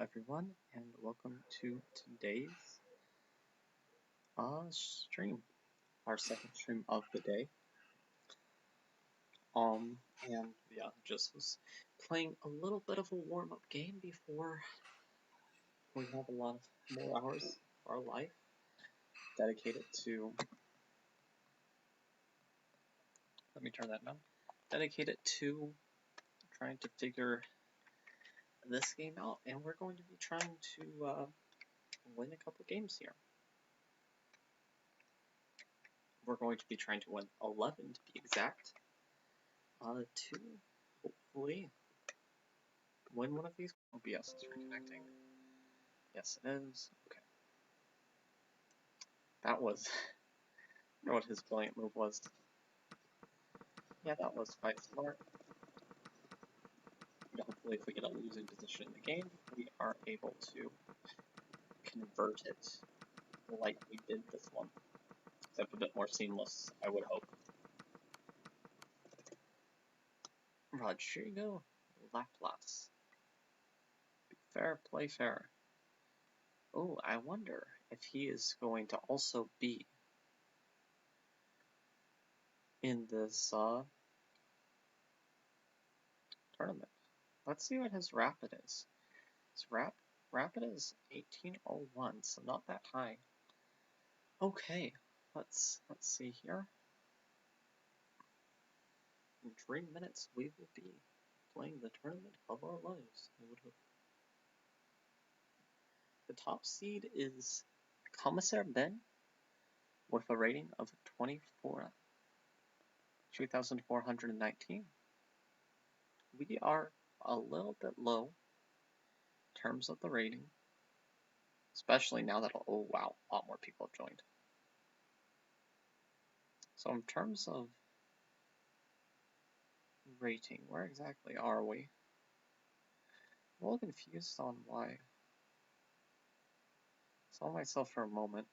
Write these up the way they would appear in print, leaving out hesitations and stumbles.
everyone, and welcome to today's stream, our second stream of the day. And yeah, just was playing a little bit of a warm-up game before we have a lot of more hours of our life dedicated to. Let me turn that down. Dedicated to trying to figure this game out, and we're going to be trying to win a couple games here. We're going to be trying to win 11 to be exact. To hopefully win one of these. OBS is reconnecting. Yes, it is. Okay. That was. I don't know what his brilliant move was. Yeah, that was quite smart. Hopefully, if we get a losing position in the game, we are able to convert it like we did this one. Except a bit more seamless, I would hope. Rodrigo Laplace. Be fair, play fair. Oh, I wonder if he is going to also be in this tournament. Let's see what his rapid is. His rapid is 1801, so not that high. Okay, let's see here. In 3 minutes, we will be playing the tournament of our lives. The top seed is Commissar Ben with a rating of 2,419. We are a little bit low in terms of the rating, especially now that, oh wow, a lot more people have joined. So in terms of rating, where exactly are we? I'm a little confused on why. I saw myself for a moment.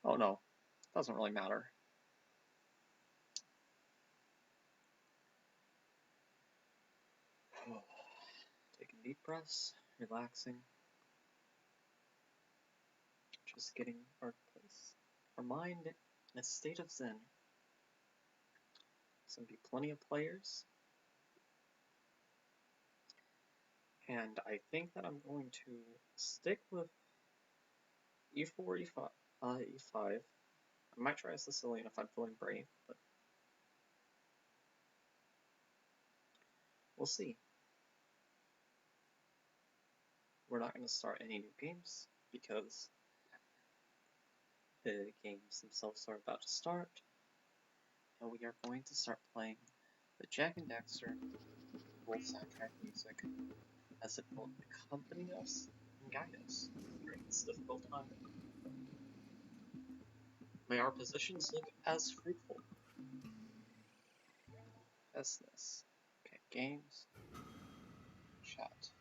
Oh no, doesn't really matter. Taking deep breaths, relaxing, just getting our mind in a state of zen. There's going to be plenty of players, and I think that I'm going to stick with e4, e5, e5. I might try a Sicilian if I'm feeling brave, but we'll see. We're not going to start any new games because the games themselves are about to start, and we are going to start playing the Jack and Daxter full soundtrack music as it will accompany us and guide us during this difficult time. May our positions look as fruitful as this. Okay, games, chat.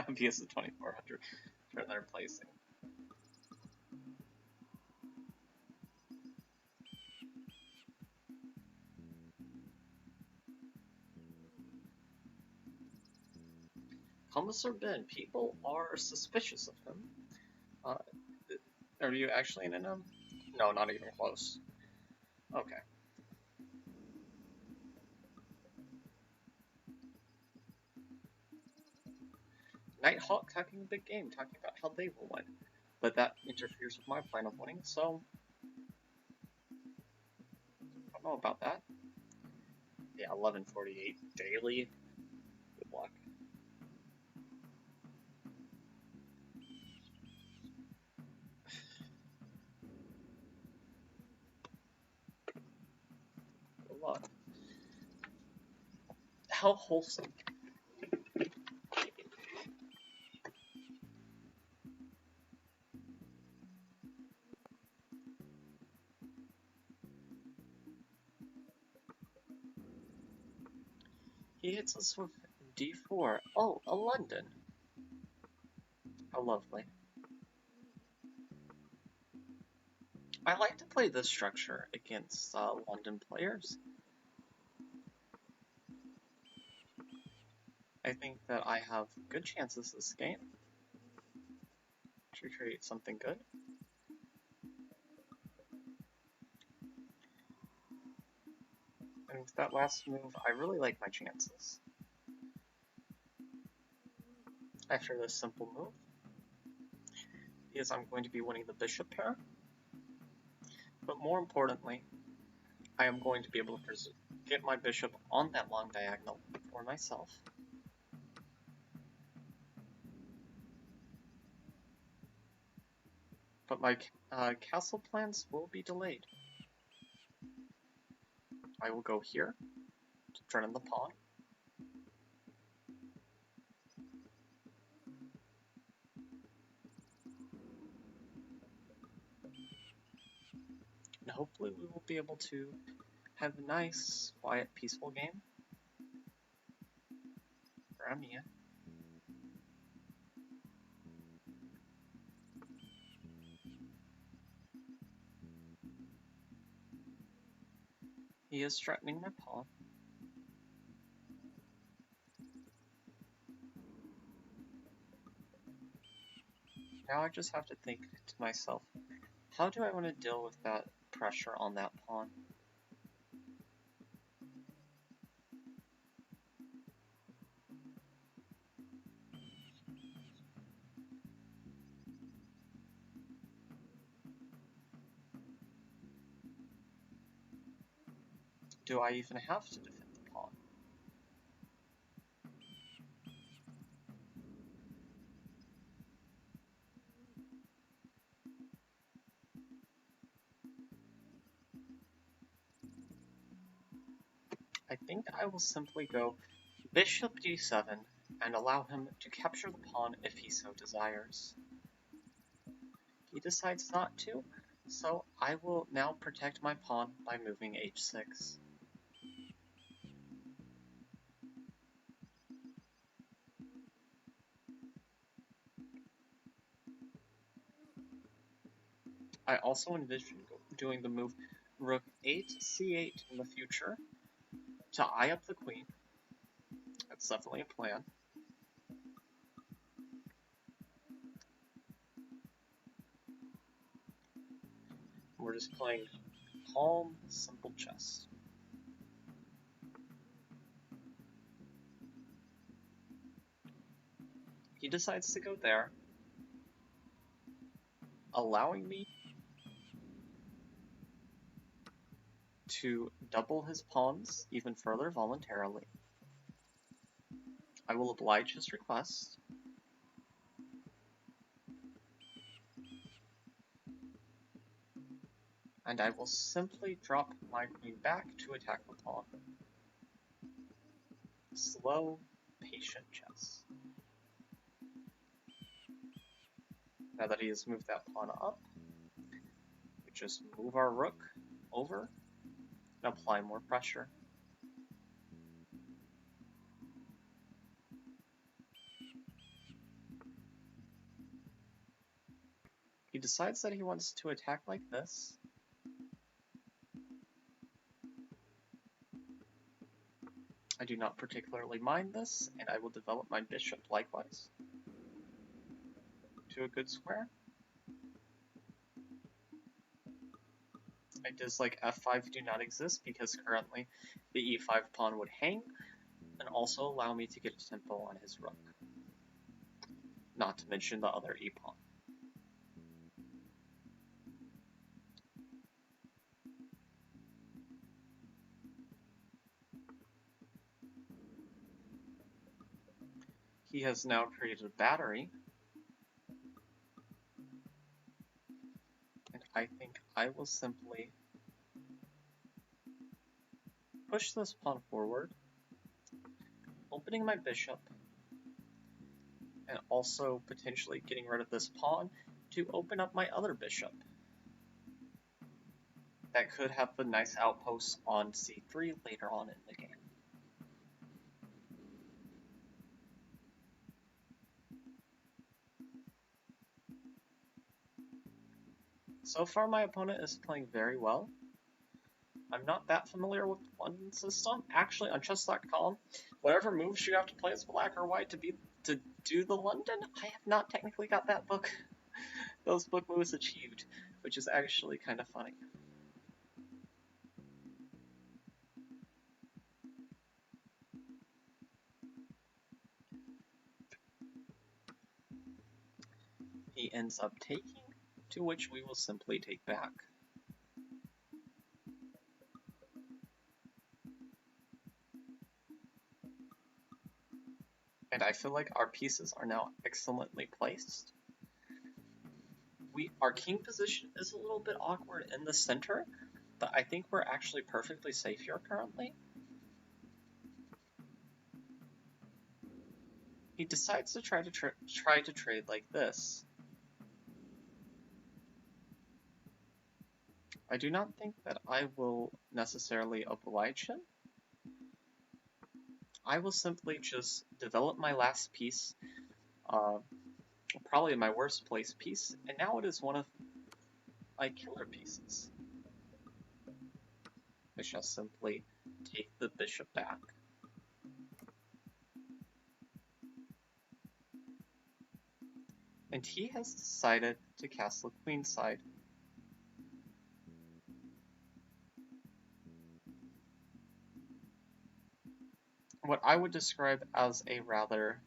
Because the 2400 for their placing. Commissar Ben, people are suspicious of him. Are you actually in him? No, not even close. Okay. Nighthawk talking a big game, talking about how they will win. But that interferes with my plan of winning, so I don't know about that. Yeah, 1148 daily. Good luck. Good luck. How wholesome. He hits us with d4. Oh, a London. How lovely. I like to play this structure against London players. I think that I have good chances this game to create something good. And with that last move, I really like my chances. After this simple move, because I'm going to be winning the bishop pair, but more importantly, I am going to be able to get my bishop on that long diagonal for myself. But my castle plans will be delayed. I will go here to turn in the pawn. And hopefully we will be able to have a nice, quiet, peaceful game. Ramia. He is threatening my pawn. Now I just have to think to myself, how do I want to deal with that pressure on that pawn? Do I even have to defend the pawn? I think I will simply go bishop d7 and allow him to capture the pawn if he so desires. He decides not to, so I will now protect my pawn by moving h6. I also envision doing the move rook 8 c8 in the future to eye up the queen. That's definitely a plan. We're just playing calm, simple chess. He decides to go there, allowing me to double his pawns even further voluntarily. I will oblige his request. And I will simply drop my queen back to attack the pawn. Slow, patient chess. Now that he has moved that pawn up, we just move our rook over and apply more pressure. He decides that he wants to attack like this. I do not particularly mind this, and I will develop my bishop likewise to a good square. I dislike f5 do not exist because currently the e5 pawn would hang and also allow me to get a tempo on his rook. Not to mention the other e-pawn. He has now created a battery. And I think I will simply push this pawn forward, opening my bishop, and also potentially getting rid of this pawn to open up my other bishop. That could have a nice outpost on c3 later on in the game. So far my opponent is playing very well. I'm not that familiar with the London system. Actually, on chess.com, whatever moves you have to play as black or white to do the London, I have not technically got that book, those book moves achieved, which is actually kind of funny. He ends up taking, to which we will simply take back. And I feel like our pieces are now excellently placed. Our king position is a little bit awkward in the center, but I think we're actually perfectly safe here currently. He decides to try to trade like this. I do not think that I will necessarily oblige him. I will simply just develop my last piece, probably my worst place piece, and now it is one of my killer pieces. I shall simply take the bishop back. And he has decided to castle queenside. What I would describe as a rather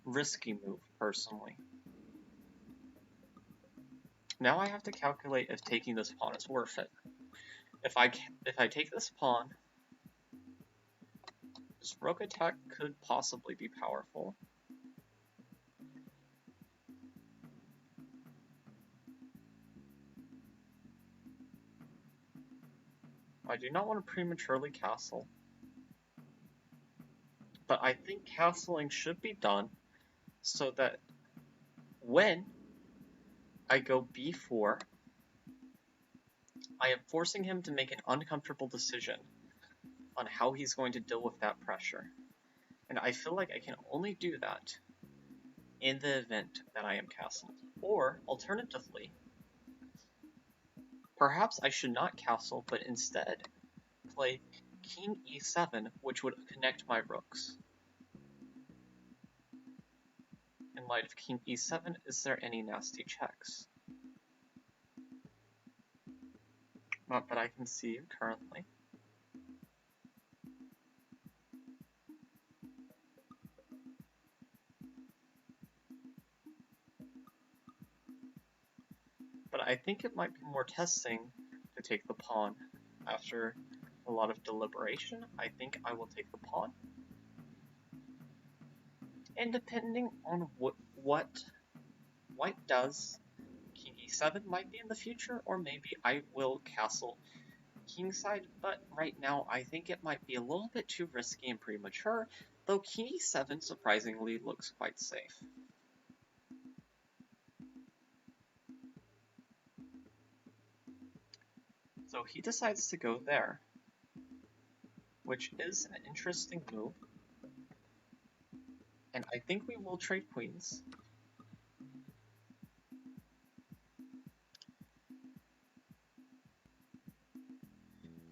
risky move, personally. Now I have to calculate if taking this pawn is worth it. If I take this pawn, this rook attack could possibly be powerful. I do not want to prematurely castle, but I think castling should be done so that when I go b4, I am forcing him to make an uncomfortable decision on how he's going to deal with that pressure. And I feel like I can only do that in the event that I am castled. Or, alternatively, perhaps I should not castle, but instead play king e7, which would connect my rooks. In light of king e7, is there any nasty checks? Not that I can see currently. But I think it might be more testing to take the pawn. After a lot of deliberation, I think I will take the pawn. And depending on what white does, king e7 might be in the future, or maybe I will castle kingside, but right now I think it might be a little bit too risky and premature, though king e7 surprisingly looks quite safe. So he decides to go there, which is an interesting move. And I think we will trade queens.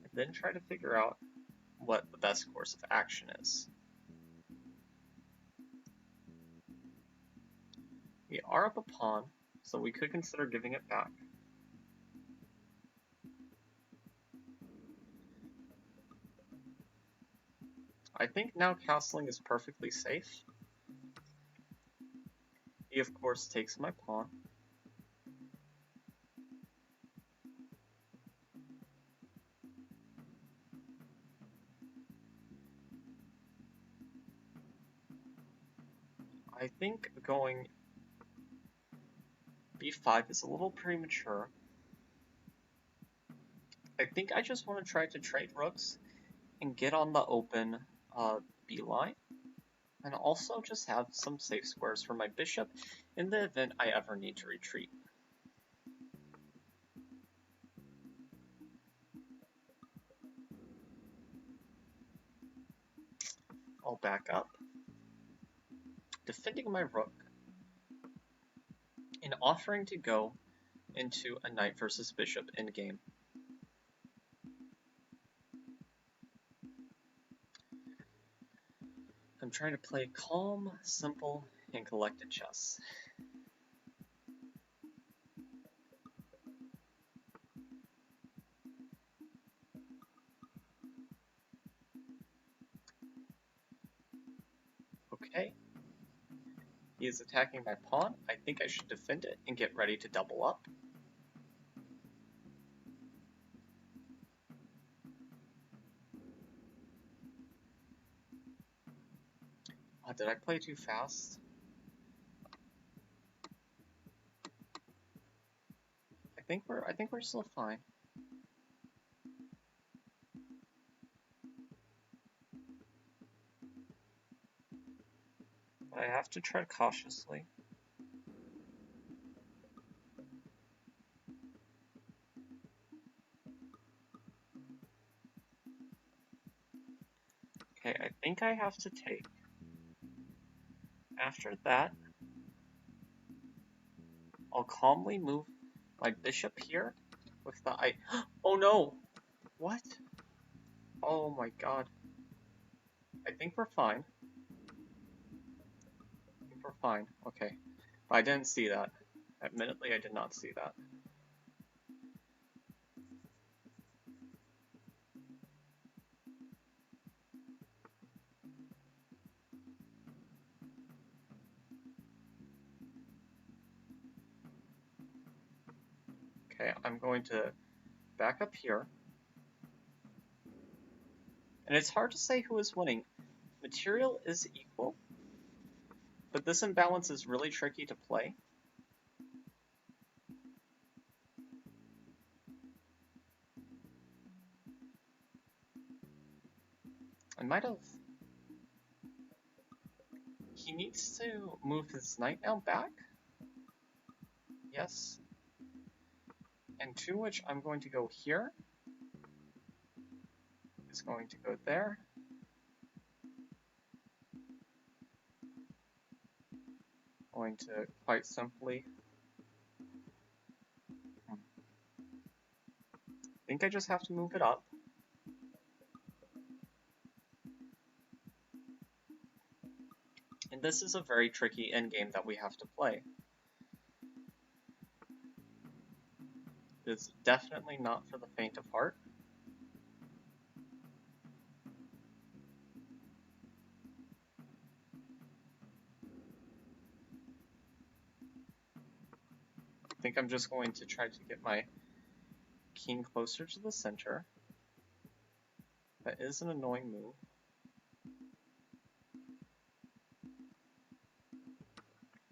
And then try to figure out what the best course of action is. We are up a pawn, so we could consider giving it back. I think now castling is perfectly safe. He of course takes my pawn. I think going b5 is a little premature. I think I just want to try to trade rooks and get on the open b line, and also just have some safe squares for my bishop in the event I ever need to retreat. I'll back up, defending my rook, and offering to go into a knight versus bishop endgame. I'm trying to play calm, simple, and collected chess. Okay. He is attacking my pawn. I think I should defend it and get ready to double up. Did I play too fast? I think we're still fine. But I have to tread cautiously. Okay, I think I have to take. After that, I'll calmly move my bishop here with the Oh no! What? Oh my god. I think we're fine. I think we're fine. Okay. But I didn't see that. Admittedly, I did not see that. Okay, I'm going to back up here. And it's hard to say who is winning. Material is equal, but this imbalance is really tricky to play. I might have... He needs to move his knight now back. Yes. And to which I'm going to go here. Is going to go there. Going to quite simply... I think I just have to move it up. And this is a very tricky endgame that we have to play. It's definitely not for the faint of heart. I think I'm just going to try to get my king closer to the center. That is an annoying move.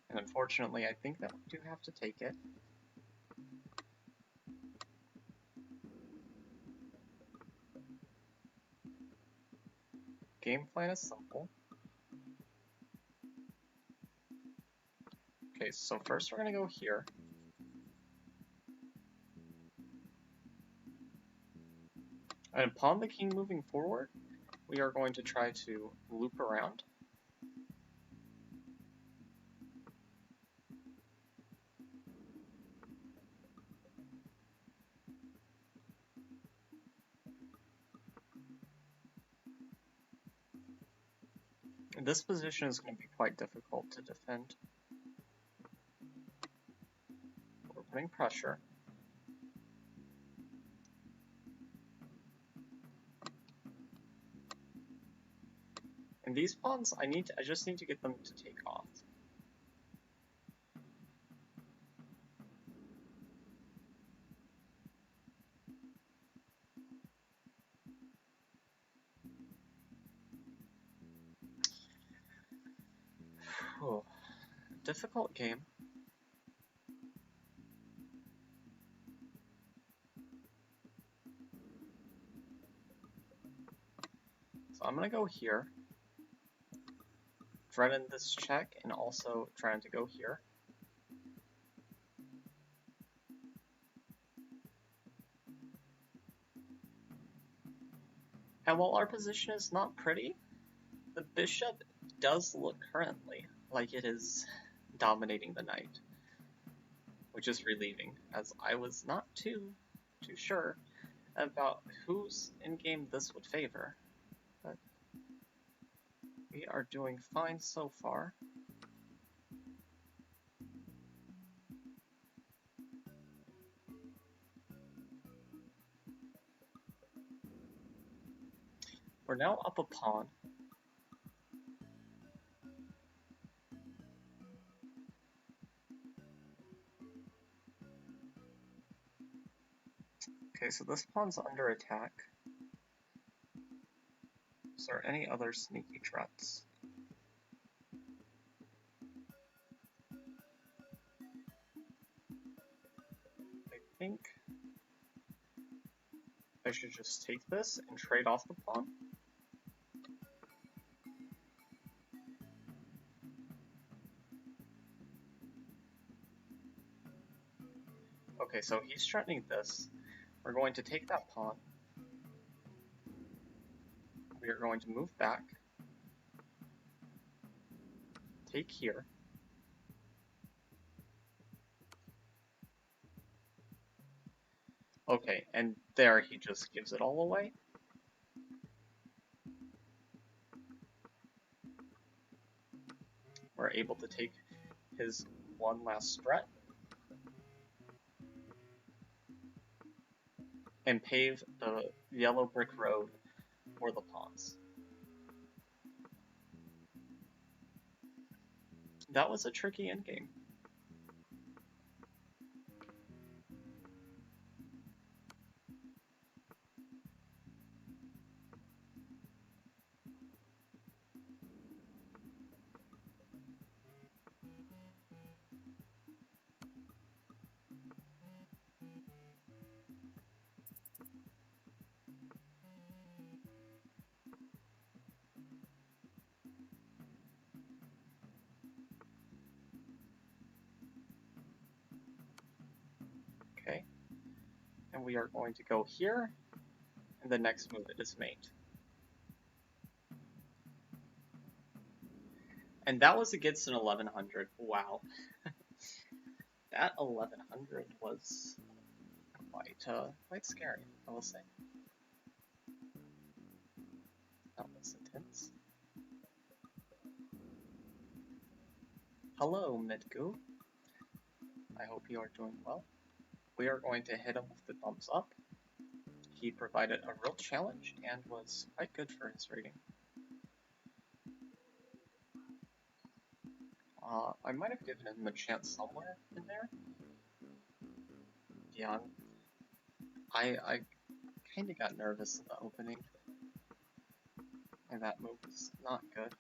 And unfortunately, I think that we do have to take it. Game plan is simple. Okay, so first we're going to go here. And upon the king moving forward, we are going to try to loop around. And this position is going to be quite difficult to defend. We're putting pressure. And these pawns, I just need to get them to take off. Oh, difficult game. So I'm gonna go here. Threaten this check and also trying to go here. And while our position is not pretty, the bishop does look currently like it is dominating the knight, which is relieving, as I was not too sure about whose in-game this would favor. But we are doing fine so far. We're now up a pawn. Okay, so this pawn's under attack. Is there any other sneaky threats? I think I should just take this and trade off the pawn. Okay, so he's threatening this. We're going to take that pawn. We are going to move back. Take here. Okay, and there he just gives it all away. We're able to take his one last threat and pave the yellow brick road for the pawns. That was a tricky endgame. Okay, and we are going to go here, and the next move is mate. And that was against an 1100. Wow. That 1100 was quite scary, I will say. That was intense. Hello, Midgu. I hope you are doing well. We are going to hit him with the thumbs up. He provided a real challenge and was quite good for his rating. I might have given him a chance somewhere in there. Yeah, I kind of got nervous in the opening, and that move was not good.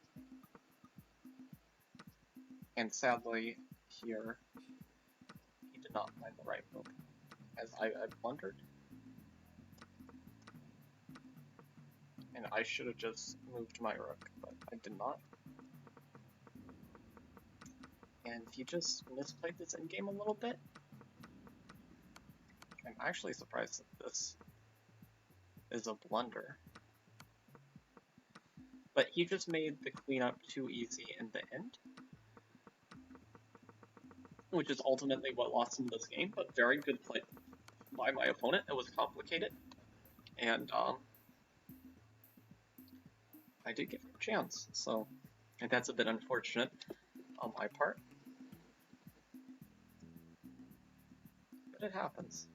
And sadly, here, he did not find the right move, as I blundered. And I should have just moved my rook, but I did not. And he just misplayed this endgame a little bit. I'm actually surprised that this is a blunder. But he just made the cleanup too easy in the end, which is ultimately what lost him this game, but very good play by my opponent. It was complicated, and I did give him a chance, so and that's a bit unfortunate on my part. But it happens.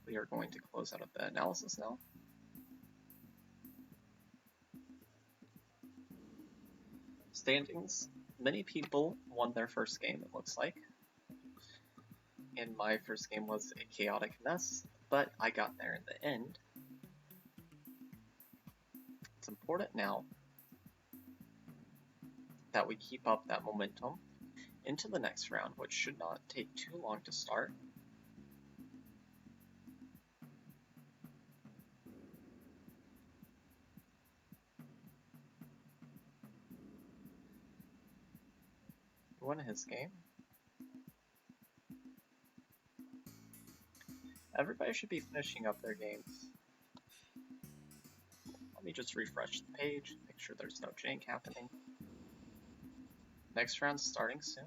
We are going to close out of the analysis now. Standings. Many people won their first game, it looks like. And my first game was a chaotic mess, but I got there in the end. It's important now that we keep up that momentum into the next round, which should not take too long to start. He won his game. Everybody should be finishing up their games. Let me just refresh the page, make sure there's no jank happening. Next round starting soon.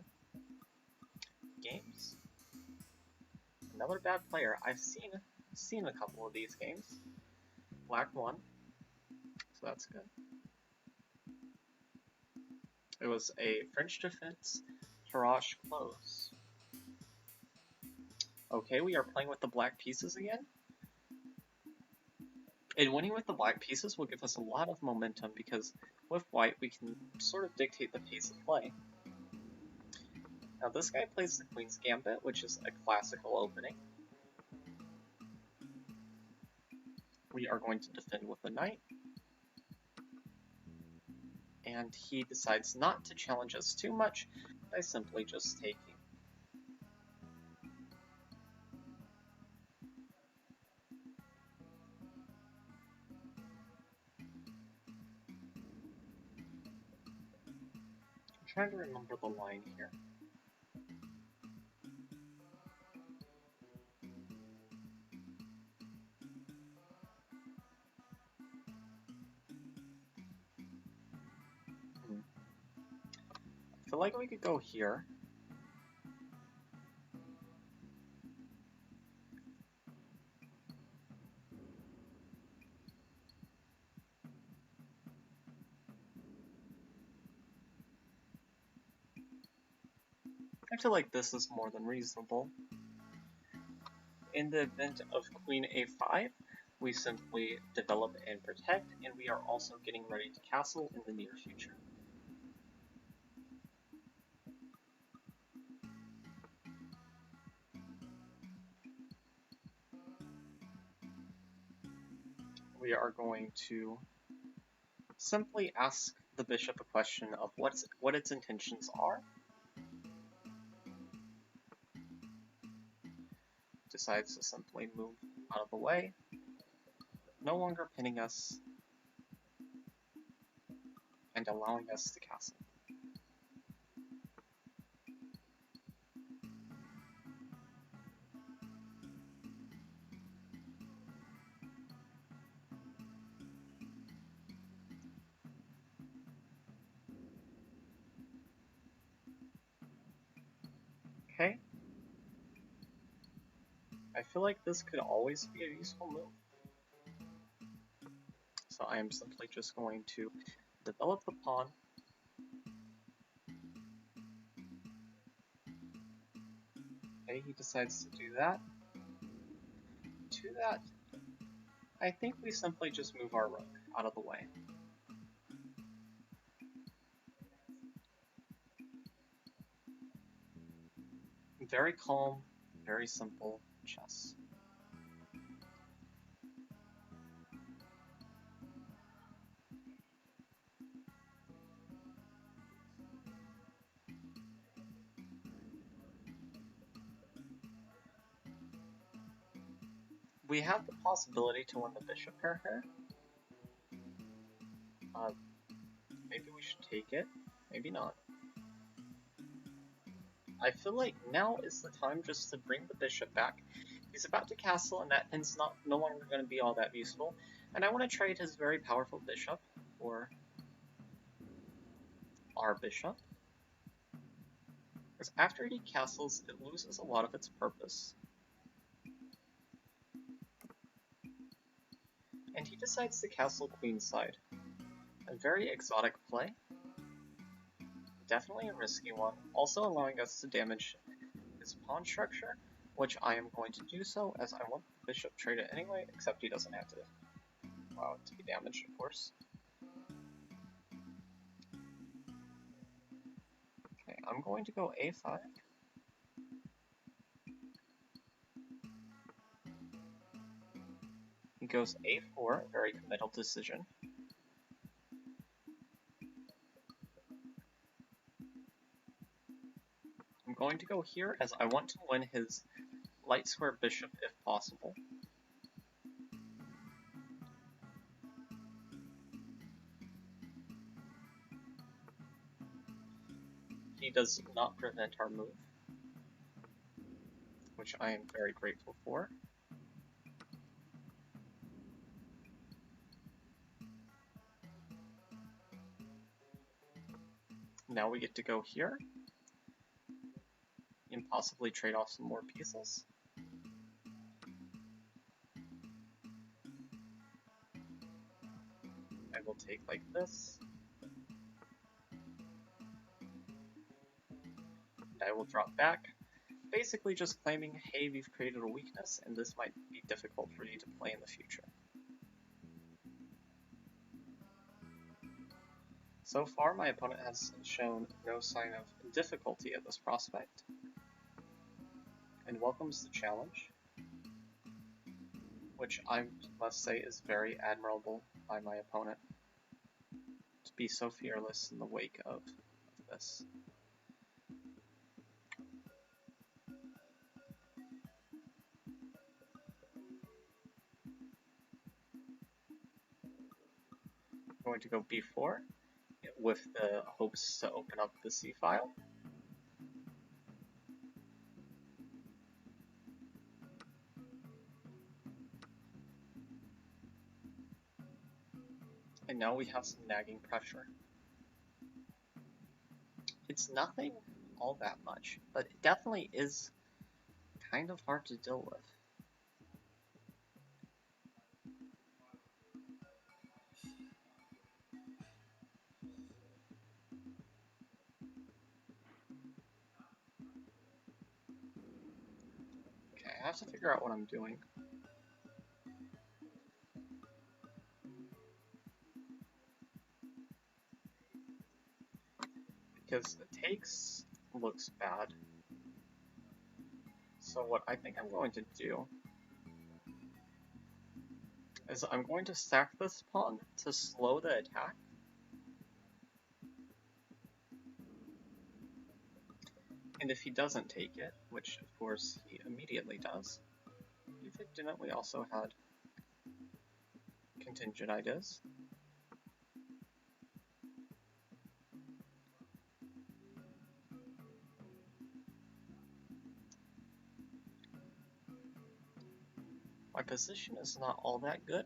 Games. Another bad player. I've seen a couple of these games. Black won, so that's good. It was a French defense, Tarrasch close. Okay, we are playing with the black pieces again. And winning with the black pieces will give us a lot of momentum because with white we can sort of dictate the pace of play. Now this guy plays the Queen's Gambit, which is a classical opening. We are going to defend with the knight. And he decides not to challenge us too much by simply just taking. I'm trying to remember the line here. I feel like we could go here. I feel like this is more than reasonable. In the event of Queen A5, we simply develop and protect, and we are also getting ready to castle in the near future. We are going to simply ask the bishop a question of what its intentions are. Decides to simply move out of the way, no longer pinning us and allowing us to castle. Okay. I feel like this could always be a useful move. So I am simply just going to develop the pawn. Okay, he decides to do that. To that, I think we simply just move our rook out of the way. Very calm, very simple chess. We have the possibility to win the bishop pair here. Maybe we should take it, maybe not. I feel like now is the time just to bring the bishop back. He's about to castle, and that pin's no longer going to be all that useful. And I want to trade his very powerful bishop for our bishop. Because after he castles, it loses a lot of its purpose. And he decides to castle queenside. A very exotic play. Definitely a risky one, also allowing us to damage his pawn structure, which I am going to do so as I want the bishop traded anyway, except he doesn't have to allow it to be damaged, of course. Okay, I'm going to go A5. He goes A4, a very committal decision. I'm going to go here as I want to win his light square bishop if possible. He does not prevent our move, which I am very grateful for. now we get to go here and possibly trade off some more pieces. I will take like this. I will drop back, basically just claiming, hey, we've created a weakness and this might be difficult for you to play in the future. So far, my opponent has shown no sign of difficulty at this prospect, and welcomes the challenge, which I must say is very admirable by my opponent, to be so fearless in the wake of this. I'm going to go b4 with the hopes to open up the c file. And now we have some nagging pressure. It's nothing all that much, but it definitely is kind of hard to deal with. Okay, I have to figure out what I'm doing. Because the takes looks bad. So what I think I'm going to do is I'm going to sack this pawn to slow the attack. And if he doesn't take it, which of course he immediately does, if it didn't, we also had contingent ideas. My position is not all that good,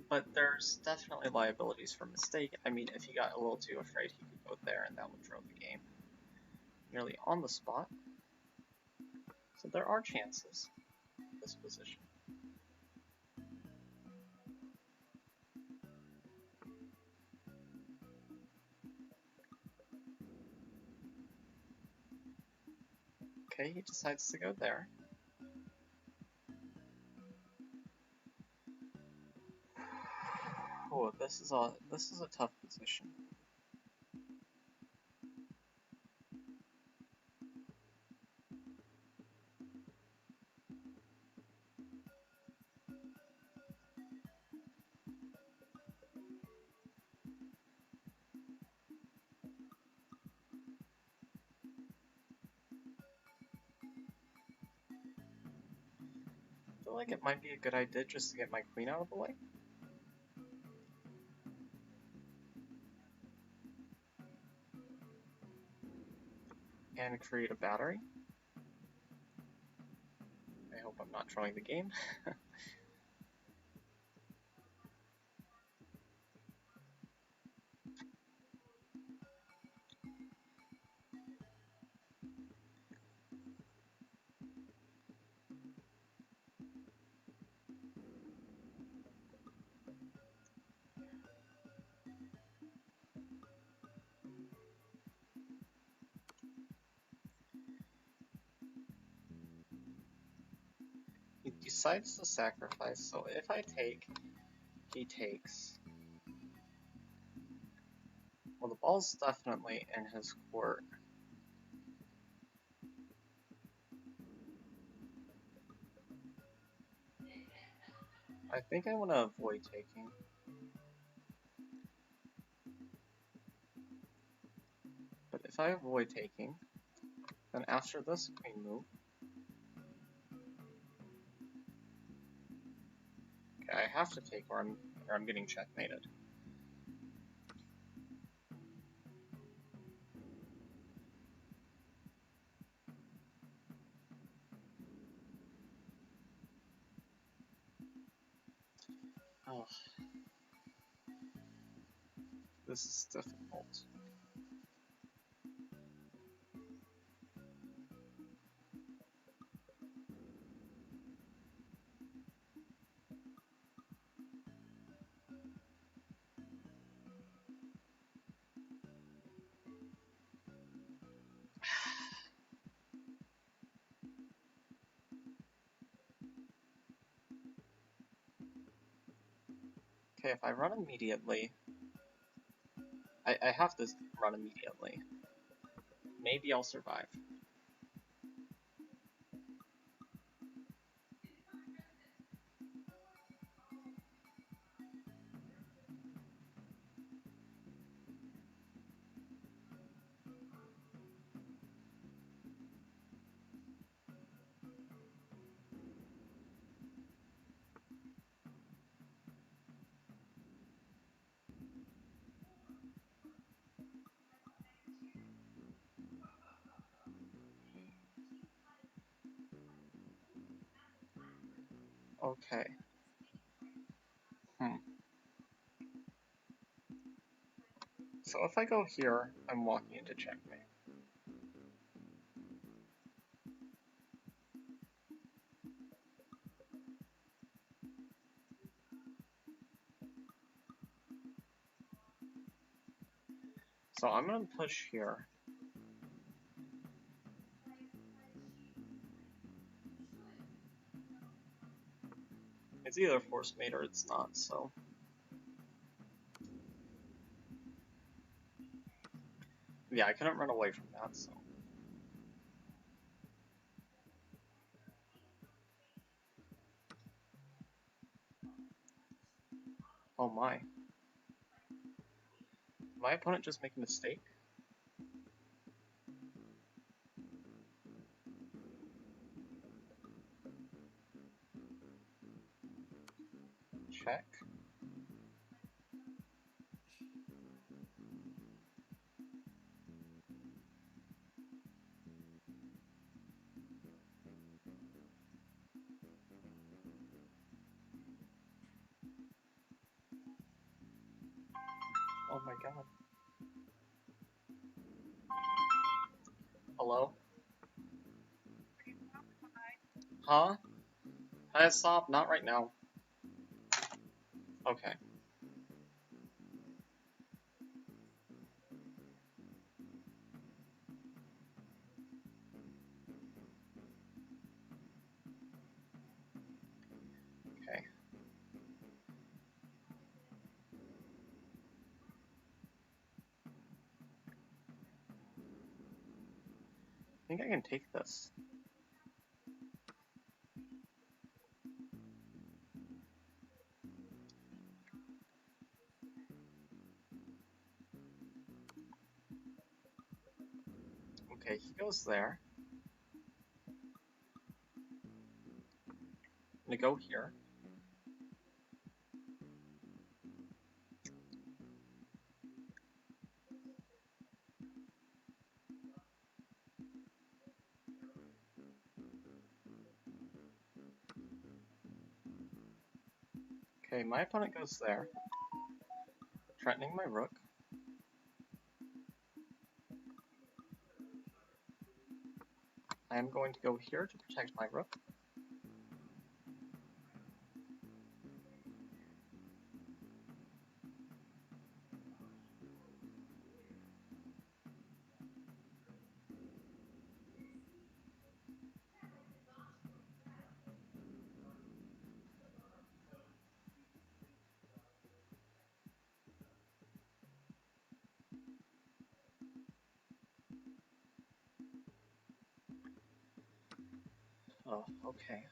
but there's definitely liabilities for mistake. I mean, if he got a little too afraid, he could go there and that would throw the game nearly on the spot. So there are chances in this position. Okay, he decides to go there. Oh, this is a tough position. I feel like it might be a good idea just to get my queen out of the way. And create a battery. I hope I'm not throwing the game. He decides to sacrifice, so if I take, he takes. Well, the ball's definitely in his court. I think I want to avoid taking. But if I avoid taking, then after this queen move, okay, I have to take or I'm getting checkmated. Oh, this is difficult. Okay, if I run immediately... I have to run immediately. Maybe I'll survive. Okay. So if I go here, I'm walking into checkmate. So I'm gonna push here. It's either force mate or it's not, so... Yeah, I couldn't run away from that, so... Oh my. Did my opponent just make a mistake? Check. Oh my god. Hello? Huh? Stop, not right now. Okay. Okay. I think I can take this. Okay, he goes there. I'm gonna go here. Okay, my opponent goes there, threatening my rook. I am going to go here to protect my rook. Oh, okay.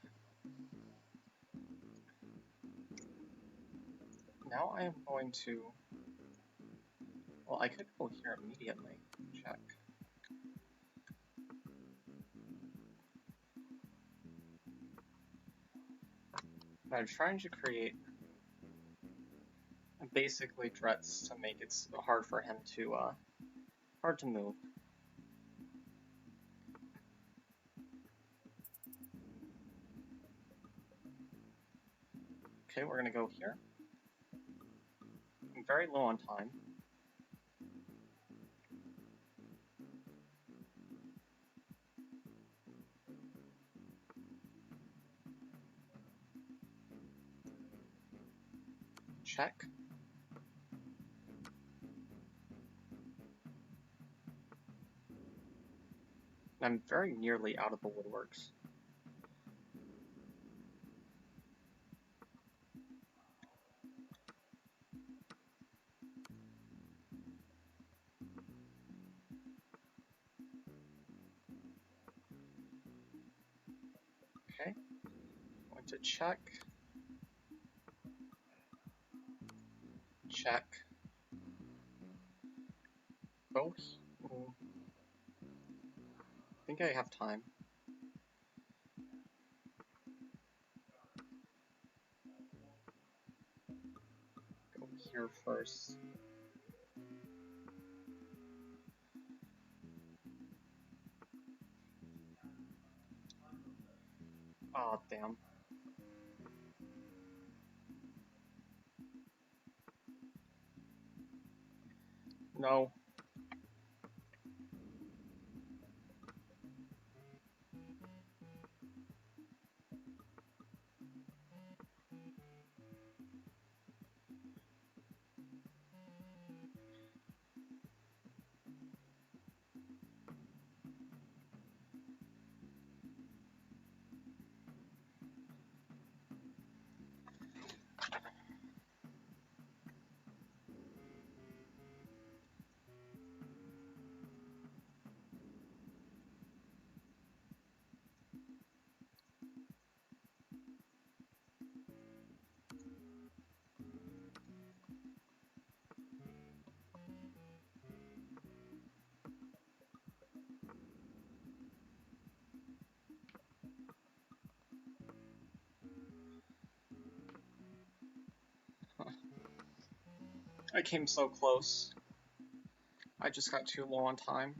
Now I am going to... Well, I could go here immediately. Check. I'm trying to create basically threats to make it hard for him to, hard to move. Okay, we're gonna go here. I'm very low on time. Check. I'm very nearly out of the woodworks. Okay, going to check. Check. Both. I think I have time. Go here first. Oh, damn. No. I came so close. I just got too low on time.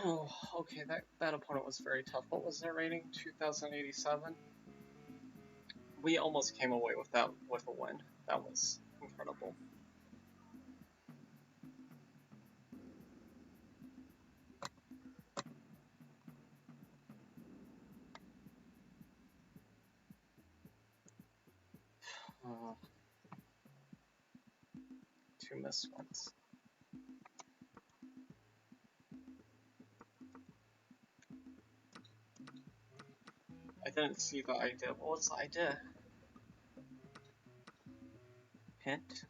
Oh, okay, that opponent was very tough. What was their rating? 2087? We almost came away with that with a win. That was incredible. Two missed ones. I didn't see the idea. What was the idea? Hint?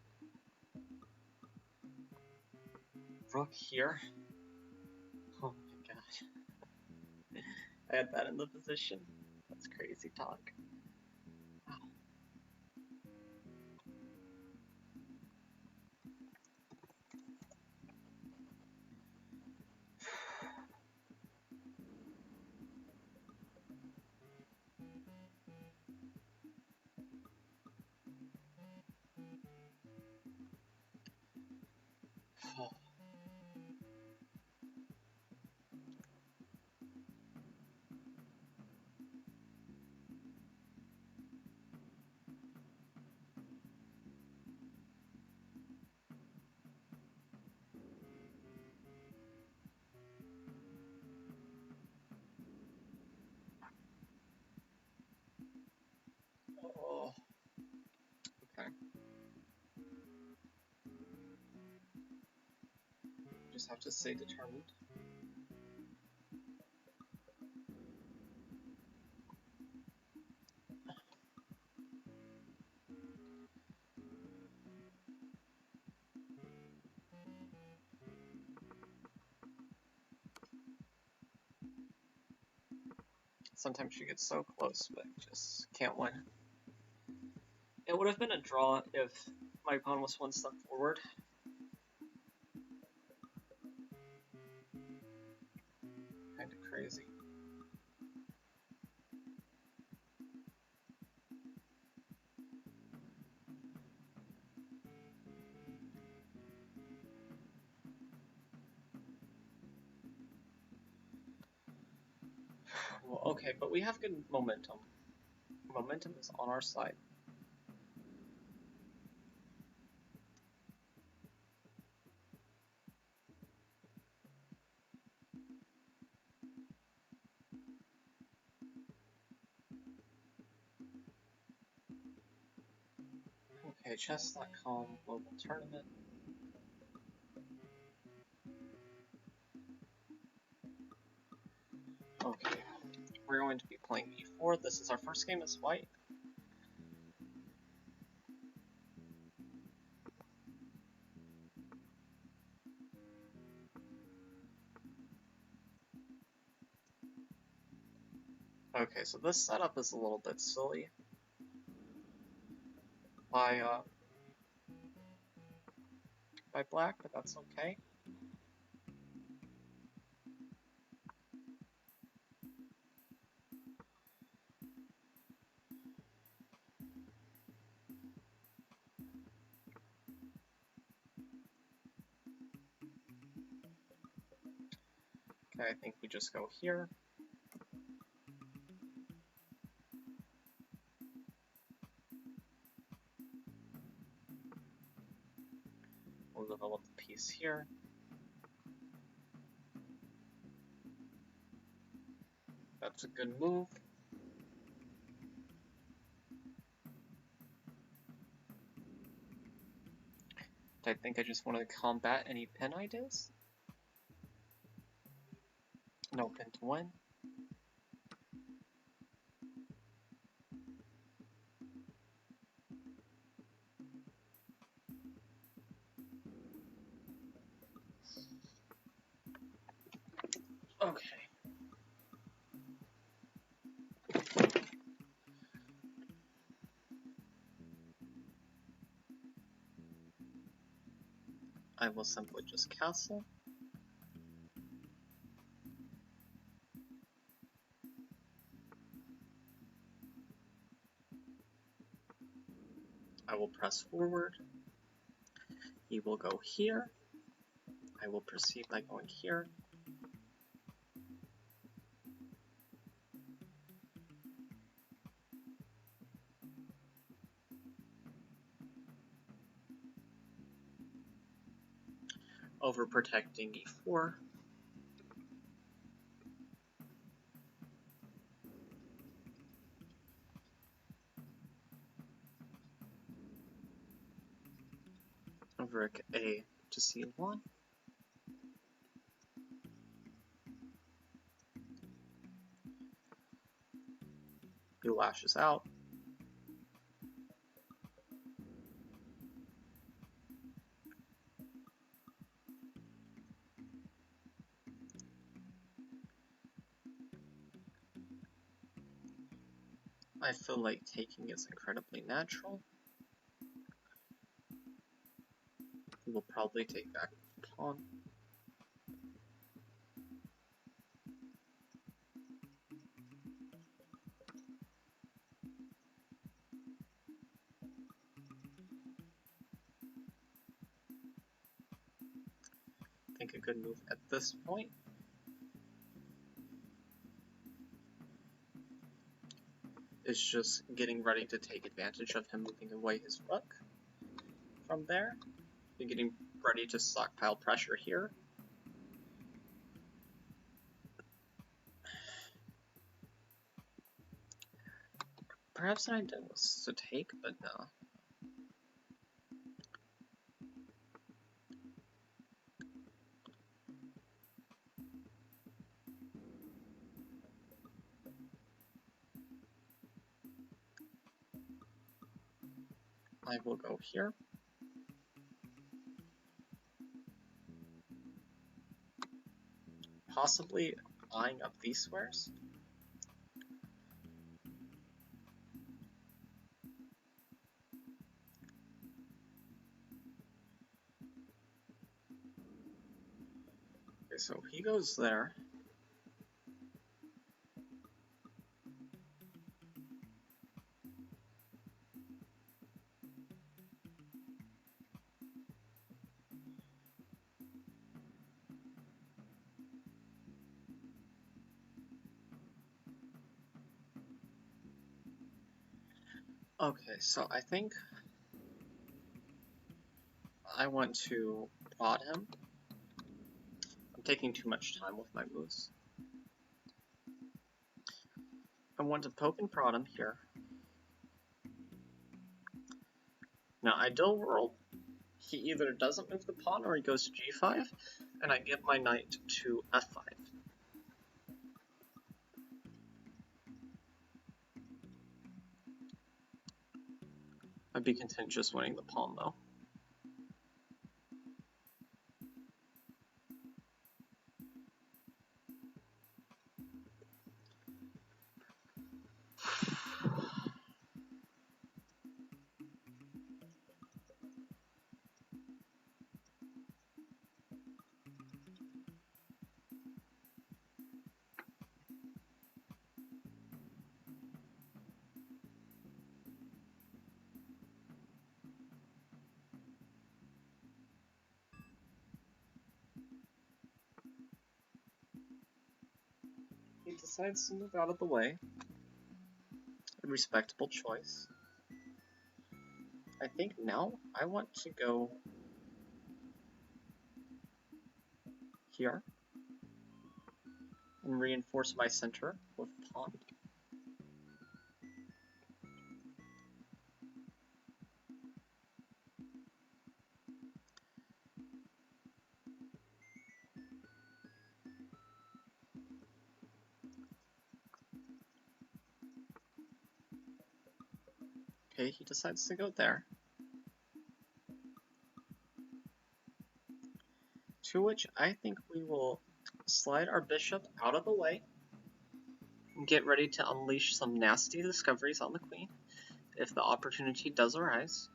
Rook here? Oh my god. I had that in the position. That's crazy talk. Wow. Oh. Okay. Just have to stay determined. Sometimes you get so close, but just can't win. It would have been a draw if my pawn was one step forward. Kind of crazy. Well, okay, but we have good momentum. Momentum is on our side. Okay, chess.com global tournament. Okay, we're going to be playing e4. This is our first game as white. Okay, so this setup is a little bit silly. By black, but that's okay. Okay, I think we just go here. We'll develop the piece here. That's a good move. I think I just want to combat any pin ideas. No pin to win. Okay. I will simply just castle. I will press forward. He will go here. I will proceed by going here. Overprotecting e4. Rook A to c1. He lashes out. I feel like taking is incredibly natural. He will probably take back the pawn. I think a good move at this point is just getting ready to take advantage of him moving away his rook from there. You're getting ready to stockpile pressure here. Perhaps an idea was to take, but no. I will go here. Possibly eyeing up these squares. Okay, so he goes there. Okay, so I think I want to prod him. I'm taking too much time with my moves. I want to poke and prod him here. Now, ideal world, he either doesn't move the pawn or he goes to g5, and I get my knight to f5. I'd be content just winning the pawn, though. He decides to move out of the way. A respectable choice. I think now I want to go here and reinforce my center with pawn. Okay, he decides to go there. To which I think we will slide our bishop out of the way and get ready to unleash some nasty discoveries on the queen if the opportunity does arise.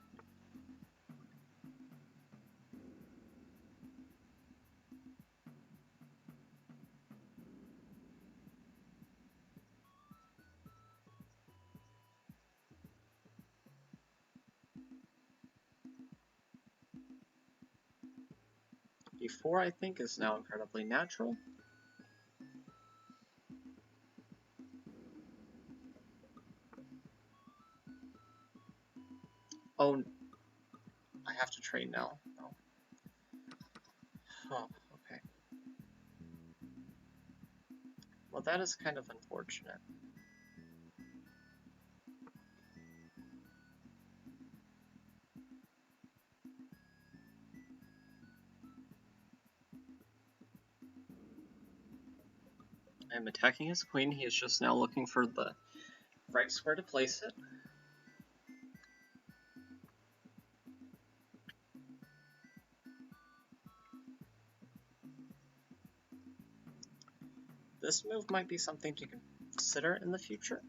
E4, I think, is now incredibly natural. Oh, I have to trade now. No. Oh, okay. Well, that is kind of unfortunate. I'm attacking his queen. He is just now looking for the right square to place it. This move might be something to consider in the future.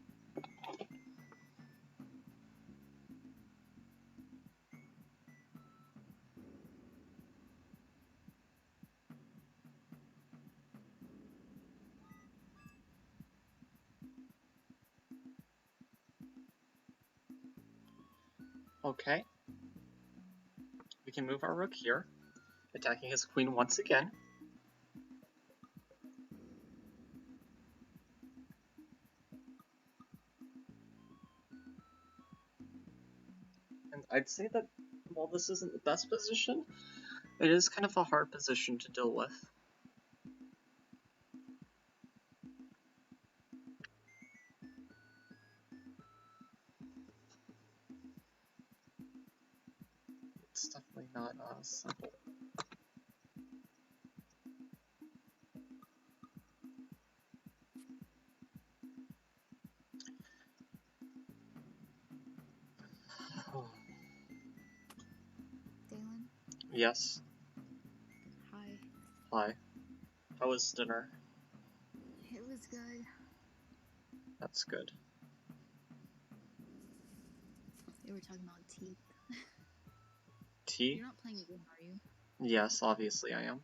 Okay. We can move our rook here, attacking his queen once again. And I'd say that while this isn't the best position, it is kind of a hard position to deal with. It's definitely not simple. Dalen? Yes. Hi. Hi. How was dinner? It was good. That's good. They were talking about teeth. Tea? You're not playing a game, are you? Yes, obviously I am.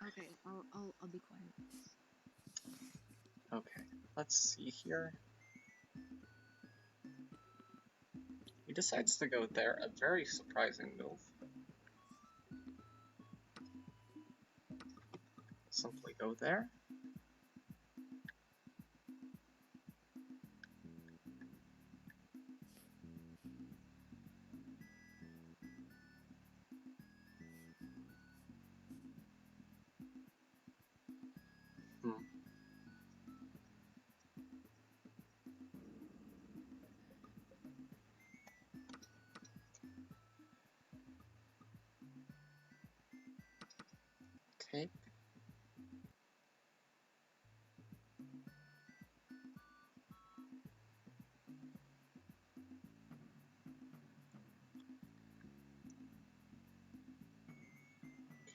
Okay, I'll be quiet. Okay, let's see here. He decides to go there, a very surprising move. Simply go there. Take.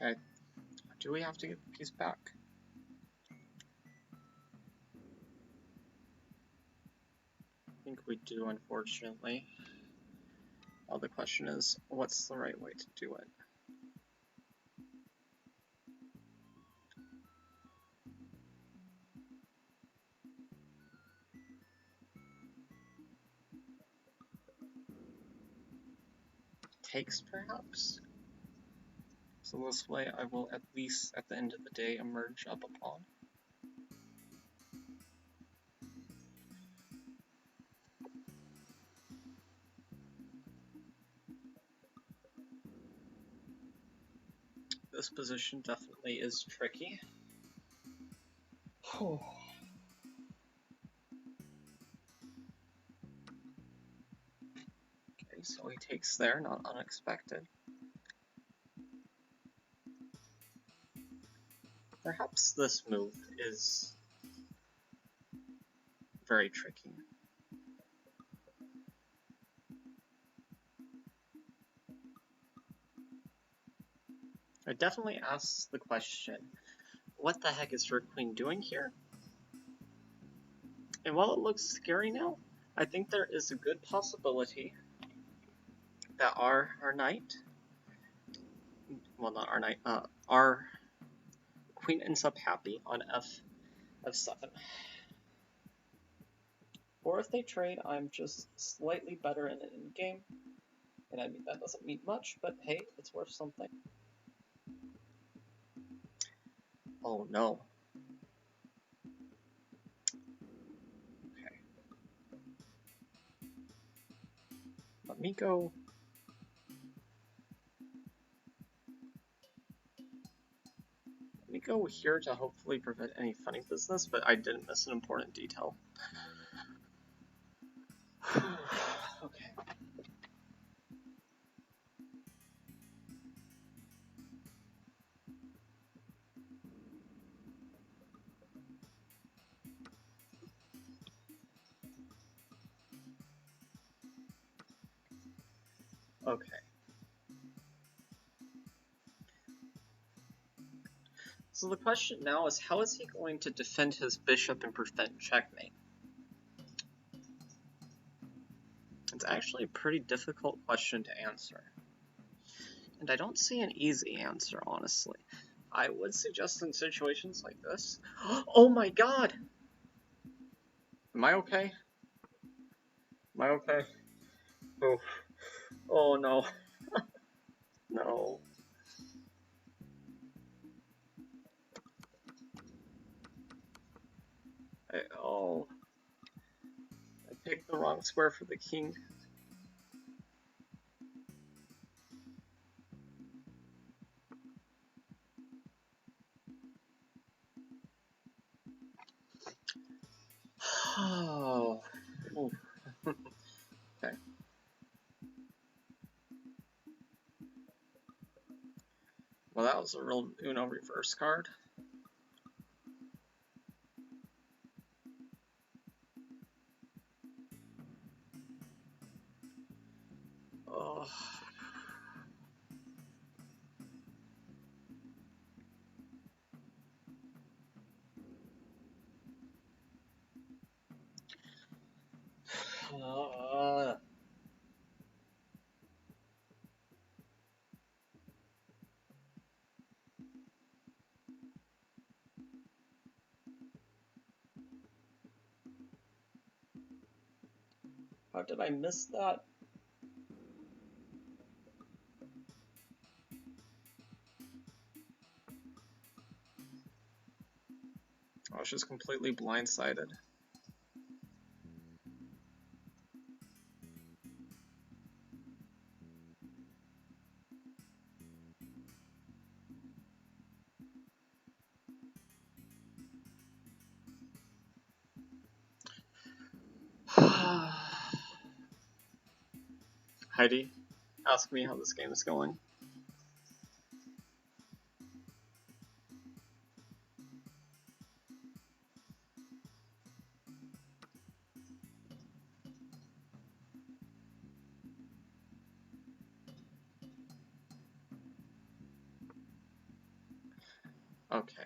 Okay. Do we have to give the piece back? I think we do, unfortunately. Well, the question is, what's the right way to do it? Takes, perhaps? So this way I will at least, at the end of the day, emerge up a pawn. This position definitely is tricky. Okay, so he takes there, not unexpected. Perhaps this move is very tricky. It definitely asks the question, what the heck is your queen doing here? And while it looks scary now, I think there is a good possibility that our knight, well, not our knight, our queen ends up happy on f7. Or if they trade, I'm just slightly better in an endgame. And I mean, that doesn't mean much, but hey, it's worth something. Oh no. Okay. Let me go. Let me go here to hopefully prevent any funny business, but I didn't miss an important detail. Okay. Okay. So the question now is, how is he going to defend his bishop and prevent checkmate? It's actually a pretty difficult question to answer. And I don't see an easy answer, honestly. I would suggest in situations like this... Oh my god! Am I okay? Am I okay? Oh, oh no. No. Oh. I picked the wrong square for the king. Oh. Okay. Well, that was a real Uno reverse card. Oh. How did I miss that? I was just completely blindsided. Heidi, ask me how this game is going. Okay.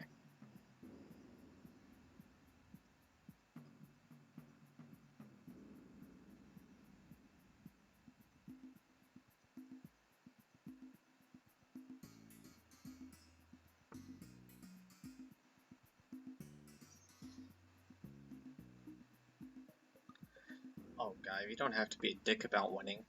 Oh, guy, you don't have to be a dick about winning.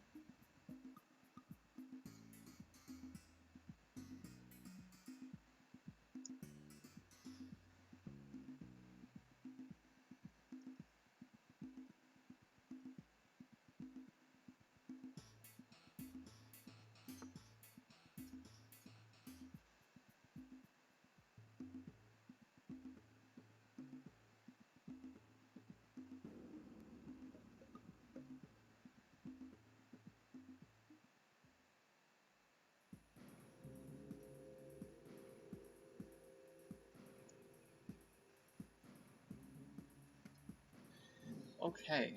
Okay.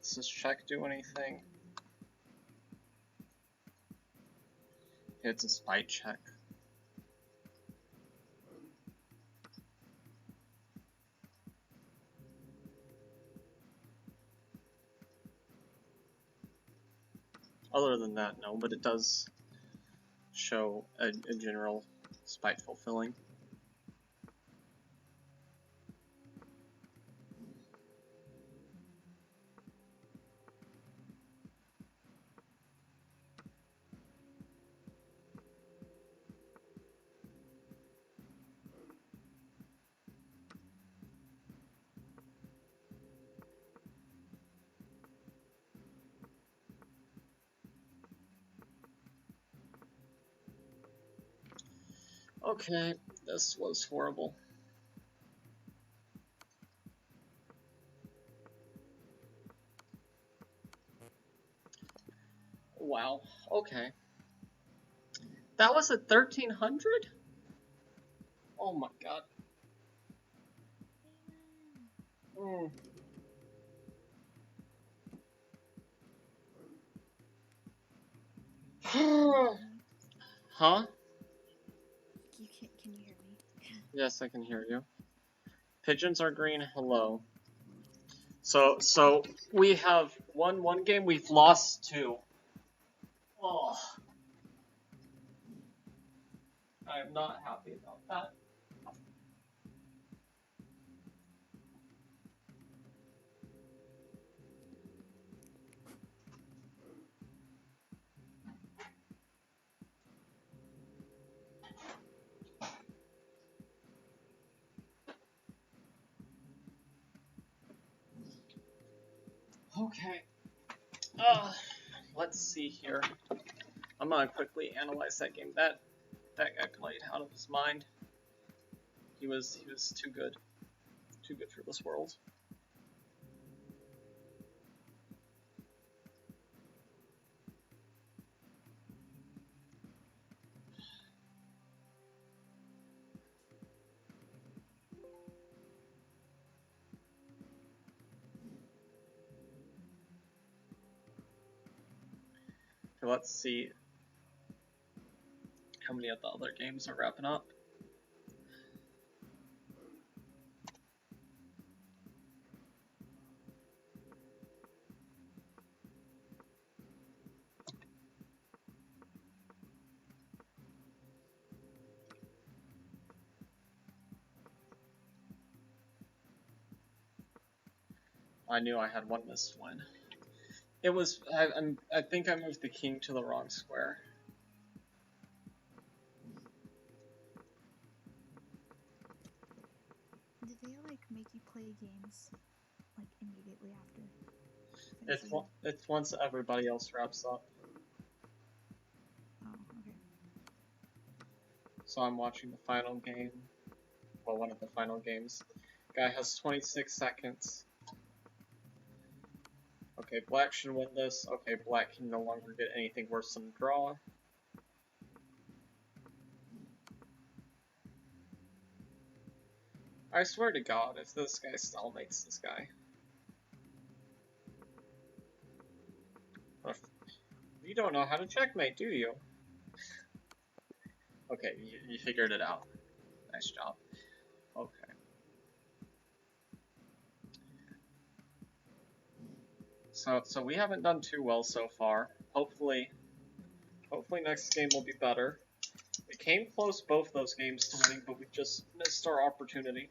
Does this check do anything? It's a spite check. Other than that, no, but it does show a general spiteful feeling. Okay, this was horrible. Wow, okay. That was at 1300? Oh my god. Mm. Huh? Can you hear me? Yes, I can hear you. Pigeons are green, hello. So we have won one game, we've lost two. Oh. I am not happy about that. Okay. Let's see here. I'm gonna quickly analyze that game. That guy played out of his mind. He was too good. Too good for this world. Okay, let's see how many of the other games are wrapping up. I knew I had one missed win. It was I think I moved the king to the wrong square. Did they like make you play games like immediately after? It's once everybody else wraps up. Oh, okay. So I'm watching the final game. Well, one of the final games. Guy has 26 seconds. Okay, black should win this. Okay, black can no longer get anything worse than a draw. I swear to God, if this guy stalemates this guy. You don't know how to checkmate, do you? Okay, Okay, you figured it out. Nice job. Okay. So we haven't done too well so far. Hopefully next game will be better. We came close both those games to winning, but we just missed our opportunity.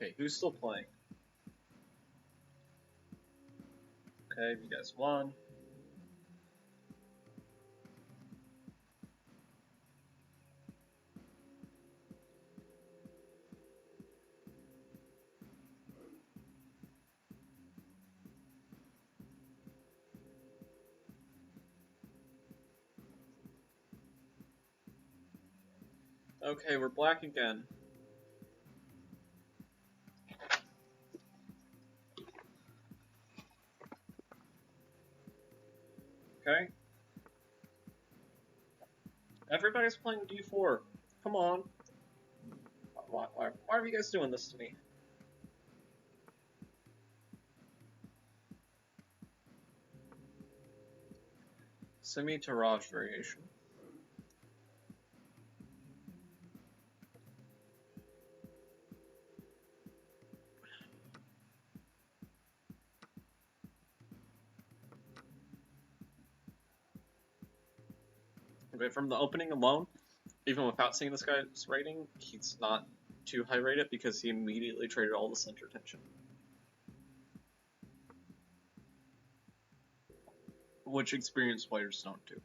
Okay, who's still playing? Okay, you guys won. Okay, we're black again. Okay. Everybody's playing D4. Come on. Why are you guys doing this to me? Semi-tirage variation. Okay, from the opening alone, even without seeing this guy's rating, he's not too high rated because he immediately traded all the center tension. Which experienced players don't do.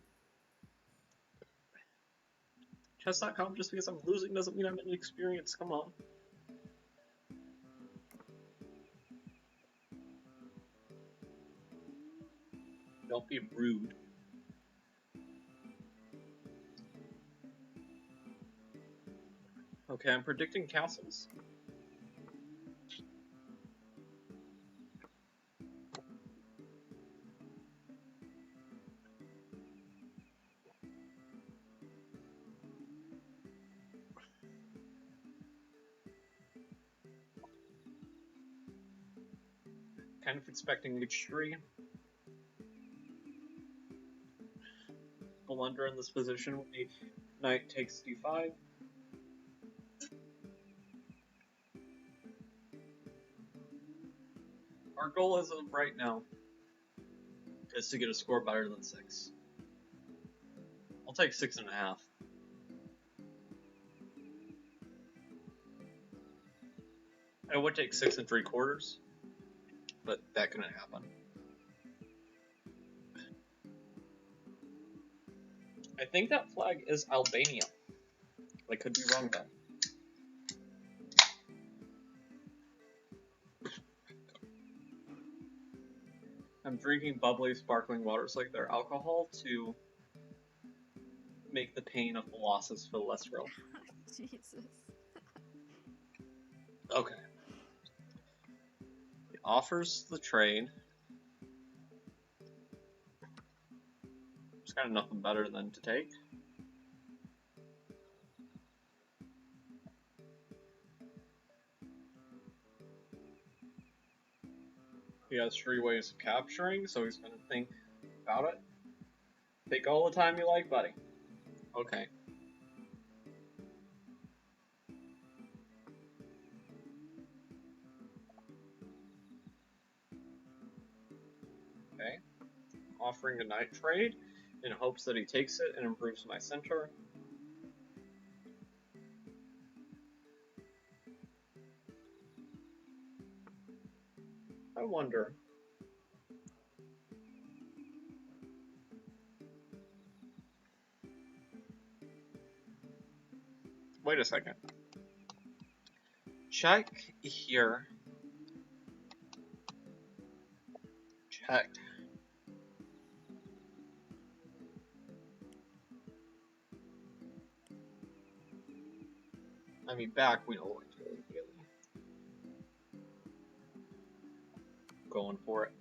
Chess.com, just because I'm losing doesn't mean I'm inexperienced, come on. Don't be rude. Okay, I'm predicting castles. Kind of expecting H3. Blunder in this position when the knight takes d5. Our goal as of right now is to get a score better than 6. I'll take 6.5. I would take 6 3/4, but that couldn't happen. I think that flag is Albania. I could be wrong though. I'm drinking bubbly, sparkling waters like they're alcohol to make the pain of the losses feel less real. Jesus. Okay. He offers the trade. There's kind of nothing better than to take. He has 3 ways of capturing, so he's going to think about it. Take all the time you like, buddy. Okay. Okay. Offering a knight trade in hopes that he takes it and improves my center. I wonder. Wait a second. Check here. Check. I mean, back, we know what to do immediately. Going for it.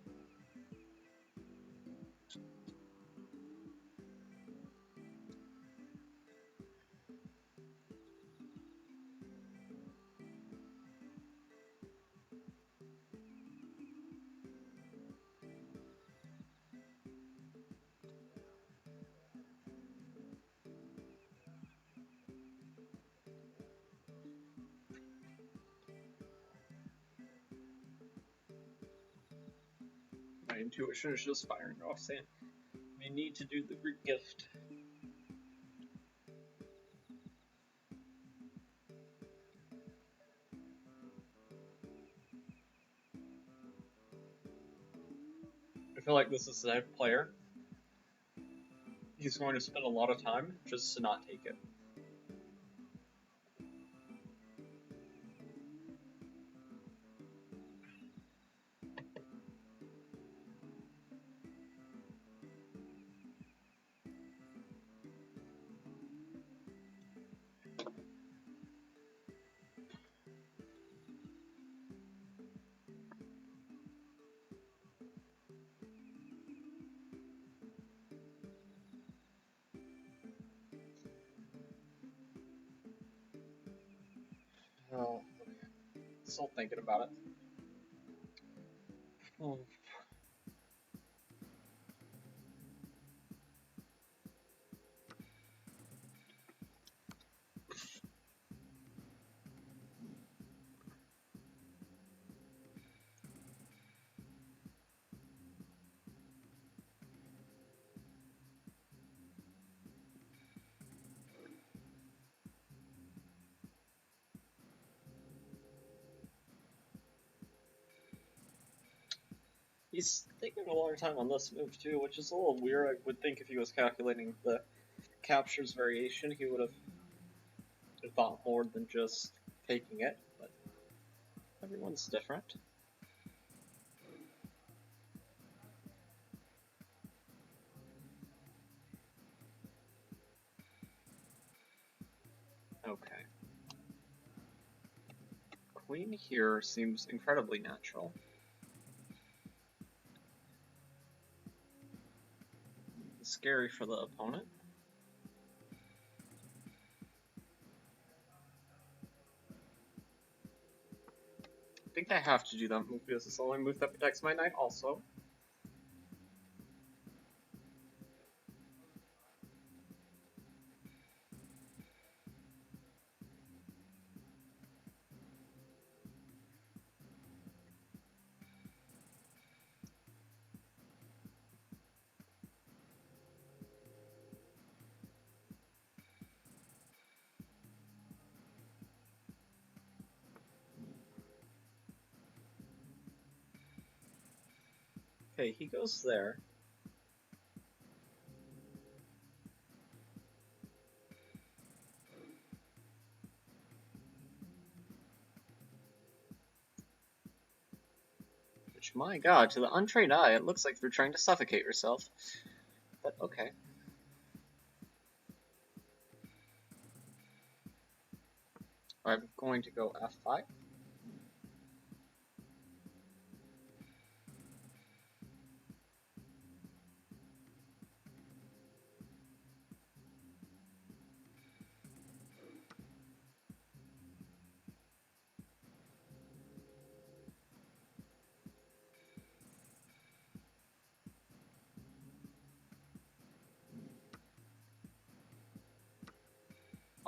intuition is just firing off saying, we need to do the gift. I feel like this is the type of player. He's going to spend a lot of time just to not take it. Oh, still thinking about it. Oh. He's taking a long time on this move too, which is a little weird. I would think if he was calculating the captures variation, he would have thought more than just taking it, but everyone's different. Okay. Queen here seems incredibly natural. Scary for the opponent. I think I have to do that move because it's the only move that protects my knight also. Okay, he goes there. Which, my god, to the untrained eye, it looks like you're trying to suffocate yourself. But okay. I'm going to go f5.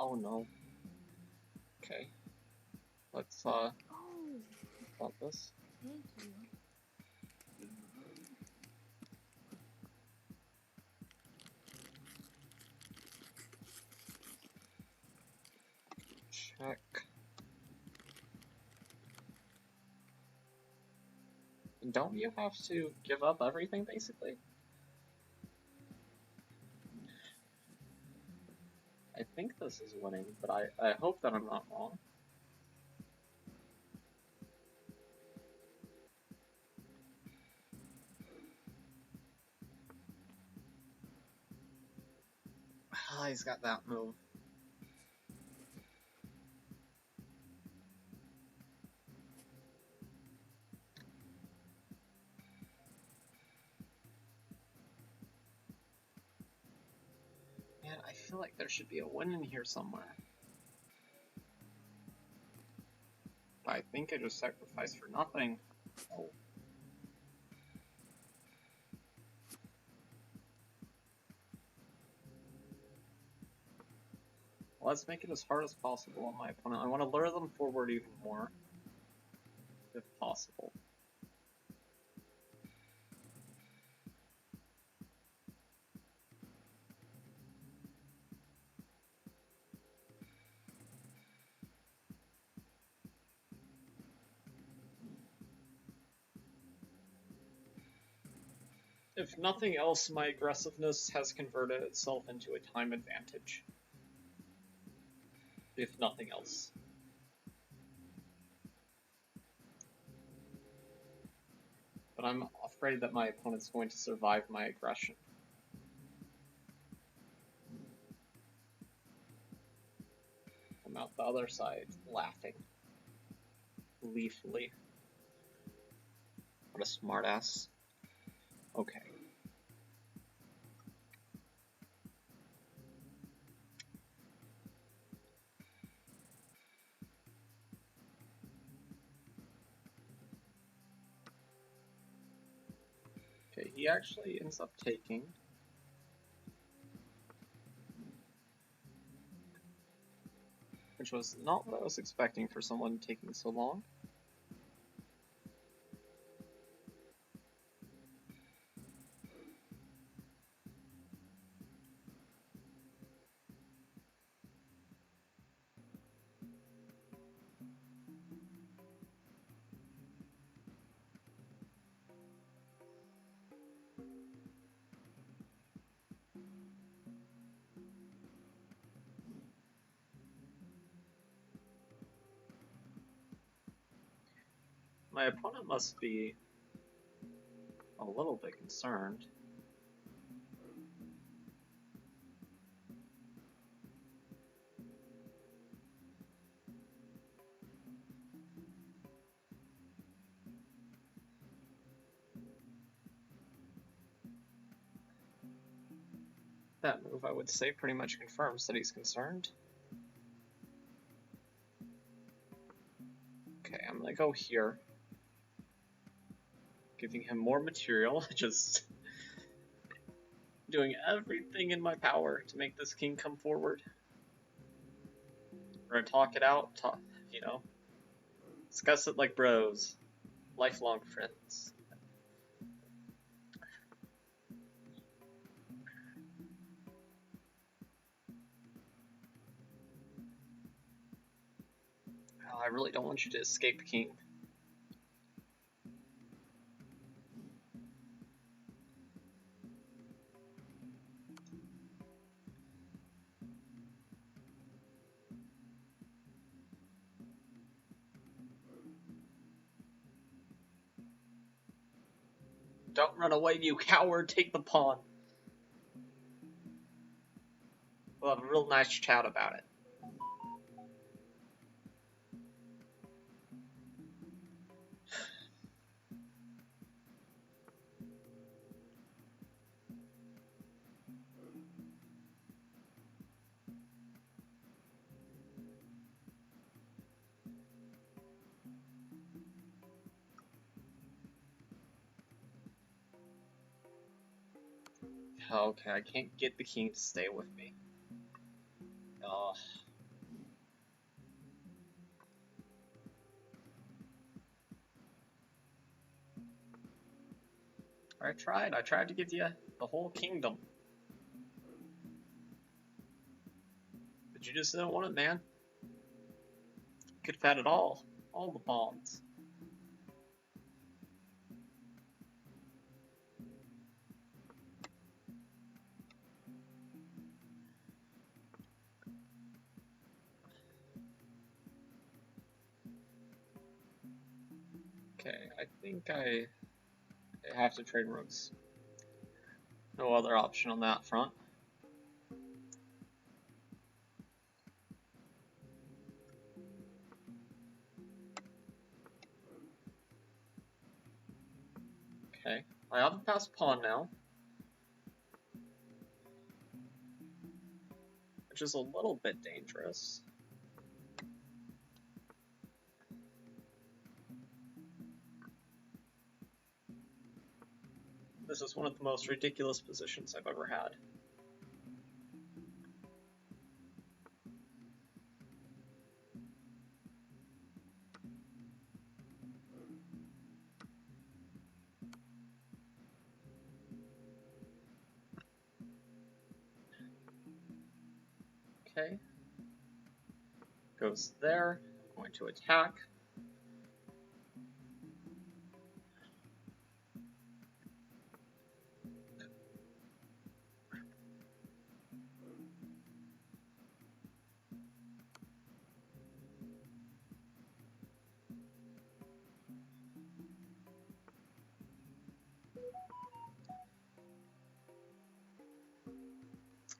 Oh no. Okay. Let's stop this. Thank you. Check. Don't you have to give up everything, basically? I think this is winning, but I hope that I'm not wrong. Ah, he's got that move. Man, I feel like there should be a win in here somewhere. I think I just sacrificed for nothing. Oh. Let's make it as hard as possible on my opponent. I want to lure them forward even more, if possible. If nothing else, my aggressiveness has converted itself into a time advantage. If nothing else. But I'm afraid that my opponent's going to survive my aggression. I'm out the other side, laughing. Gleefully. What a smartass. Okay. Okay, he actually ends up taking. Which was not what I was expecting for someone taking so long. My opponent must be a little bit concerned. That move, I would say, pretty much confirms that he's concerned. Okay, I'm gonna go here. Giving him more material, just doing everything in my power to make this king come forward. We're gonna talk it out, you know, discuss it like bros, lifelong friends. Oh, I really don't want you to escape, king. Don't run away, you coward! Take the pawn. We'll have a real nice chat about it. Okay, I can't get the king to stay with me. Ugh. I tried to give you the whole kingdom. But you just didn't want it, man. Could have had it all the pawns. Okay, I think I have to trade rooks. No other option on that front. Okay, I have a passed pawn now, which is a little bit dangerous. This is one of the most ridiculous positions I've ever had. Okay. Goes there. I'm going to attack.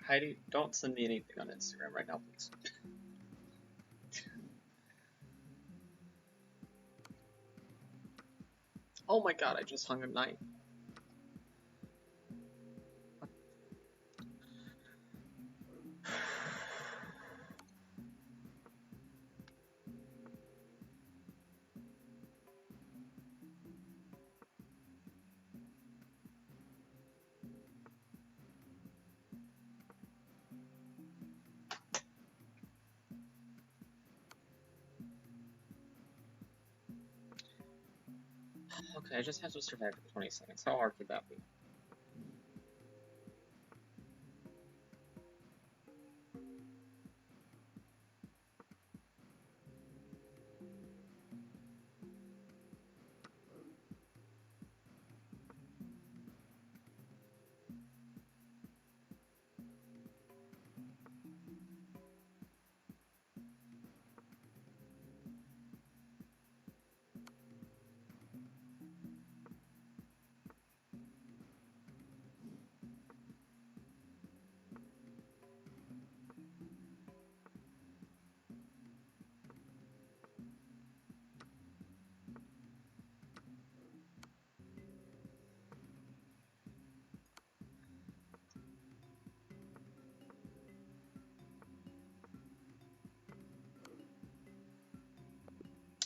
Heidi, don't send me anything on Instagram right now, please. Oh my god, I just hung a knife. Okay, I just have to survive for 20 seconds. How hard could that be?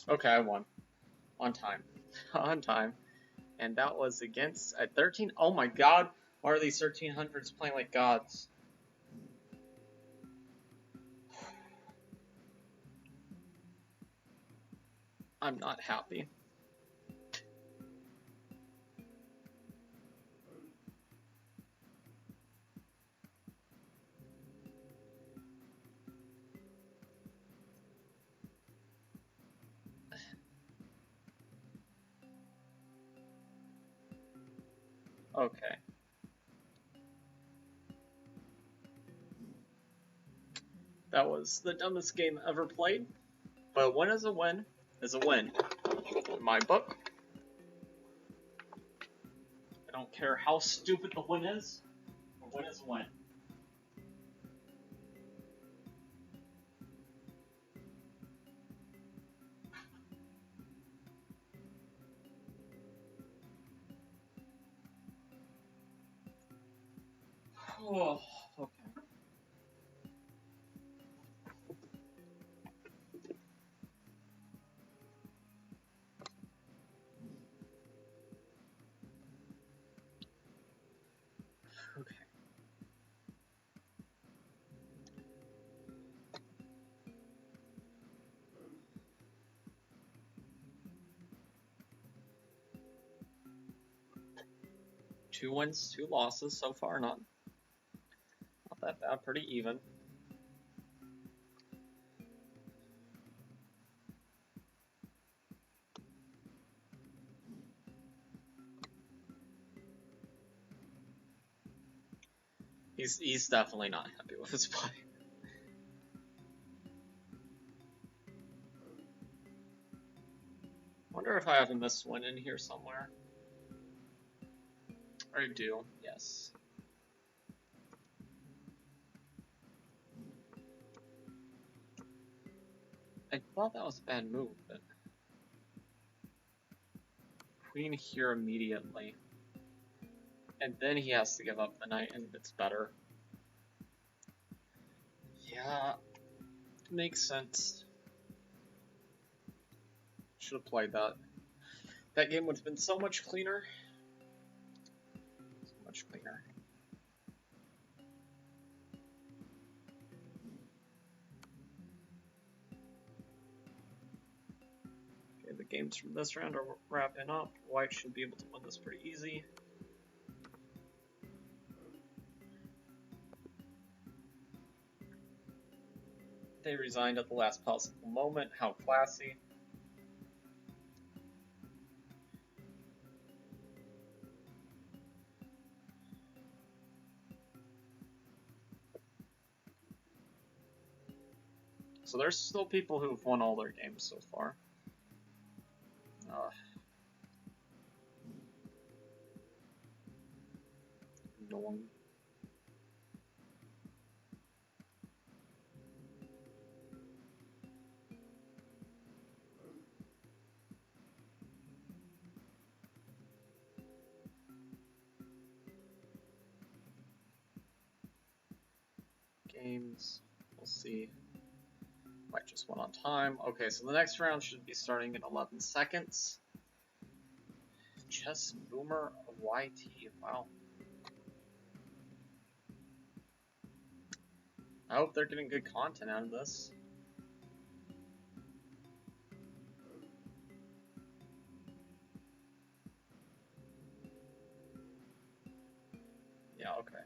Okay, I won. On time. On time. And that was against at 13. Oh my god, why are these 1300s playing like gods? I'm not happy. Okay. That was the dumbest game ever played. But a win is a win is a win. In my book. I don't care how stupid the win is. A win is a win. Oh, okay. Okay. Two wins, two losses so far. Not that bad. Pretty even. He's definitely not happy with his play. Wonder if I have a missed one in here somewhere. I do, yes. I thought that was a bad move, but queen here immediately. And then he has to give up the knight, and it's better. Yeah, makes sense. Should have played that. That game would have been so much cleaner. So much cleaner. Okay, the games from this round are wrapping up. White should be able to win this pretty easy. They resigned at the last possible moment. How classy. So there's still people who've won all their games so far. Annoying. games. We'll see. Might just went on time. Okay, so the next round should be starting in 11 seconds. Chess Boomer YT. Wow. I hope they're getting good content out of this. Yeah, okay.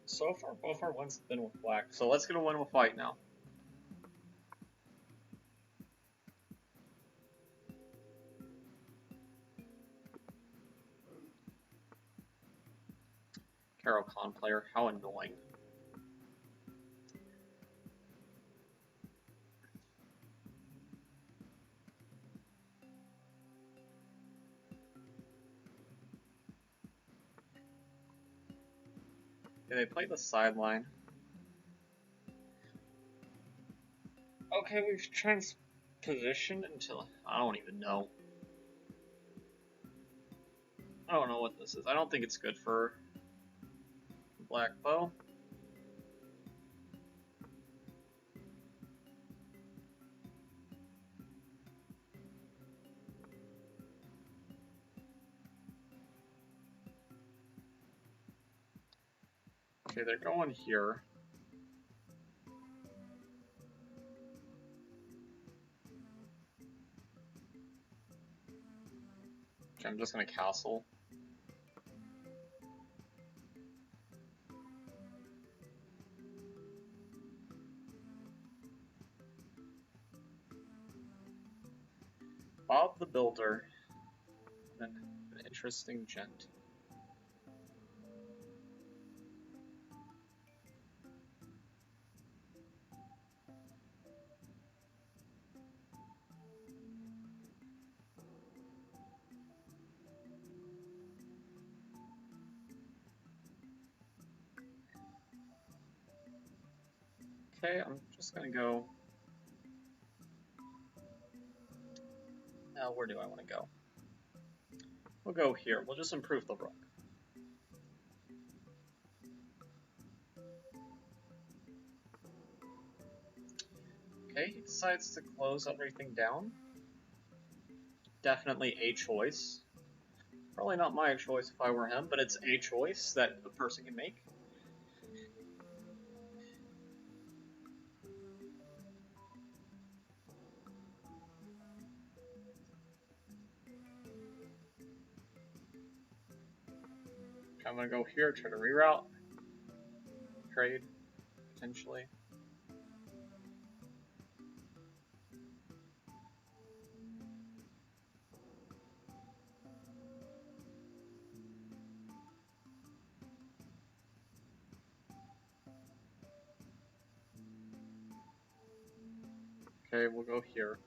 So far, both our wins have been with black. So let's get a win with white now. Carol Con player, how annoying. Okay, they play the sideline. Okay, we've transpositioned until I don't even know. I don't know what this is. I don't think it's good for black bow. Okay, they're going here. Okay, I'm just gonna castle. Bob the Builder. An interesting gent. Okay, I'm just gonna go. Now, where do I want to go? We'll go here. We'll just improve the rook. Okay, he decides to close everything down. Definitely a choice. Probably not my choice if I were him, but it's a choice that a person can make. I'm gonna go here, try to reroute. Trade, potentially. Okay, we'll go here.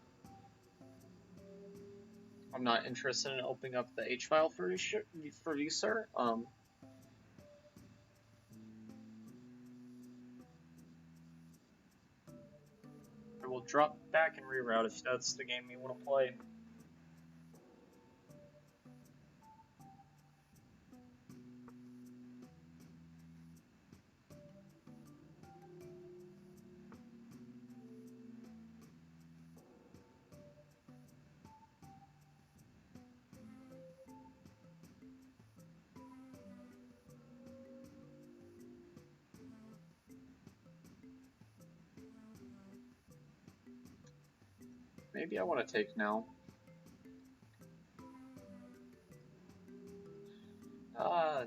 I'm not interested in opening up the H file for you, sir. I will drop back and reroute if that's the game you want to play. Maybe I want to take now.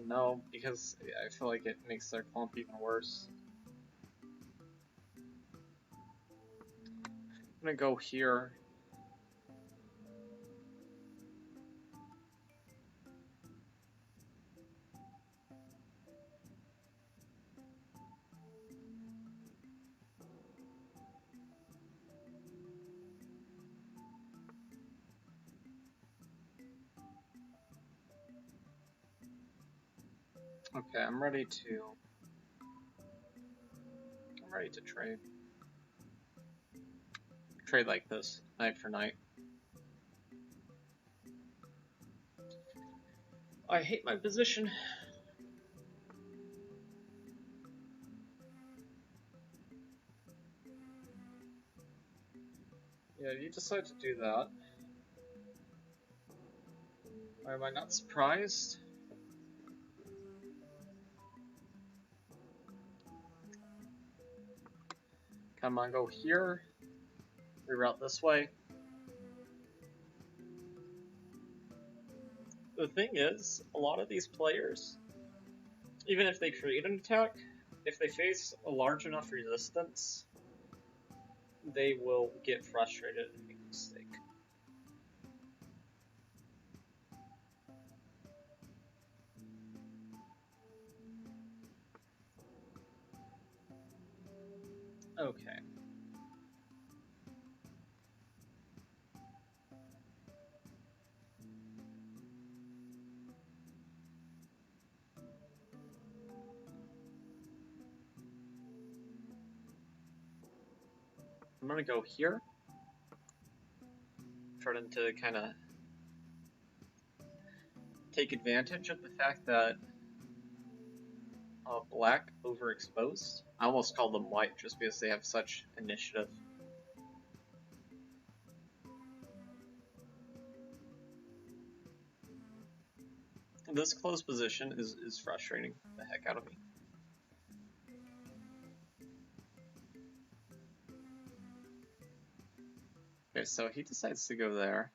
No, because I feel like it makes their clump even worse. I'm gonna go here. Okay, I'm ready to trade. Trade like this, knight for knight. I hate my position. Yeah, you decide to do that. Why am I not surprised? Come on, go here. Reroute this way. The thing is, a lot of these players, even if they create an attack, if they face a large enough resistance, they will get frustrated and make a mistake. Okay. I'm gonna go here. Try to kind of take advantage of the fact that black overexposed. I almost call them white just because they have such initiative. This closed position is frustrating the heck out of me. Okay, so he decides to go there.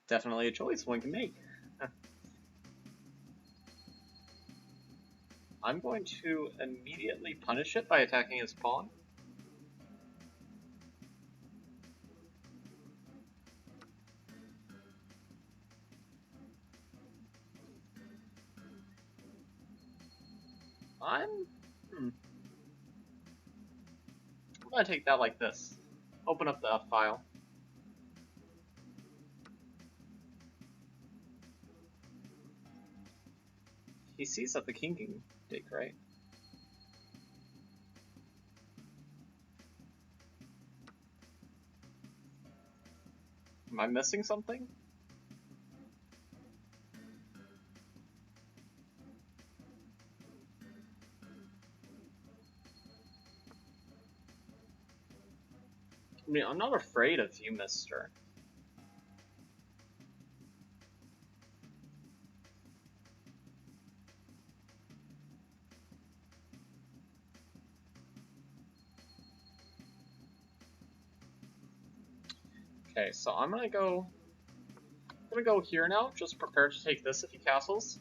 Definitely a choice one can make. I'm going to immediately punish it by attacking his pawn. I'm gonna take that like this. Open up the file. He sees that the king can take, right? Am I missing something? I mean, I'm not afraid of you, mister. Okay, so I'm gonna go here now. Just prepare to take this if he castles.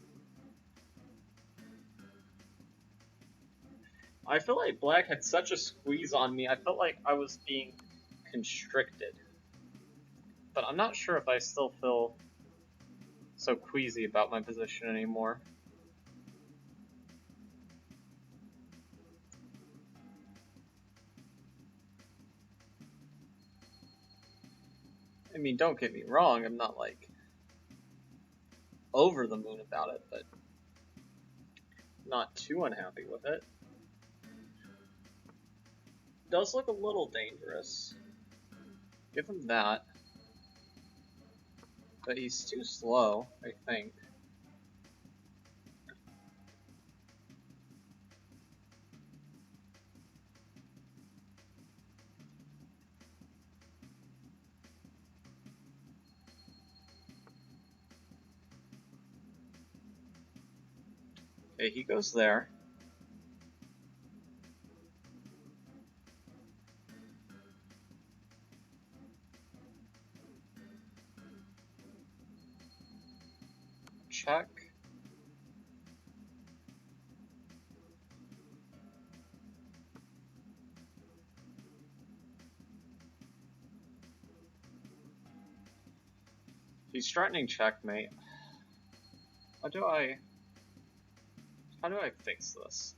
I feel like black had such a squeeze on me. I felt like I was being constricted. But I'm not sure if I still feel so queasy about my position anymore. I mean, don't get me wrong, I'm not like over the moon about it, but not too unhappy with it. Does look a little dangerous. Give him that. But he's too slow, I think. Okay, he goes there. Check. He's threatening checkmate. How do I fix this?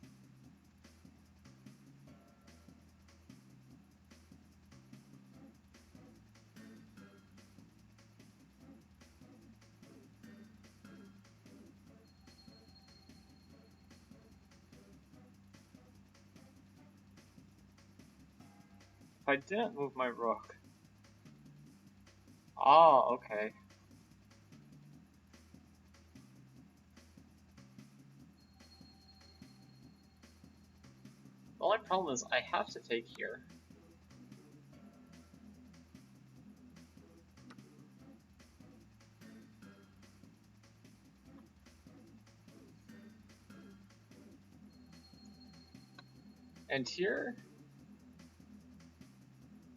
If I didn't move my rook. Ah, okay. Well, I problem is I have to take here. And here,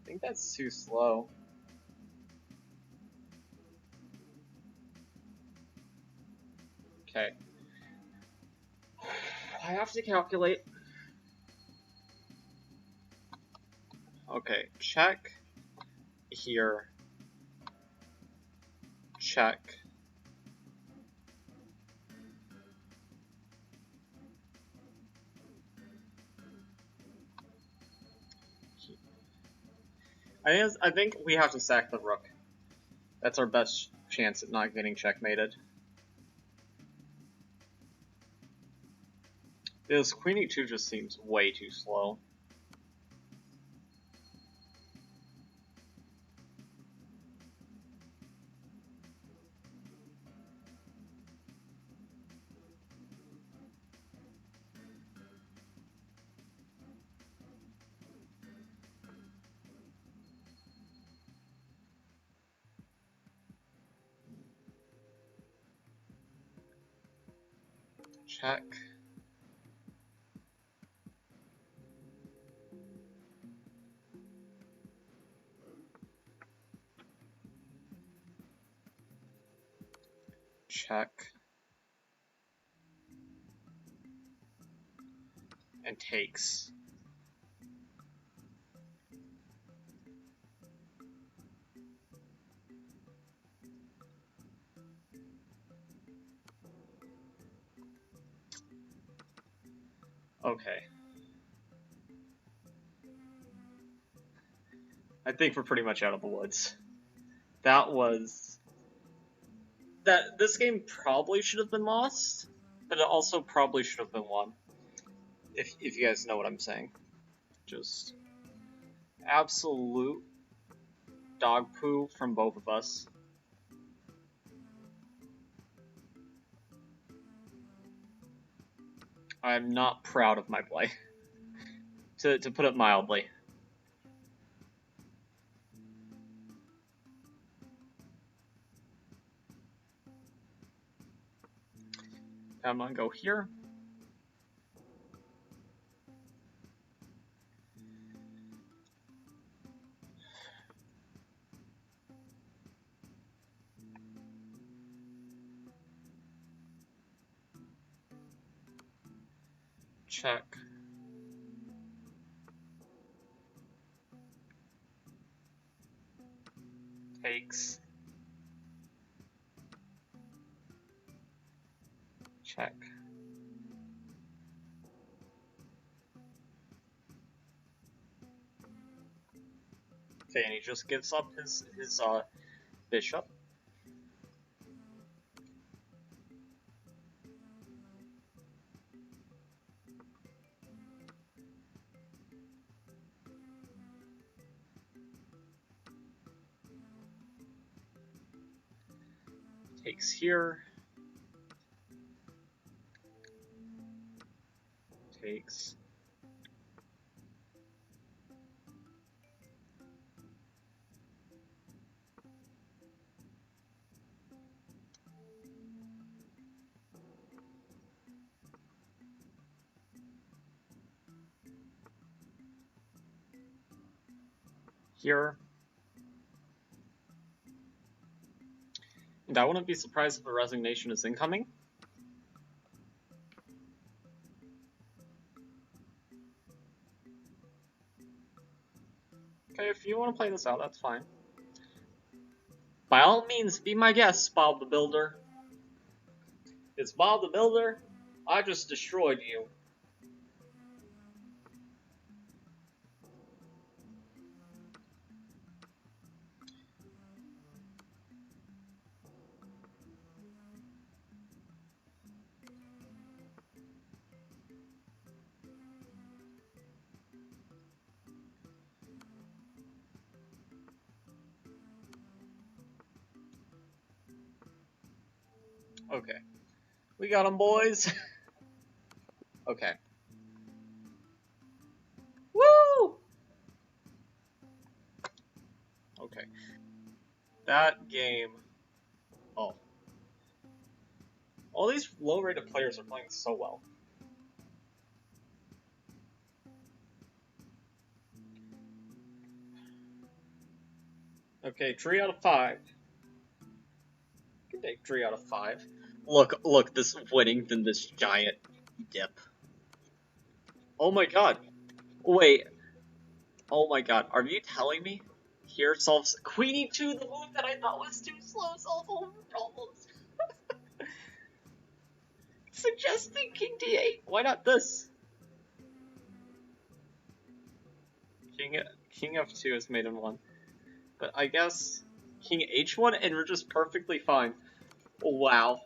I think that's too slow. Okay. I have to calculate. Okay, check here. Check. I think we have to sack the rook. That's our best chance at not getting checkmated. This queen e2 just seems way too slow. Check. Check. And takes. Okay. I think we're pretty much out of the woods. This game probably should have been lost, but it also probably should have been won. If you guys know what I'm saying. Just absolute dog poo from both of us. I'm not proud of my play, to put it mildly. I'm gonna go here. Check. Takes. Check. Okay, and he just gives up his bishop. Takes here. Takes. Here. And I wouldn't be surprised if a resignation is incoming. Okay, if you want to play this out, that's fine. By all means, be my guest, Bob the Builder. It's Bob the Builder. I just destroyed you. Okay. We got him, boys. Okay. Okay. That game. Oh. All these low-rated players are playing so well. Okay, 3 out of 5. You can take 3 out of 5. Look, this winning than this giant dip. Oh my god. Wait. Oh my god. Are you telling me? Here solves Queen E2, the move that I thought was too slow, solve all problems. Suggesting King D8. Why not this? King F2 is made in 1. But I guess King H1 and we're just perfectly fine. Wow.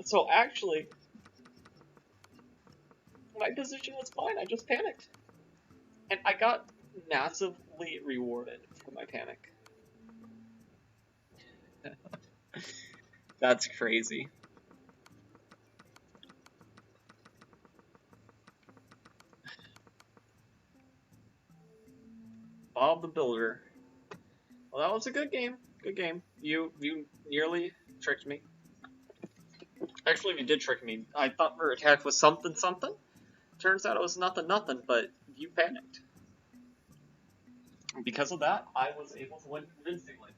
So actually, my position was fine. I just panicked. And I got massively rewarded for my panic. That's crazy. Bob the Builder. Well, that was a good game. Good game. You nearly tricked me. Actually, you did trick me. I thought her attack was something something. Turns out it was nothing nothing, but you panicked. Because of that, I was able to win convincingly.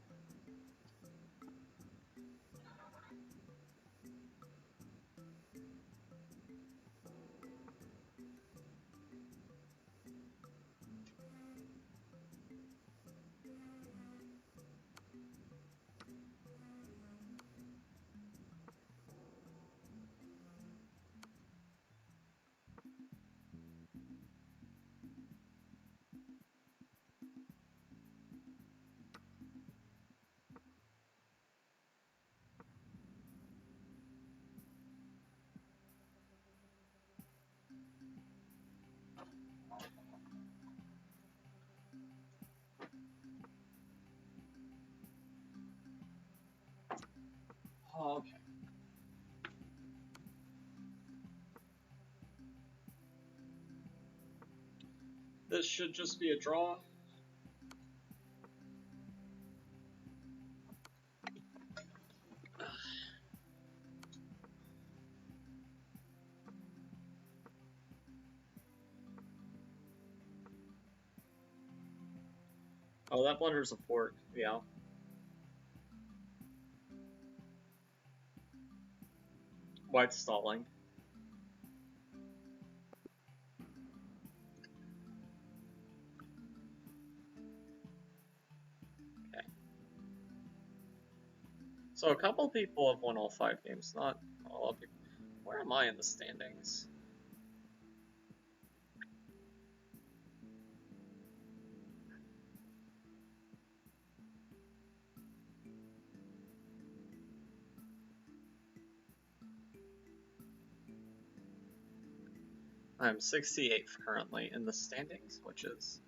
Oh, okay. This should just be a draw. Oh, that blunder's a fork. Yeah. White's stalling. Okay. So a couple people have won all 5 games, not a lot of people. Where am I in the standings? I'm 68th currently in the standings, which is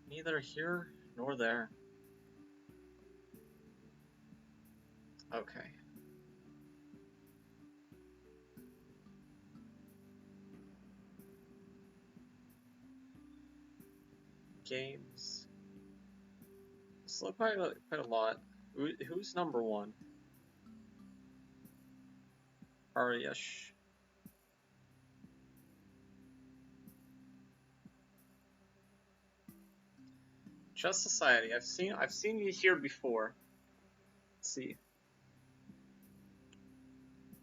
neither here nor there. Okay. Games. Slow quite a lot. Who's number 1? Aryash. Just Society. I've seen you here before. Let's see.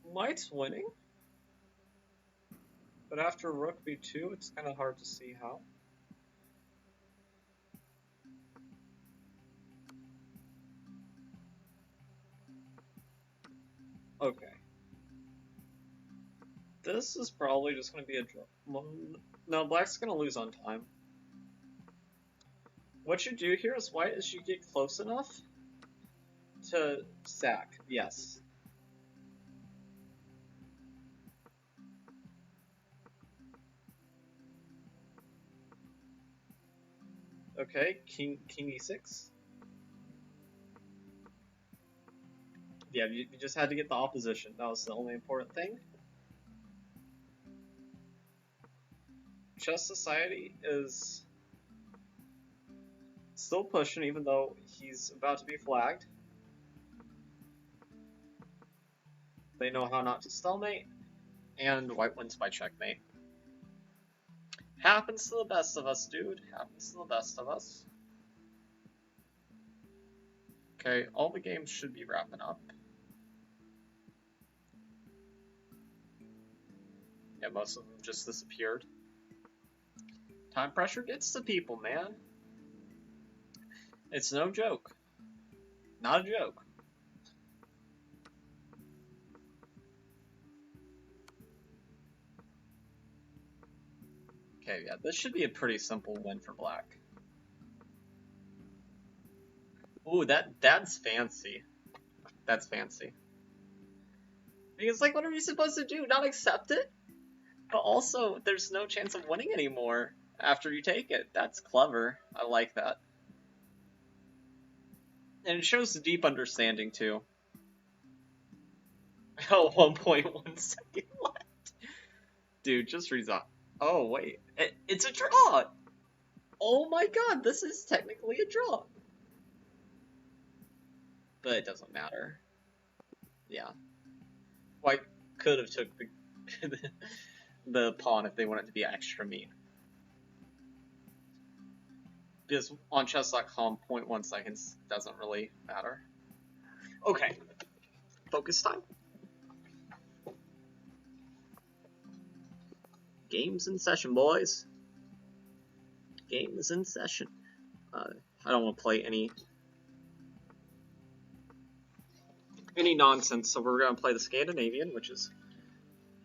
White's winning, but after Rook B2, it's kind of hard to see how. Okay. This is probably just going to be a draw. No, Black's going to lose on time. What you do here is White is you get close enough to sack. Yes. Okay, King E6. Yeah, you just had to get the opposition. That was the only important thing. Chess Society is Still pushing even though he's about to be flagged. They know how not to stalemate, and white wins by checkmate. Happens to the best of us, dude. Happens to the best of us. Okay, all the games should be wrapping up. Yeah, most of them just disappeared. Time pressure gets to people, man. It's no joke. Not a joke. Okay, yeah, this should be a pretty simple win for black. Ooh, that's fancy. That's fancy. Because, like, what are we supposed to do? Not accept it? But also, there's no chance of winning anymore after you take it. That's clever. I like that. And it shows a deep understanding, too. Oh, 1.1 second left. Dude, just resign. Oh, wait. It's a draw! Oh my god, this is technically a draw. But it doesn't matter. Yeah. White could have took the pawn if they wanted to be extra mean. Because on chess.com, 0.1 seconds doesn't really matter. Okay. Focus time. Games in session, boys. Games in session. I don't want to play any nonsense, so we're going to play the Scandinavian, which is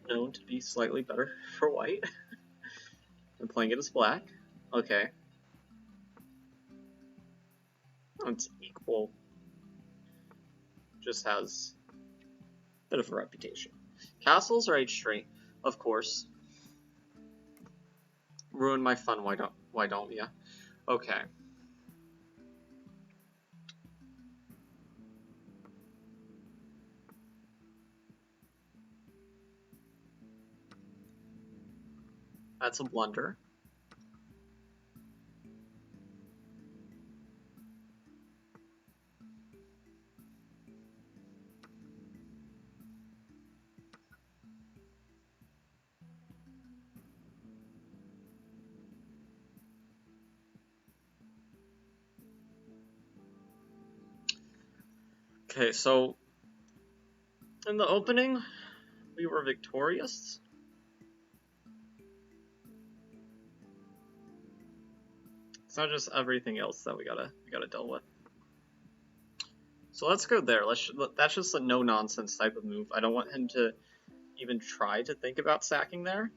known to be slightly better for white. I'm playing it as black. Okay. It's equal. Just has a bit of a reputation. Castles are H3, of course. Ruin my fun, why don't ya? Okay. That's a blunder. Okay, so in the opening, we were victorious. It's not just everything else that we gotta deal with. So let's go there. That's just a no nonsense type of move. I don't want him to even try to think about sacking there.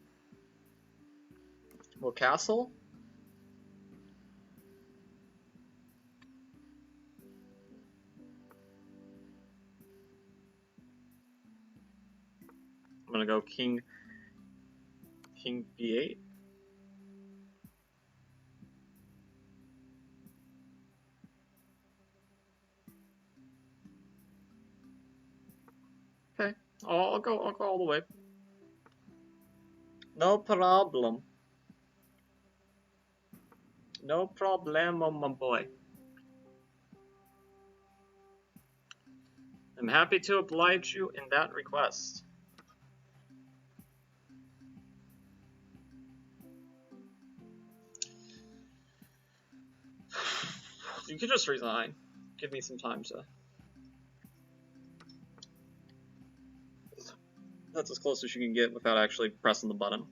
We'll castle. I'm gonna go king b8. Okay, I'll go all the way. No problem. No problemo, my boy. I'm happy to oblige you in that request. You could just resign. Give me some time to... That's as close as you can get without actually pressing the button.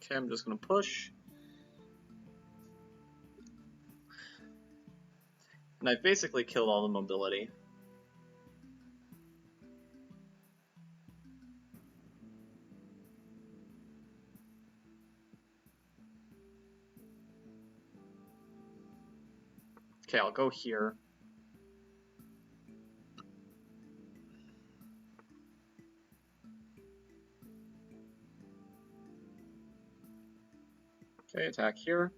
Okay, I'm just gonna push. And I've basically killed all the mobility. Okay, I'll go here. Okay, attack here.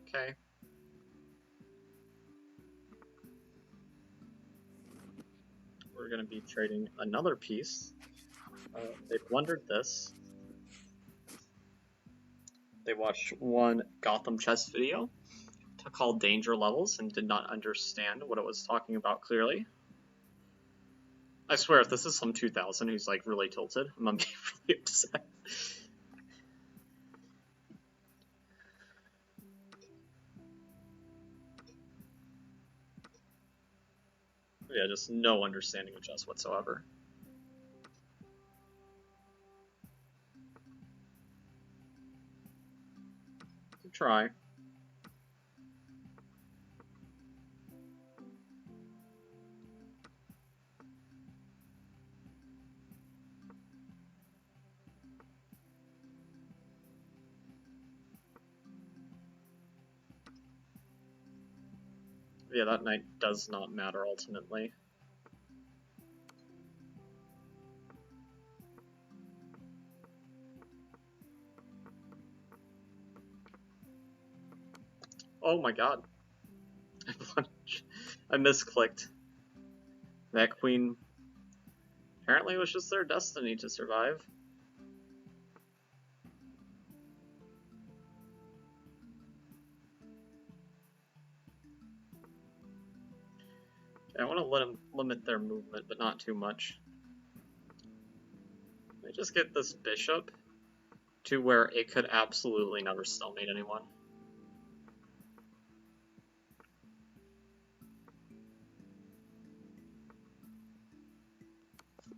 Okay. We're going to be trading another piece. They blundered this. They watched one Gotham chess video called Danger Levels and did not understand what it was talking about clearly. I swear, if this is some 2000 who's like really tilted, I'm gonna be really upset. Yeah, just no understanding of chess whatsoever. Good try. Yeah, that knight does not matter ultimately. Oh my god. I misclicked. That queen apparently was just their destiny to survive. Okay, I want to let them limit their movement, but not too much. Let me just get this bishop to where it could absolutely never stalemate anyone.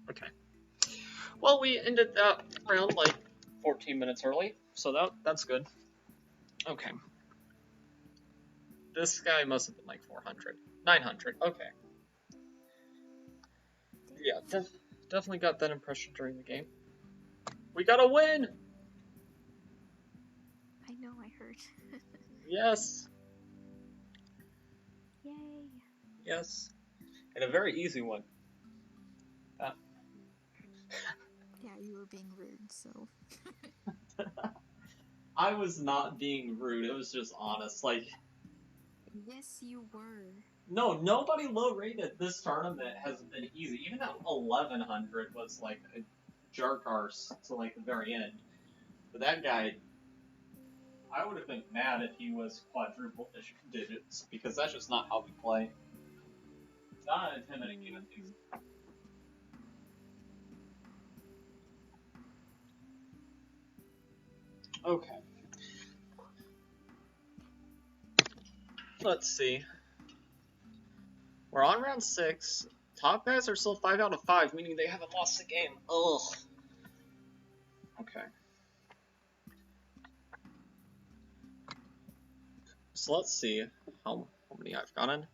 Okay. Well, we ended that round like 14 minutes early, so that's good. Okay. This guy must have been like 400. 900, okay. Yeah, definitely got that impression during the game. We got a win! I know, I heard. Yes. Yay! Yes. And a very easy one. Yeah, you were being rude, so. I was not being rude, it was just honest. Like, Yes, you were. no, nobody low rated this tournament has been easy. Even that 1100 was like a jerk arse to like the very end. But that guy, I would have been mad if he was quadruple digits, because that's just not how we play. It's not an intimidating game, at least. Okay. Let's see. We're on round 6. Top guys are still 5 out of 5, meaning they haven't lost a game. Ugh. Okay. So let's see how many I've gotten.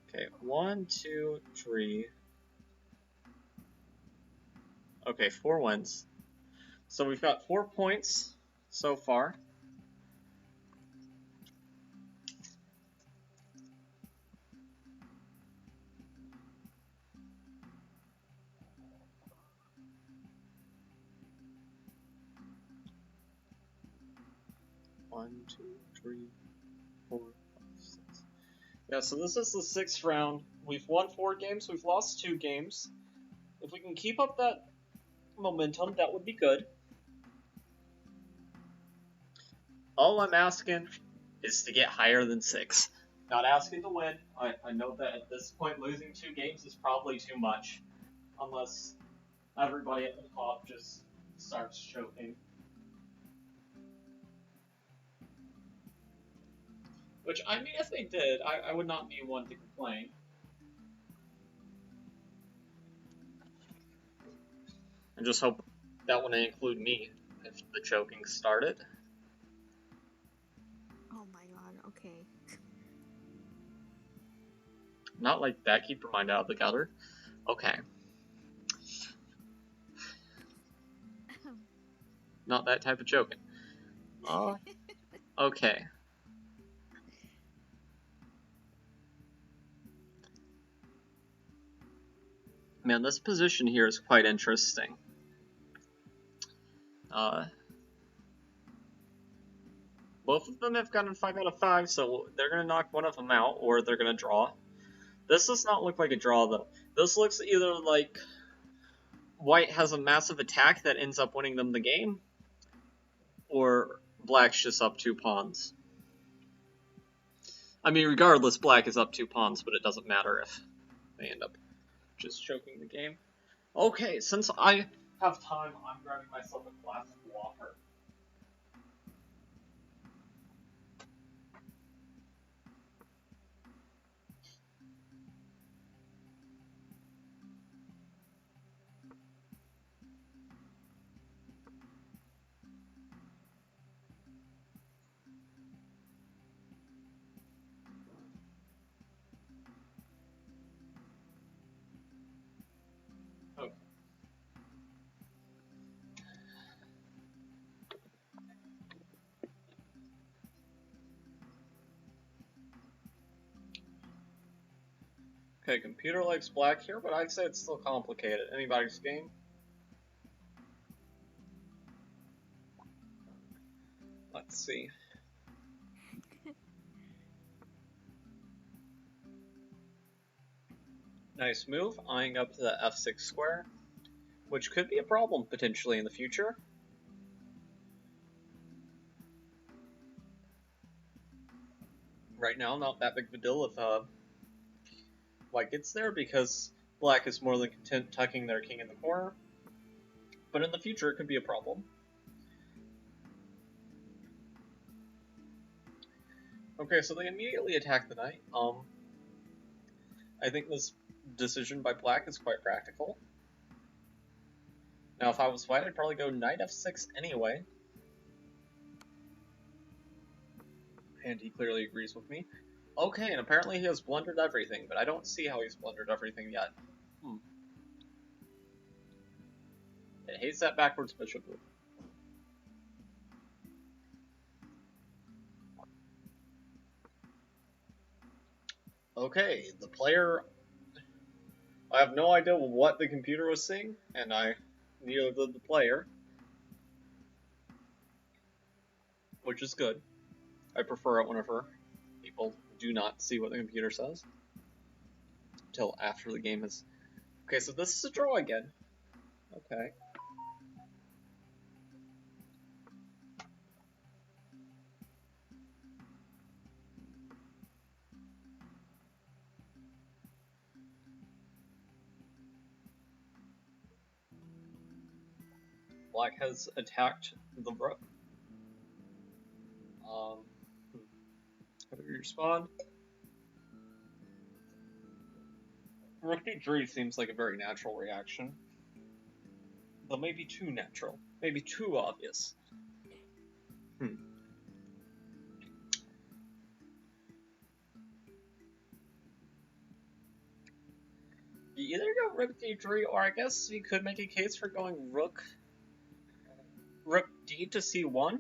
Okay, 1, 2, 3. Okay, 4 wins. So we've got 4 points so far. One, two, three, 4, 5, 6. Yeah, so this is the 6th round. We've won 4 games, we've lost 2 games. If we can keep up that momentum, that would be good. All I'm asking is to get higher than 6. Not asking to win. I know that at this point losing 2 games is probably too much. Unless everybody at the top just starts choking. Which, I mean, if they did, I would not be one to complain. I just hope that wouldn't include me if the choking started. Oh my god, okay. Not like that, keep your mind out of the gutter. Okay. Not that type of choking. Okay. Man, this position here is quite interesting. Both of them have gotten 5 out of 5, so they're going to knock one of them out, or they're going to draw. This does not look like a draw, though. This looks either like White has a massive attack that ends up winning them the game, or Black's just up 2 pawns. I mean, regardless, Black is up 2 pawns, but it doesn't matter if they end up just choking the game. Okay, since I have time, I'm grabbing myself a glass of water. Okay, computer likes Black here, but I'd say it's still complicated. Anybody's game? Let's see. Nice move, eyeing up to the f6 square, which could be a problem potentially in the future. Right now, not that big of a deal if White gets there, because Black is more than content tucking their king in the corner. But in the future, it could be a problem. Okay, so they immediately attack the knight. I think this decision by Black is quite practical. Now, if I was White, I'd probably go knight f6 anyway. And he clearly agrees with me. Okay, and apparently he has blundered everything, but I don't see how he's blundered everything yet. It hates that backwards bishop move. Okay, the player... I have no idea what the computer was seeing, and neither did the player. Which is good. I prefer it whenever people do not see what the computer says. Until after the game is... Okay, so this is a draw again. Okay. Black has attacked the rook. How do we respond? Rook d3 seems like a very natural reaction. Though maybe too natural. Maybe too obvious. You either go rook d3, or I guess you could make a case for going rook d to c1.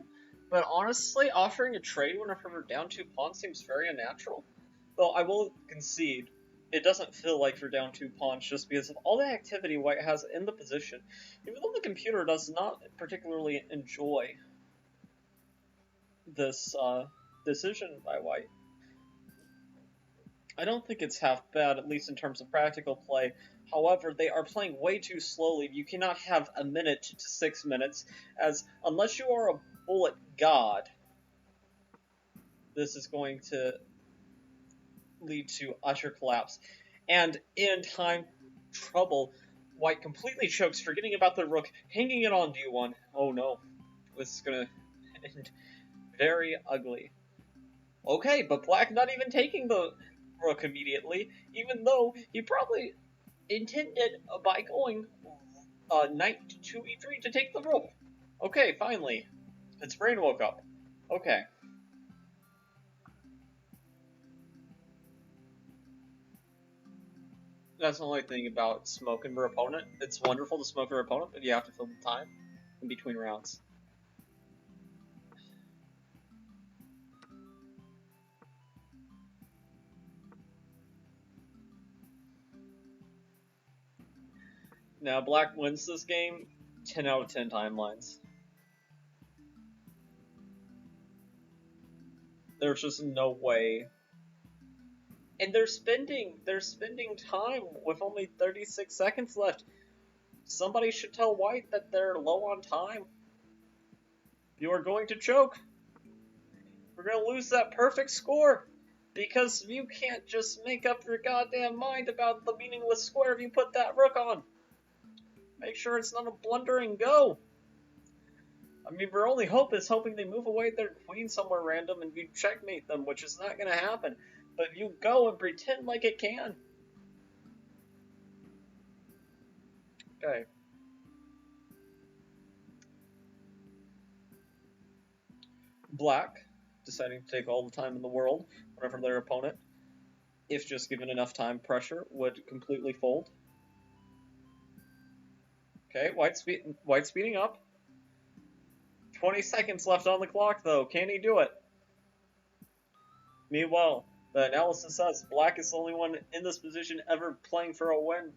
But honestly, offering a trade whenever we're down 2 pawns seems very unnatural. Though I will concede, it doesn't feel like you're down 2 pawns just because of all the activity White has in the position. Even though the computer does not particularly enjoy this decision by White. I don't think it's half bad, at least in terms of practical play. However, they are playing way too slowly. You cannot have a minute to 6 minutes, as unless you are a bullet god, this is going to lead to utter collapse. And in time trouble, White completely chokes, forgetting about the rook, hanging it on d1. Oh no, this is gonna end very ugly. Okay, but Black not even taking the rook immediately, even though he probably intended by going knight to e3 to take the rook. Okay, finally. Its brain woke up. Okay. That's the only thing about smoking your opponent. It's wonderful to smoke your opponent, but you have to fill the time in between rounds. Now, black wins this game, 10 out of 10 timelines. There's just no way. And they're spending time with only 36 seconds left. Somebody should tell White that they're low on time. You are going to choke. We're going to lose that perfect score. Because you can't just make up your goddamn mind about the meaningless square if you put that rook on. Make sure it's not a blundering go. I mean, our only hope is hoping they move away their queen somewhere random and you checkmate them, which is not going to happen. But you go and pretend like it can. Okay. Black, deciding to take all the time in the world whenever their opponent, if just given enough time pressure, would completely fold. Okay, White speeding up. 20 seconds left on the clock, though. Can he do it? Meanwhile, the analysis says Black is the only one in this position ever playing for a win.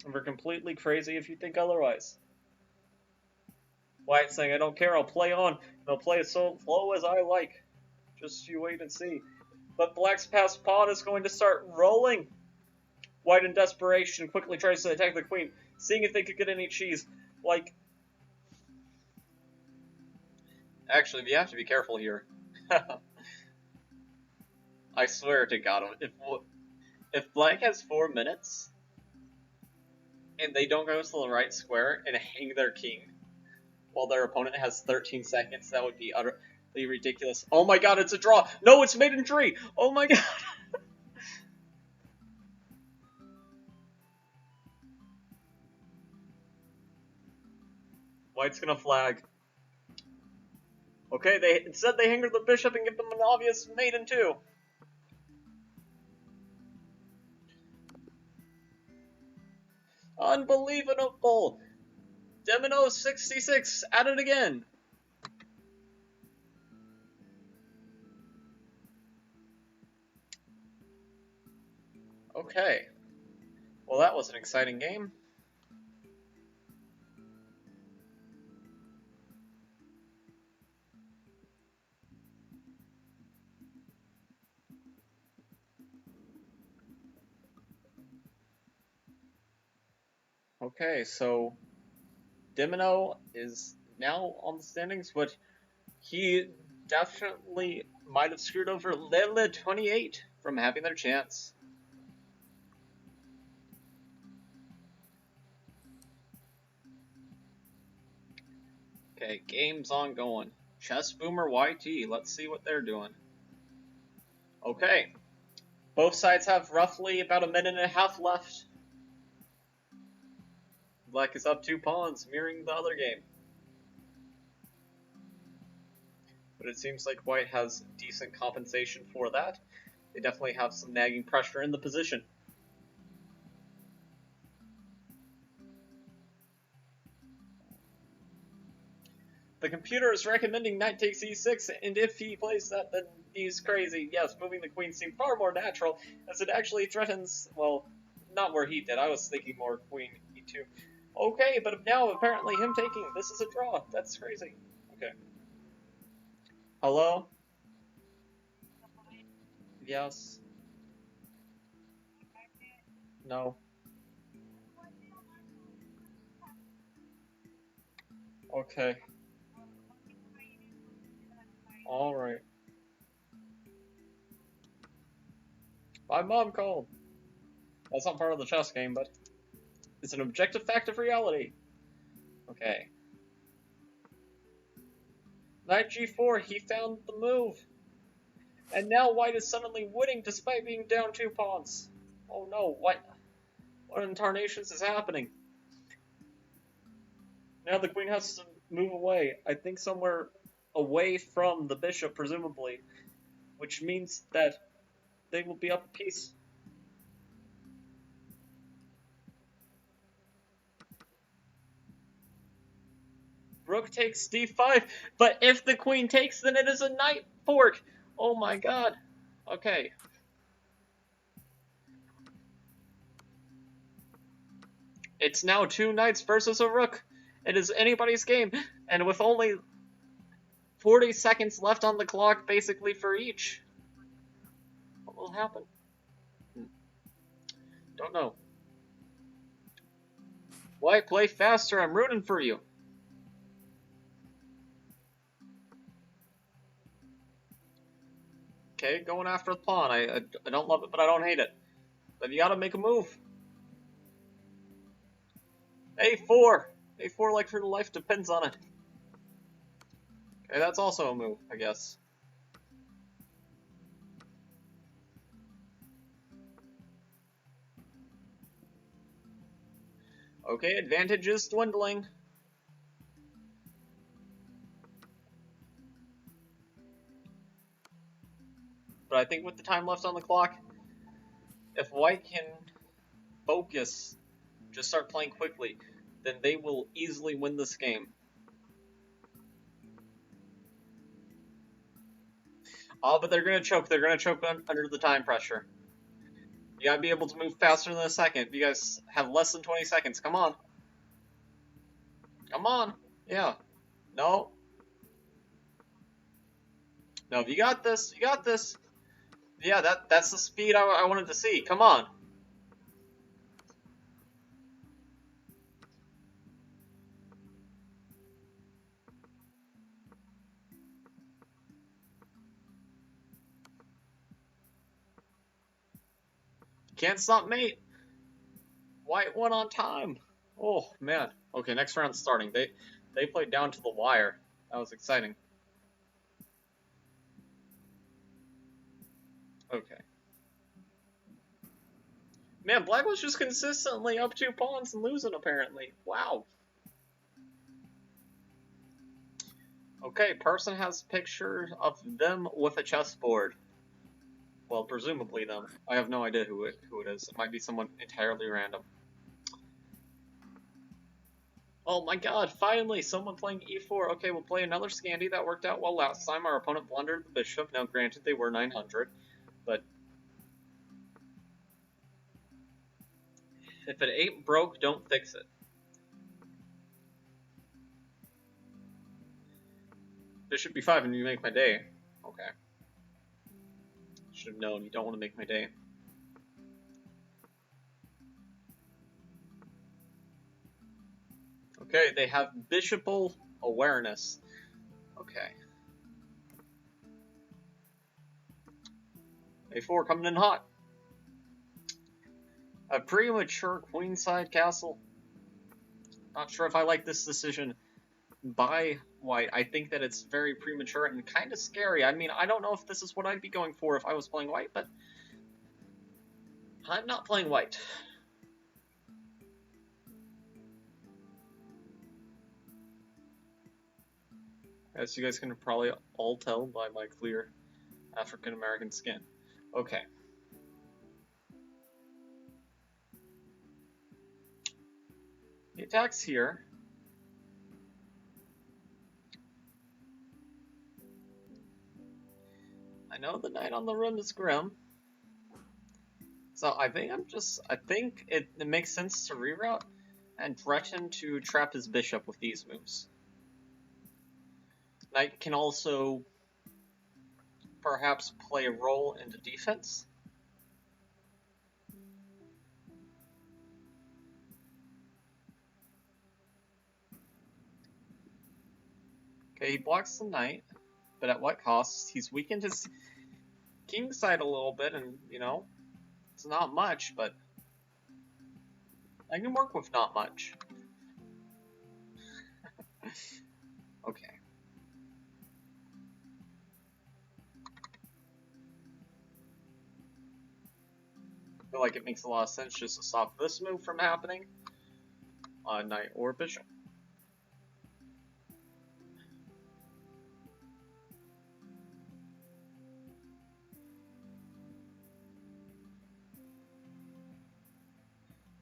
And we're completely crazy if you think otherwise. White saying, I don't care, I'll play on. And I'll play as so low as I like. Just you wait and see. But Black's passed pawn is going to start rolling. White in desperation quickly tries to attack the queen, seeing if they could get any cheese. Like, actually, you have to be careful here. I swear to God, if Black has 4 minutes, and they don't go to the right square and hang their king, while their opponent has 13 seconds, that would be utterly ridiculous. Oh my God, it's a draw! No, it's made in tree! Oh my God! White's gonna flag. Okay, instead they hang the bishop and give them an obvious mate in 2. Unbelievable! Domino 66, at it again! Okay. Well, that was an exciting game. Okay, so Domino is now on the standings, but he definitely might have screwed over Lele 28 from having their chance. Okay, game's ongoing. Chess Boomer YT, let's see what they're doing. Okay, both sides have roughly about a minute and a half left. Black is up 2 pawns, mirroring the other game. But it seems like White has decent compensation for that. They definitely have some nagging pressure in the position. The computer is recommending knight takes e6, and if he plays that, then he's crazy. Yes, moving the queen seemed far more natural, as it actually threatens, well, not where he did. I was thinking more queen e2. Okay, but now apparently him taking, this is a draw. That's crazy. Okay. Hello? Yes. No. Okay. Alright. My mom called. That's not part of the chess game, but it's an objective fact of reality. Okay. Knight g4, he found the move. And now White is suddenly winning despite being down 2 pawns. Oh no, what in tarnations is happening? Now the queen has to move away. I think somewhere away from the bishop, presumably. Which means that they will be up a piece. Rook takes d5, but if the queen takes, then it is a knight fork. Oh my God. Okay. It's now 2 knights versus a rook. It is anybody's game, and with only 40 seconds left on the clock, basically, for each. What will happen? Don't know. White, play faster. I'm rooting for you. Okay, going after the pawn. I don't love it, but I don't hate it. But you gotta make a move. A4. A4 like her life depends on it. Okay, that's also a move, I guess. Okay, advantage is dwindling. But I think with the time left on the clock, if White can focus, just start playing quickly, then they will easily win this game. Oh, but they're gonna choke. They're gonna choke under the time pressure. You gotta be able to move faster than a second. You guys have less than 20 seconds. Come on. Come on. Yeah. No. No, you got this. You got this. Yeah, that's the speed I wanted to see. Come on. Can't stop mate. White won on time. Oh, man. Okay, next round starting. They played down to the wire. That was exciting. Okay. Man, Black was just consistently up 2 pawns and losing, apparently. Wow. Okay, person has a picture of them with a chessboard. Well, presumably them. I have no idea who it is. It might be someone entirely random. Oh my god, finally! Someone playing e4. Okay, we'll play another Scandi. That worked out well last time. Our opponent blundered the bishop. Now, granted, they were 900, but if it ain't broke, don't fix it. Bishop b5 and you make my day. Okay. Should have known. You don't want to make my day. Okay, they have bishopal awareness. Okay. A4 coming in hot. A premature queenside castle. Not sure if I like this decision by White. I think that it's very premature and kind of scary. I mean, I don't know if this is what I'd be going for if I was playing White, but I'm not playing White. As you guys can probably all tell by my clear African-American skin. Okay. He attacks here. I know the knight on the rim is grim. So I think it makes sense to reroute and threaten to trap his bishop with these moves. Knight can also perhaps play a role into defense. Okay, he blocks the knight, but at what cost? He's weakened his king side a little bit, and, you know, it's not much, but I can work with not much. Okay. I feel like it makes a lot of sense just to stop this move from happening. Knight or bishop.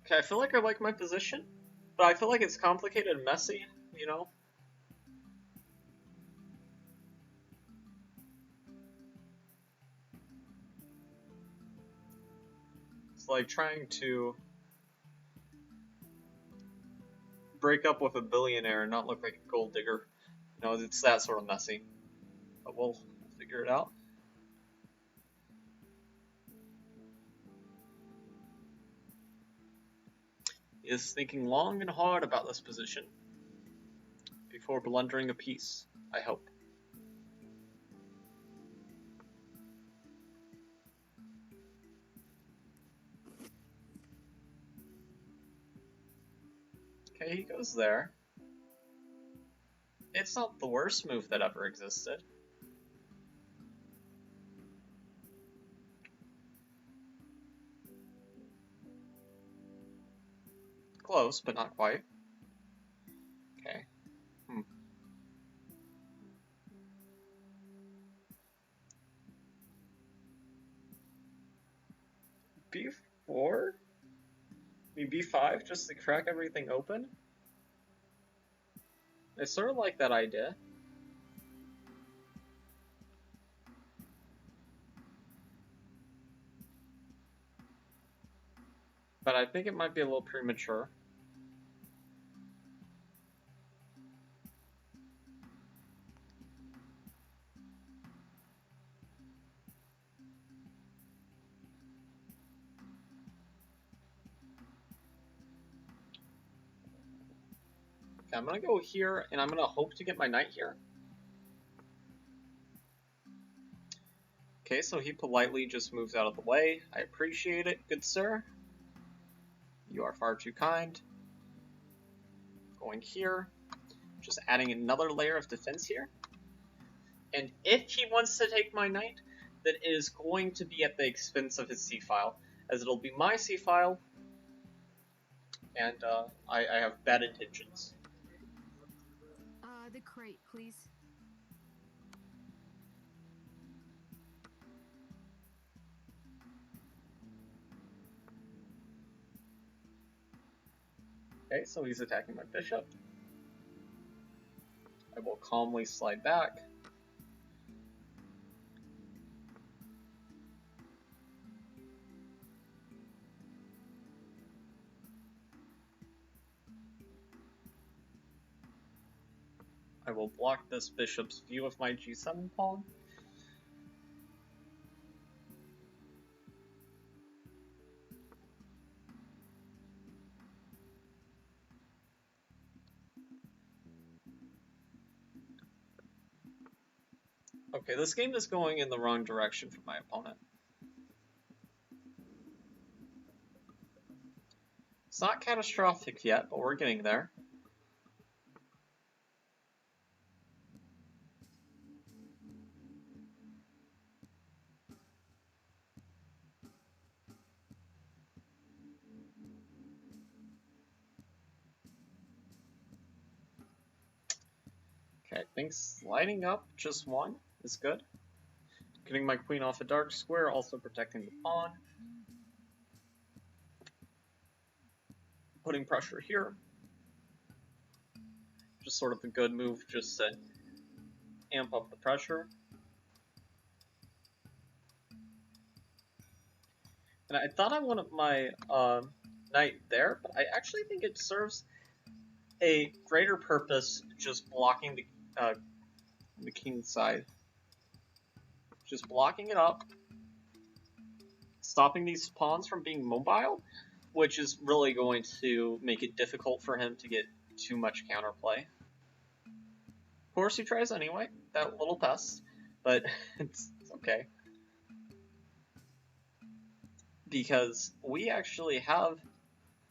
Okay, I feel like I like my position, but I feel like it's complicated and messy, you know? It's like trying to break up with a billionaire and not look like a gold digger. You know, it's that sort of messy. But we'll figure it out. He is thinking long and hard about this position before blundering a piece, I hope. Okay, he goes there. It's not the worst move that ever existed. Close, but not quite. Okay. B4? I mean, B5 just to crack everything open? I sort of like that idea. But I think it might be a little premature. Okay, I'm gonna go here, and I'm gonna hope to get my knight here. Okay, so he politely just moves out of the way. I appreciate it, good sir. You are far too kind. Going here. Just adding another layer of defense here. And if he wants to take my knight, then it is going to be at the expense of his c-file, as it'll be my c-file, and I have bad intentions. The crate, please. Okay, so he's attacking my bishop. I will calmly slide back. I will block this bishop's view of my g7 pawn. Okay, this game is going in the wrong direction for my opponent. It's not catastrophic yet, but we're getting there. Okay, I think sliding up just one is good. Getting my queen off a dark square, also protecting the pawn. Putting pressure here. Just sort of a good move just to amp up the pressure. And I thought I wanted my knight there, but I actually think it serves a greater purpose just blocking the king side. Just blocking it up, stopping these pawns from being mobile, which is really going to make it difficult for him to get too much counterplay. Of course he tries anyway, that little pest, but it's okay. Because we actually have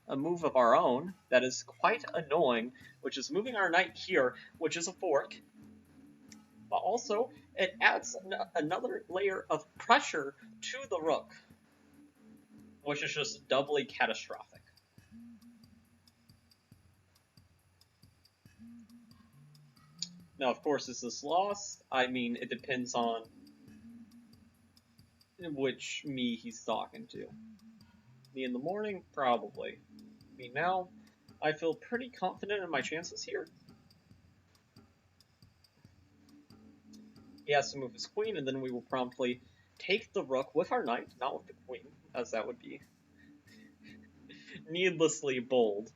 a move of our own that is quite annoying, which is moving our knight here, which is a fork. But also, it adds another layer of pressure to the rook, which is just doubly catastrophic. Now, of course, is this lost? I mean, it depends on which me he's talking to. Me in the morning? Probably. Me now? I feel pretty confident in my chances here. He has to move his queen, and then we will promptly take the rook with our knight, not with the queen, as that would be needlessly bold.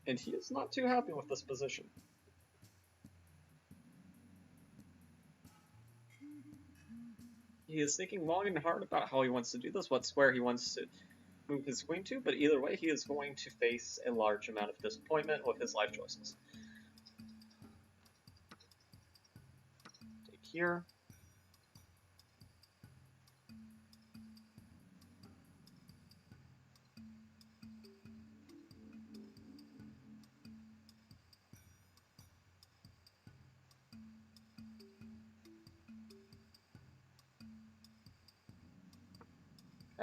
And he is not too happy with this position. He is thinking long and hard about how he wants to do this, what square he wants to move his queen to, but either way, he is going to face a large amount of disappointment with his life choices. Take here.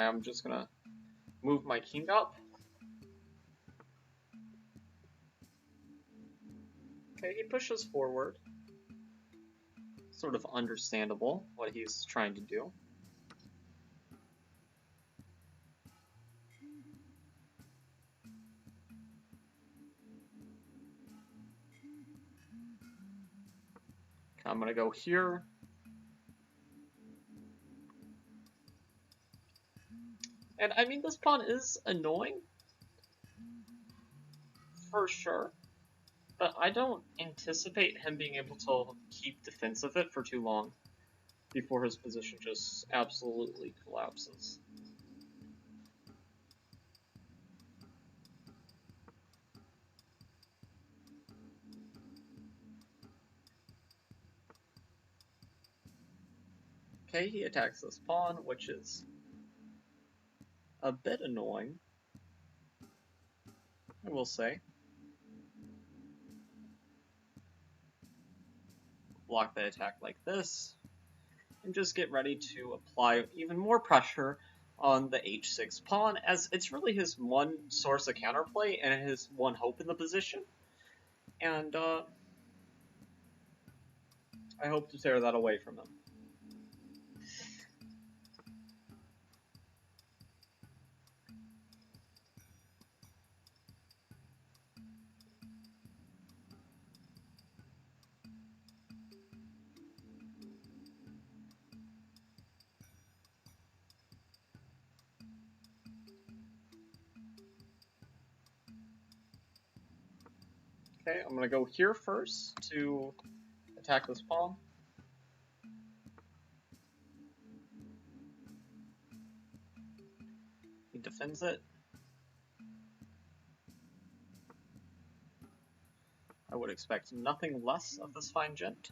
I'm just gonna move my king up. Okay, he pushes forward. Sort of understandable what he's trying to do. Okay, I'm gonna go here. And I mean, this pawn is annoying, for sure, but I don't anticipate him being able to keep defense of it for too long before his position just absolutely collapses. Okay, he attacks this pawn, which is a bit annoying, I will say. Block the attack like this, and just get ready to apply even more pressure on the h6 pawn, as it's really his one source of counterplay and his one hope in the position. And I hope to tear that away from him. Okay, I'm going to go here first to attack this pawn. He defends it. I would expect nothing less of this fine gent.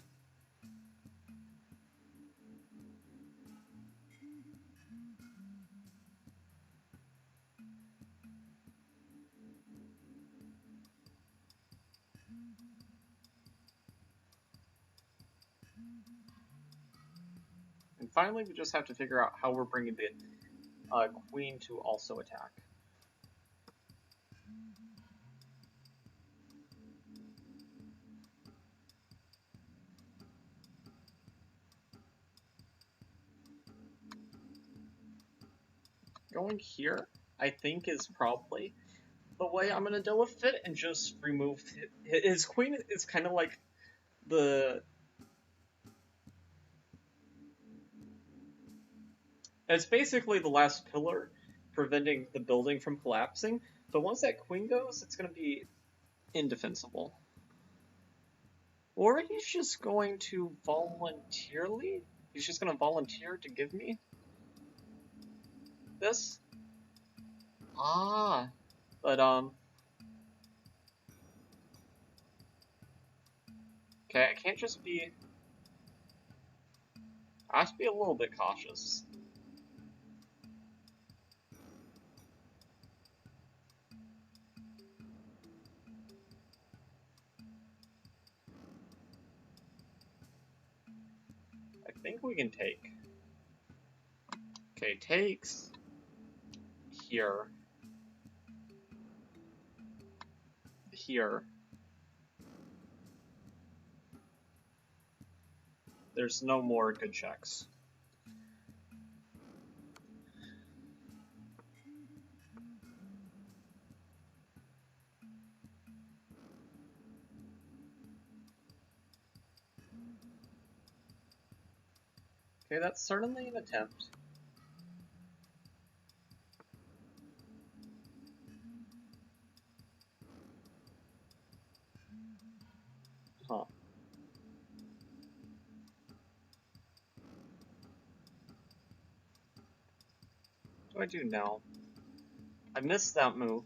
And finally, we just have to figure out how we're bringing the queen to also attack. Going here, I think, is probably the way I'm going to deal with it, and just remove his queen. Is kind of like the... It's basically the last pillar preventing the building from collapsing, but once that queen goes, it's going to be indefensible. Or he's just going to voluntarily? He's just going to volunteer to give me this? Ah, but okay, I can't just be... I have to be a little bit cautious. I think we can take. Okay, takes here. Here. There's no more good checks. Okay, that's certainly an attempt. do I do now? I missed that move.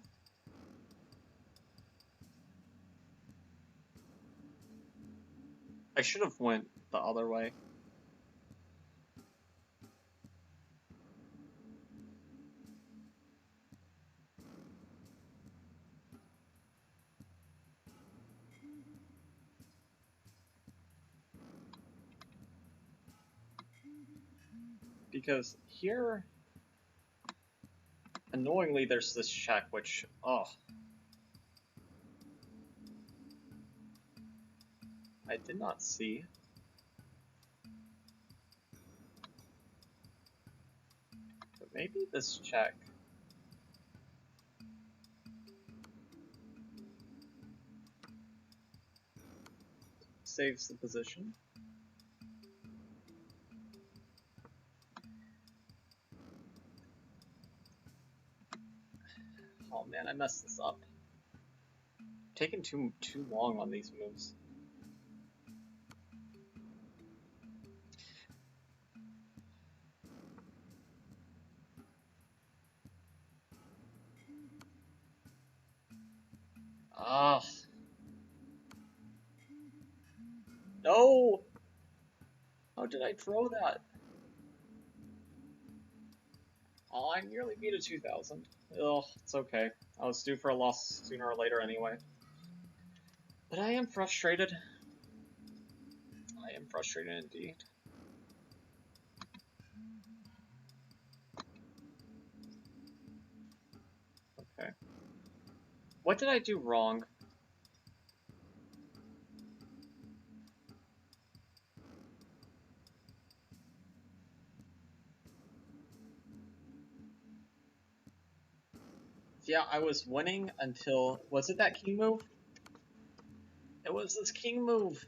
I should have went the other way. Because here, annoyingly, there's this check, which, oh. I did not see. But maybe this check. Saves the position. Oh man, I messed this up. Taking too long on these moves. Ah. No! How did I throw that? Oh, I nearly beat a 2000. Ugh, it's okay. I was due for a loss sooner or later anyway. But I am frustrated. I am frustrated indeed. Okay. What did I do wrong? Yeah, I was winning until... Was it that king move? It was this king move.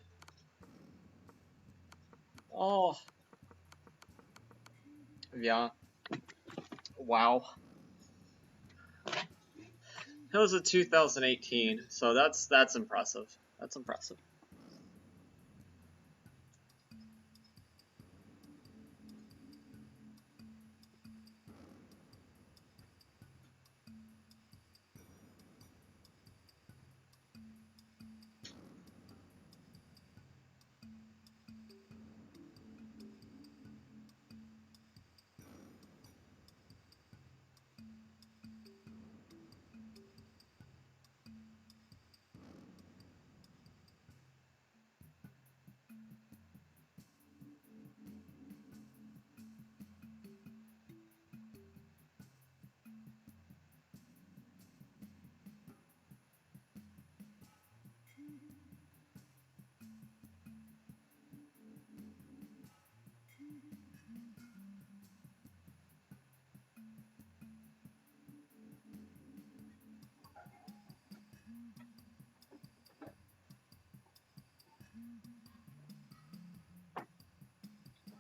Oh. Yeah. Wow. It was a 2018, so that's impressive. That's impressive.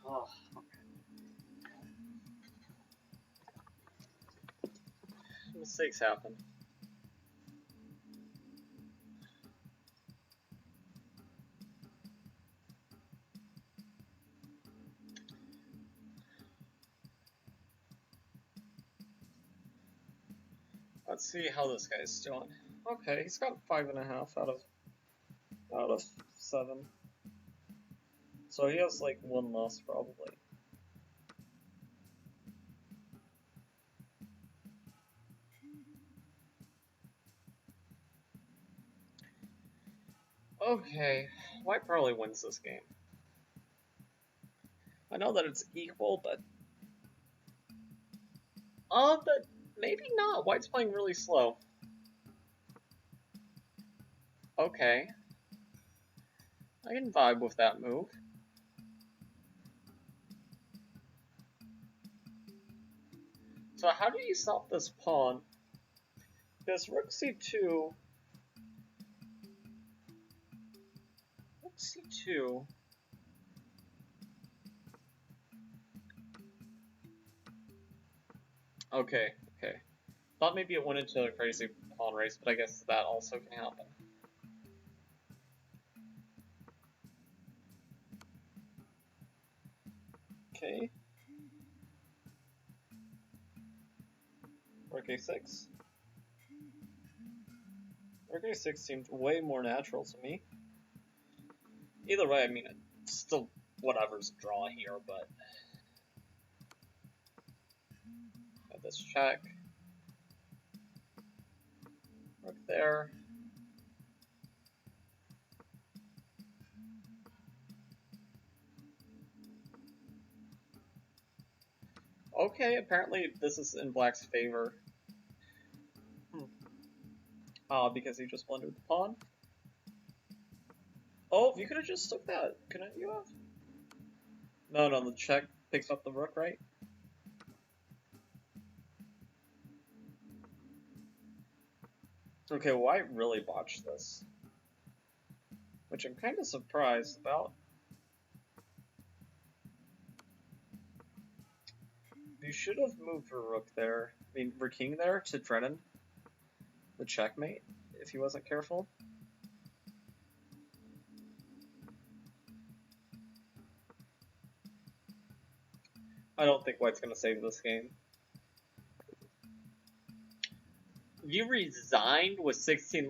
Oh, okay. Mistakes happen. Let's see how this guy's doing. Okay, he's got 5.5 out of 7. So he has like 1 loss probably. Okay, White probably wins this game. I know that it's equal, but maybe not. White's playing really slow. Okay. I can vibe with that move. So how do you stop this pawn? Because rook c2... Rook c2... Okay, okay. Thought maybe it went into a crazy pawn race, but I guess that also can happen. Okay. Rook a6. Rook a6 seemed way more natural to me. Either way, I mean, it's still whatever's a draw here, but this check. Rook there. Okay, apparently this is in black's favor. Because he just blundered the pawn. Oh, you could have just took that, couldn't you have? No, the check picks up the rook, right? Okay, well, I really botched this. Which I'm kind of surprised about. You should have moved your rook there. I mean, your king there to threaten the checkmate if he wasn't careful. I don't think white's going to save this game. You resigned with 16.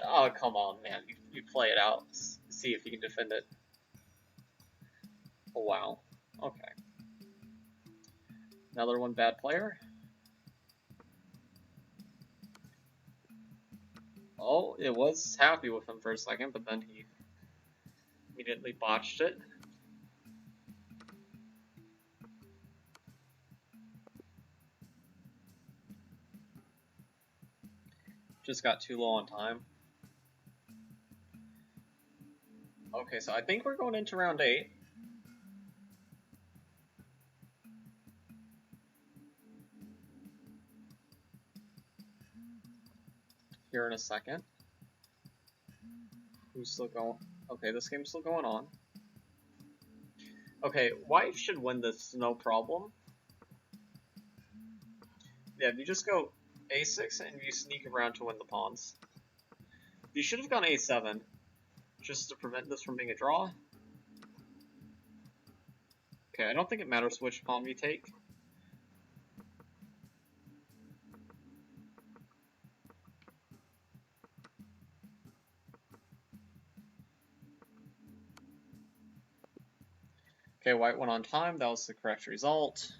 Oh, come on, man. You play it out. See if you can defend it. Oh, wow. Okay. Another one bad player. Oh, it was happy with him for a second, but then he immediately botched it. Just got too low on time. Okay, so I think we're going into round 8. Here in a second. Who's still going? Okay, this game's still going on. Okay, white should win this, no problem. Yeah, you just go a6 and you sneak around to win the pawns. You should have gone a7, just to prevent this from being a draw. Okay, I don't think it matters which pawn we take. Okay, white went on time, that was the correct result.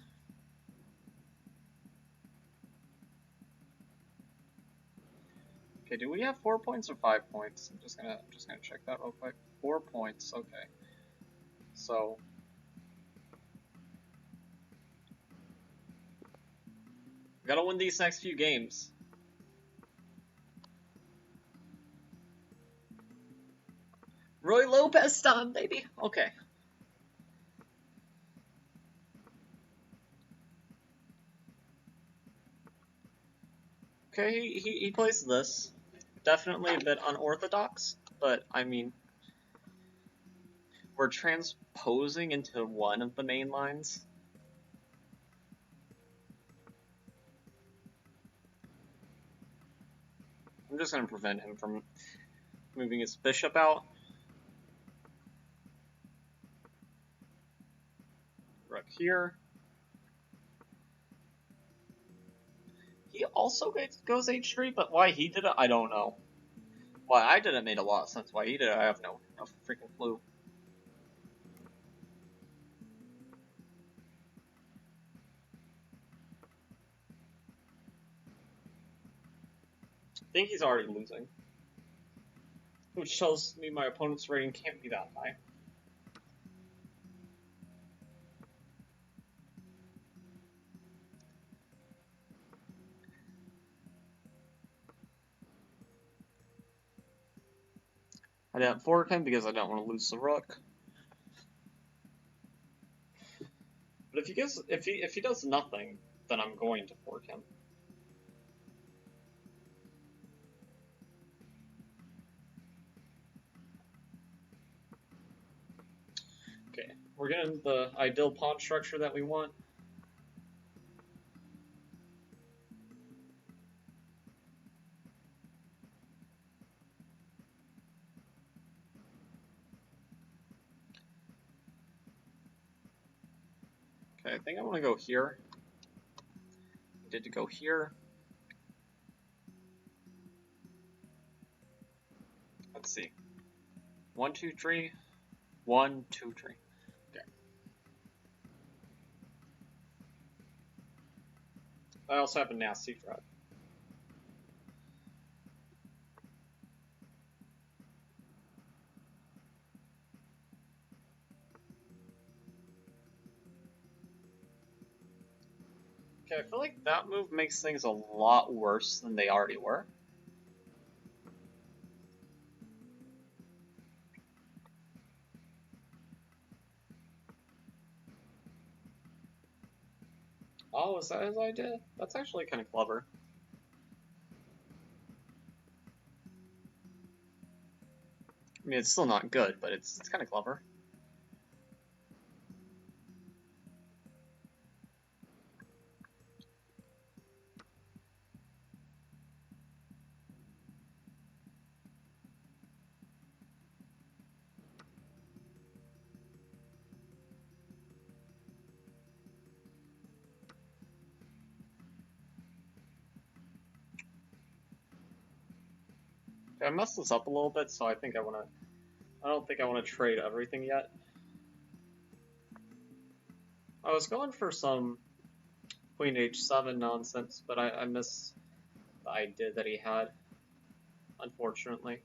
Okay, do we have 4 points or 5 points? I'm just gonna check that real quick. 4 points, okay. So we gotta win these next few games. Roy Lopez time, baby. Okay. Okay, he plays this. Definitely a bit unorthodox, but I mean, we're transposing into one of the main lines. I'm just going to prevent him from moving his bishop out. Rook here. He also goes h3, but why he did it, I don't know. Why I did it made a lot of sense. Why he did it, I have no freaking clue. I think he's already losing. Which tells me my opponent's rating can't be that high. I didn't fork him because I don't want to lose the rook. But if he does nothing, then I'm going to fork him. Okay, we're getting the ideal pawn structure that we want. Okay, I think I want to go here. I did to go here. Let's see. 1, 2, 3. 1, 2, 3. Okay. I also have a nasty threat. Okay, I feel like that move makes things a lot worse than they already were. Oh, is that his idea? That's actually kind of clever. I mean, it's still not good, but it's kind of clever. Okay, I messed this up a little bit, so I think I don't think I want to trade everything yet. I was going for some Queen H7 nonsense, but I missed the idea that he had, unfortunately.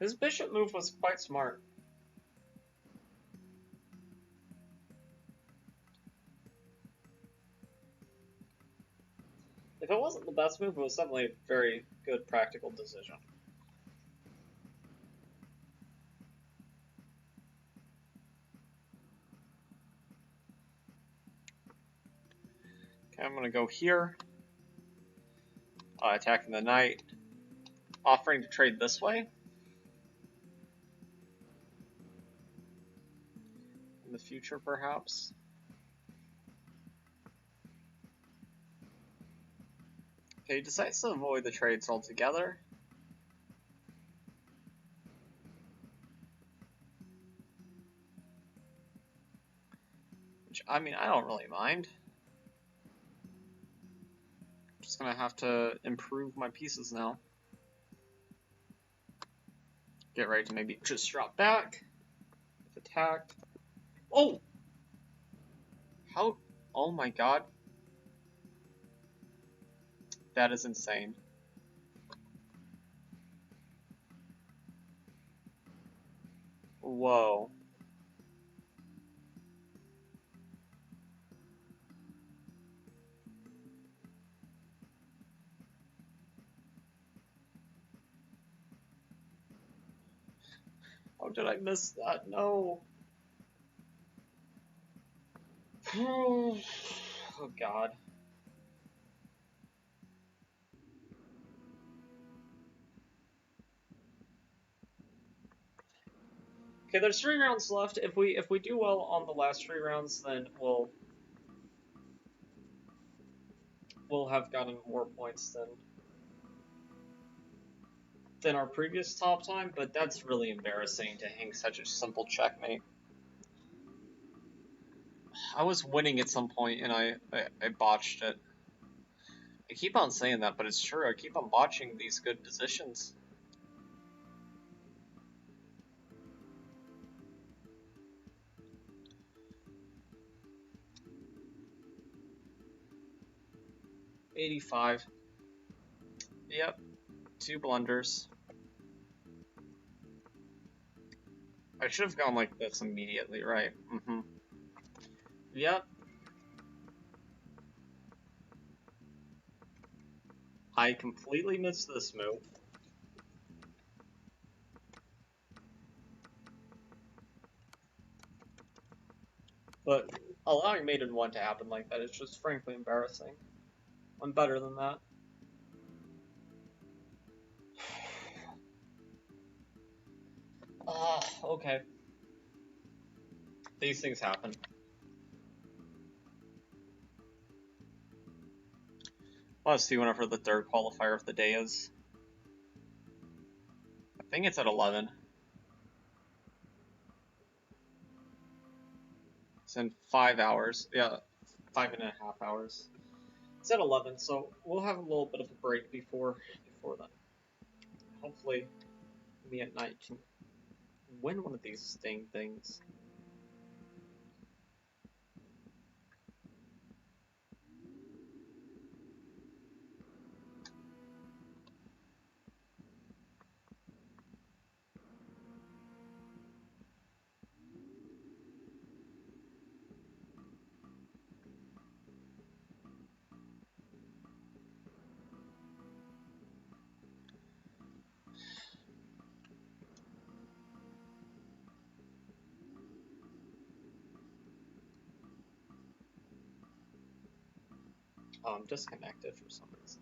His bishop move was quite smart. If it wasn't the best move, it was definitely a very good practical decision. Okay, I'm gonna go here, attacking the knight, offering to trade this way. In the future, perhaps. Okay, he decides to avoid the trades altogether. Which, I mean, I don't really mind. Just gonna have to improve my pieces now. Get ready to maybe just drop back. If attacked. Oh! How? Oh my god. That is insane. Whoa. How did I miss that? No. Oh god. Okay, there's 3 rounds left. If we do well on the last 3 rounds, then we'll have gotten more points than our previous top time, but that's really embarrassing to hang such a simple checkmate. I was winning at some point and I botched it. I keep on saying that, but it's true. I keep on botching these good positions. $85. Yep. 2 blunders. I should have gone like this immediately, right? Mm-hmm. Yep. I completely missed this move. But allowing mate in 1 to happen like that is just frankly embarrassing. I'm better than that. Okay. These things happen. Let's see whenever the 3rd qualifier of the day is. I think it's at 11. It's in 5 hours. Yeah, 5.5 hours. It's at 11, so we'll have a little bit of a break before then. Hopefully, me at night can win one of these sting things. Oh, I'm disconnected for some reason.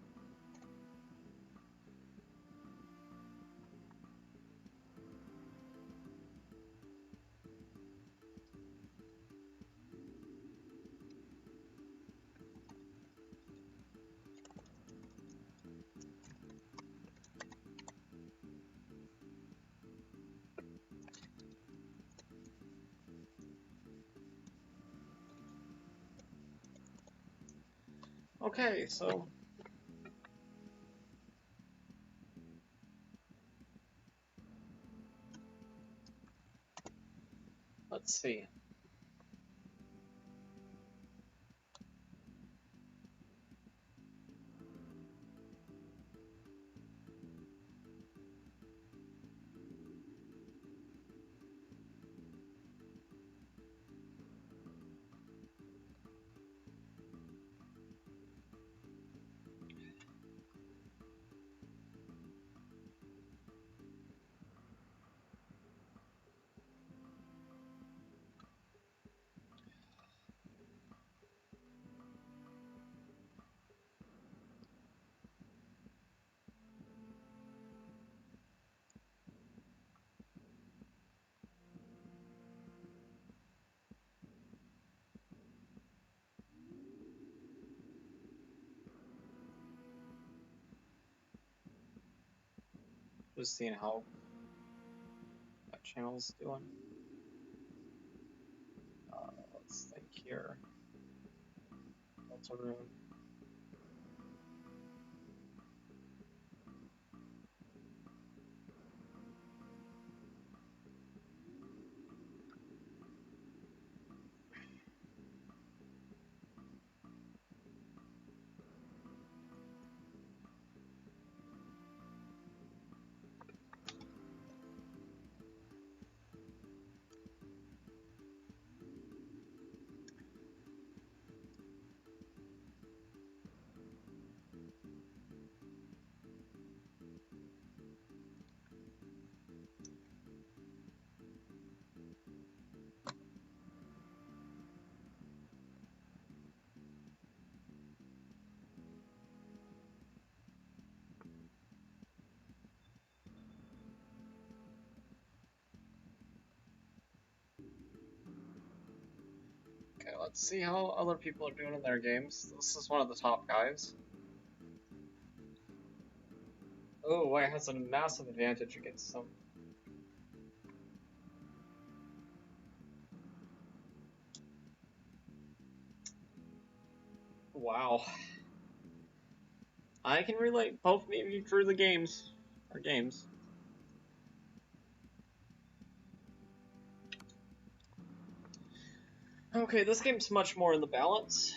Okay, so let's see. Just seeing how that channel's doing. Let's think here. Delta Rune. Okay, let's see how other people are doing in their games. This is one of the top guys. Oh, White has a massive advantage against them. Wow. I can relate. Both of you drew the games. Or games. Okay, this game's much more in the balance.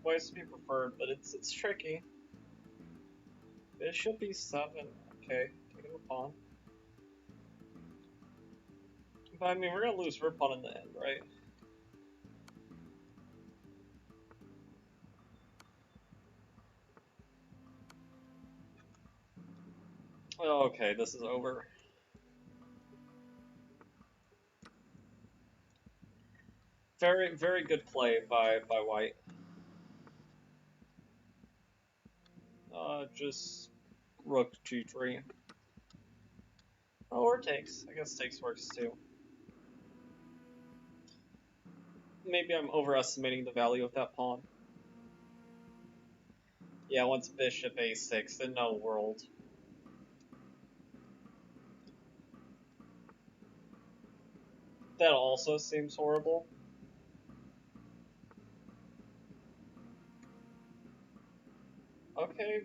White's to be preferred, but it's tricky. Bishop e7. Okay, taking the pawn. But I mean, we're gonna lose for pawn in the end, right? Okay, this is over. Very, very good play by White. Just rook g3. Oh, or takes. I guess takes works too. Maybe I'm overestimating the value of that pawn. Yeah, once bishop a6, in no world. That also seems horrible. Okay,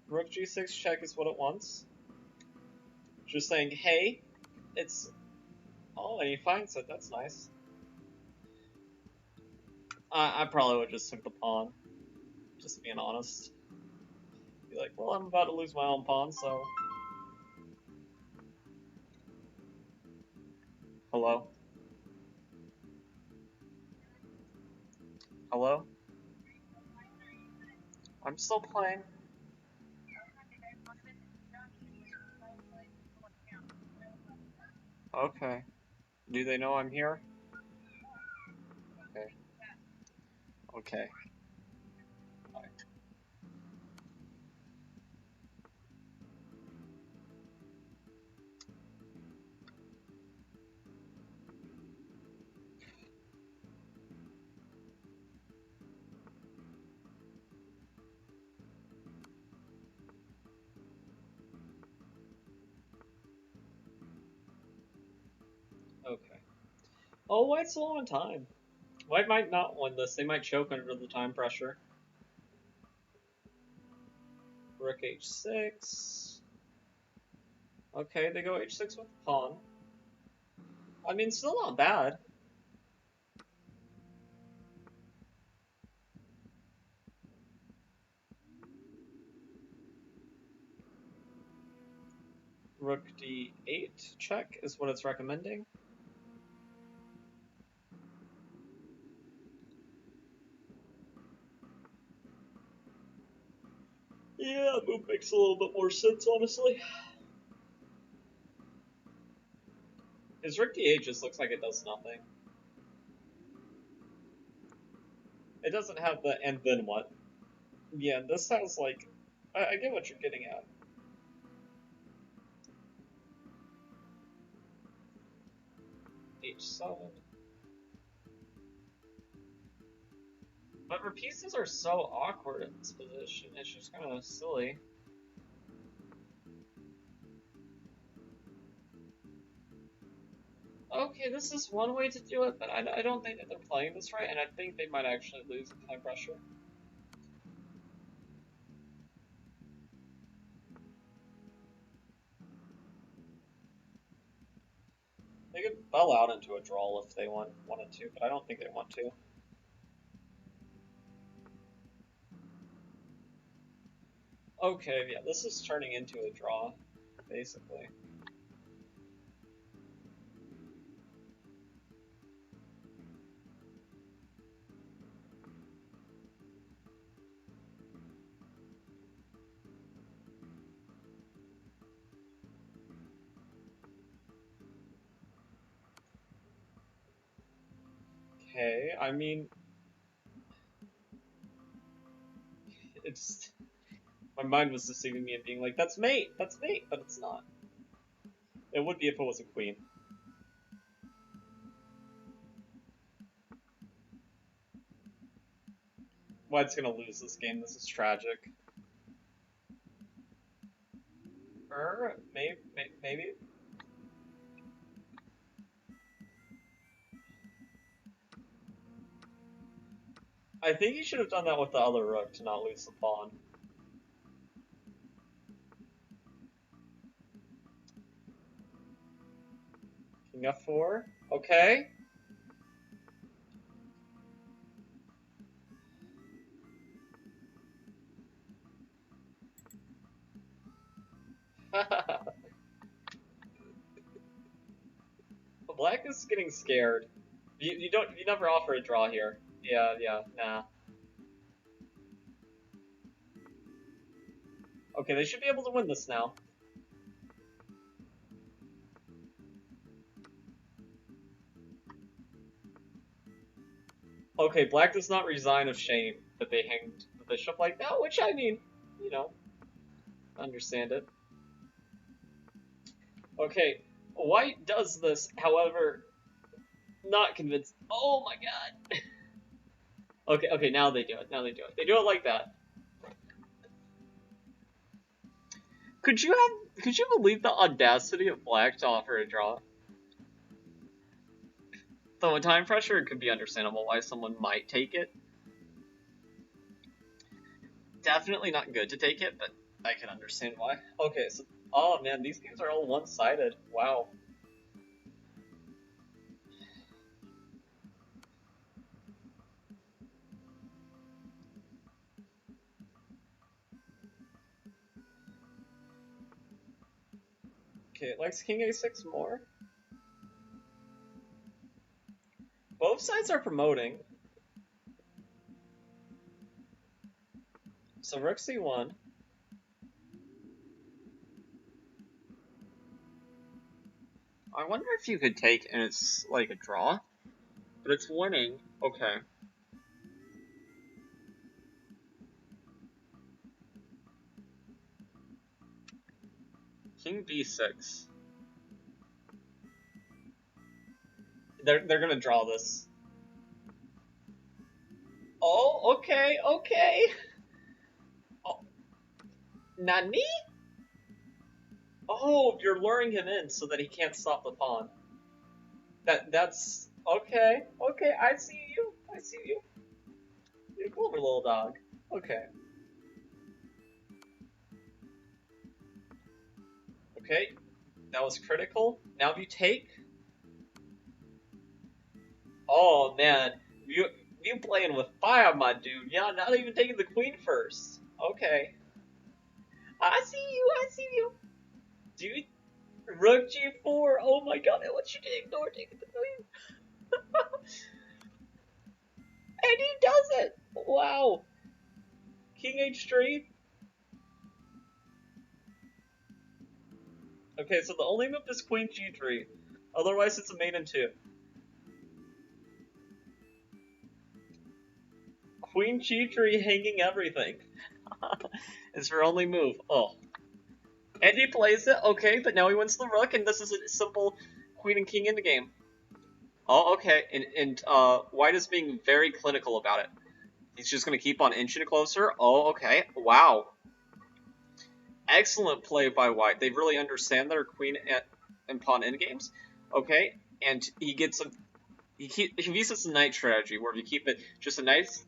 Rook G6 check is what it wants. Just saying, hey, it's... Oh, and he finds it, that's nice. I probably would just took the pawn. Just being honest. Be like, well, I'm about to lose my own pawn, so... Hello? Hello? I'm still playing. Okay. Do they know I'm here? Okay. Okay. Okay. Oh, White's low on time. White might not win this. They might choke under the time pressure. Rook h6. Okay, they go h6 with the pawn. I mean, still not bad. Rook d8 check is what it's recommending. Yeah, that move makes a little bit more sense, honestly. His Rook d8 just looks like it does nothing. It doesn't have the and then what. Yeah, this sounds like... I get what you're getting at. h7. But her pieces are so awkward in this position, it's just kind of silly. Okay, this is one way to do it, but I don't think that they're playing this right, and I think they might actually lose with time pressure. They could bell out into a draw if they wanted to, but I don't think they want to. Okay, yeah, this is turning into a draw, basically. Okay, I mean... It's... My mind was deceiving me and being like, that's mate, but it's not. It would be if it was a queen. White's gonna lose this game, this is tragic. Maybe? I think he should have done that with the other rook to not lose the pawn. King f4, okay. Black is getting scared. You never offer a draw here. Yeah, nah. Okay, they should be able to win this now. Okay, Black does not resign of shame that they hanged the bishop like that, which I mean, you know, understand it. Okay, White does this, however, not convinced. Oh my god. Okay, now they do it. They do it like that. Could you believe the audacity of Black to offer a draw? Though in time pressure, it could be understandable why someone might take it. Definitely not good to take it, but I can understand why. Okay, so oh man, these games are all one-sided. Wow. Okay, it likes King A6 more. Both sides are promoting. So Rook C1. I wonder if you could take and it's like a draw, but it's winning. Okay. King B6. They're gonna draw this. Oh, okay, okay. Oh, Nani? Oh, you're luring him in so that he can't stop the pawn. That's okay. Okay, I see you. I see you. You're a clever little dog. Okay. Okay, that was critical. Now you take. Oh man, you playing with fire, my dude. Yeah, not even taking the queen first. Okay. I see you. I see you. Dude, Rook G4. Oh my god, I want you to ignore taking the queen. And he does it. Wow. King H3. Okay, so the only move is Queen G3. Otherwise, it's a mate in 2. Queen G3 hanging everything. It's her only move. Oh. And he plays it, okay, but now he wins the rook, and this is a simple queen and king endgame. Oh, okay, and White is being very clinical about it. He's just gonna keep on inching closer. Oh, okay, wow. Excellent play by White. They really understand their queen and pawn endgames. Okay, and he gets a he uses the knight strategy where you keep it just a knight's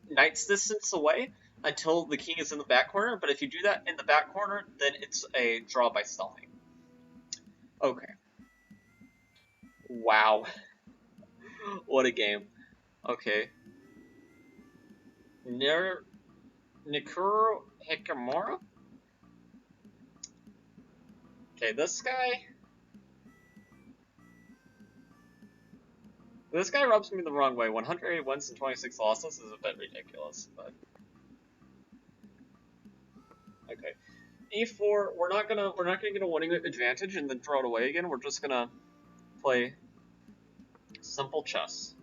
distance away until the king is in the back corner. But if you do that in the back corner, then it's a draw by stalling. Okay. Wow. What a game. Okay. Nikuro Hikamura? Okay, this guy rubs me the wrong way. 108 wins and 26 losses is a bit ridiculous, but okay. E4, we're not gonna get a winning advantage and then throw it away again. We're just gonna play simple chess.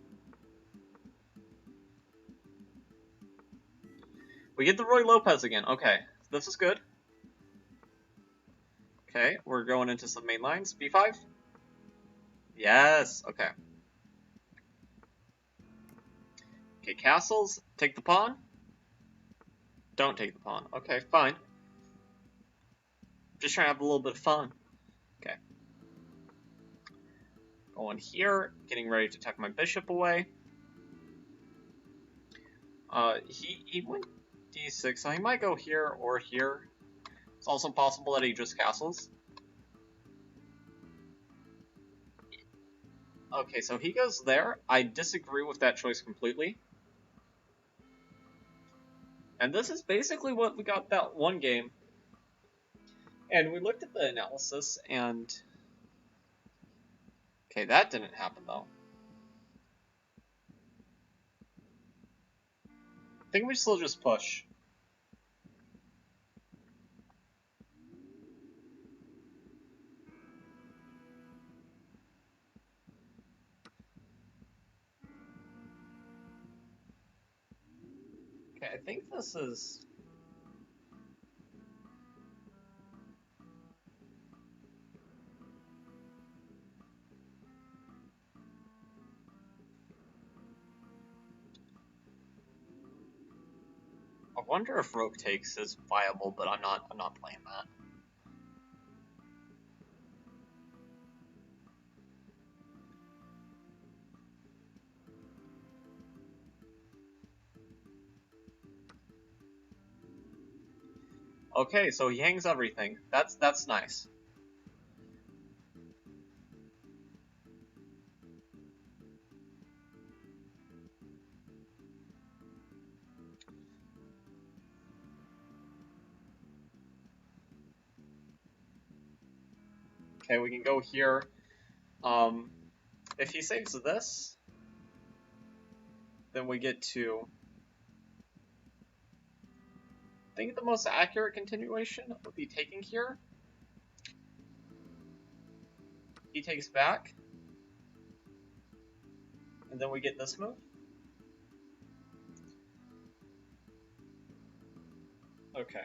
We get the Roy Lopez again. Okay, this is good. Okay, we're going into some main lines. B5. Yes. Okay. Okay, castles. Take the pawn. Don't take the pawn. Okay, fine. Just trying to have a little bit of fun. Okay. Going here, getting ready to tuck my bishop away. He went d6, so he might go here or here. It's also possible that he just castles. Okay, so he goes there. I disagree with that choice completely. And this is basically what we got that one game. And we looked at the analysis, and okay, that didn't happen though. I think we still just push. Okay, I think this is... I wonder if rook takes is viable, but I'm not playing that. Okay, so he hangs everything. That's nice. Okay, we can go here. If he saves this, then we get to... I think the most accurate continuation would be taking here. He takes back. And then we get this move. Okay.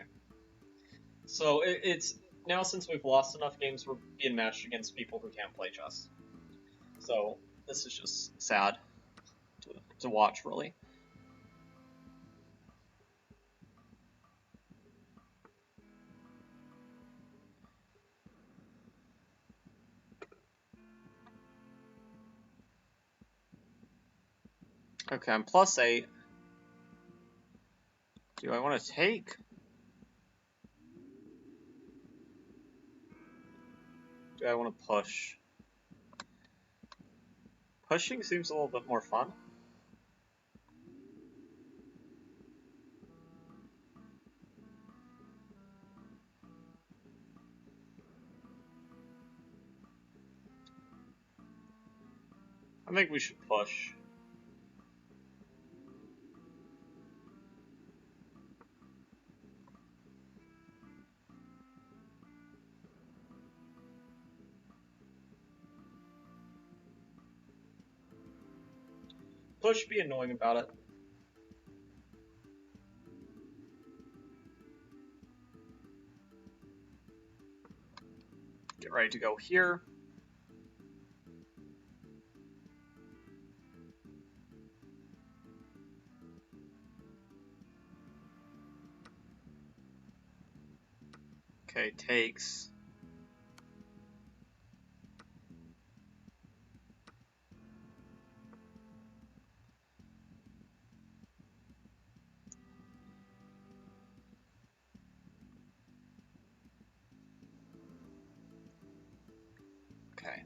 So it's... Now since we've lost enough games, we're being matched against people who can't play chess. So this is just sad to watch, really. Okay, I'm +8. Do I want to take? Do I want to push? Pushing seems a little bit more fun. I think we should push. Push, be annoying about it. Get ready to go here. Okay, takes. Okay.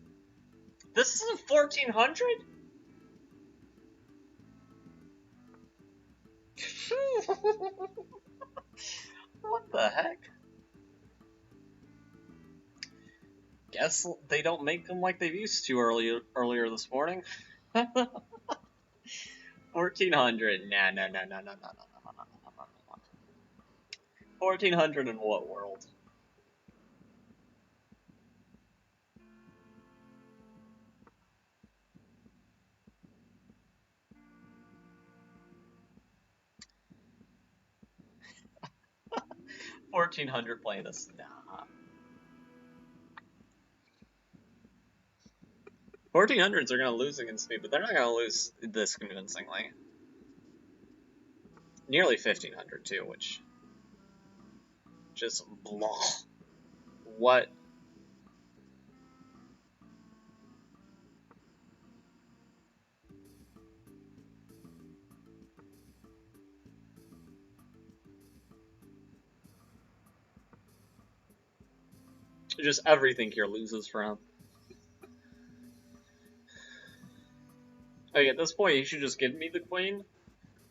This isn't 1400? What the heck? Guess they don't make them like they used to earlier this morning. 1400. Nah, nah, nah, nah, nah, nah, nah, nah, nah, nah, nah, nah. 1400 in what world? $1,400 playing this? Nah. 1400s are gonna lose against me, but they're not gonna lose this convincingly. Nearly 1500 too, which just blah. What? Just everything here loses for him. Like, at this point, he should just give me the queen,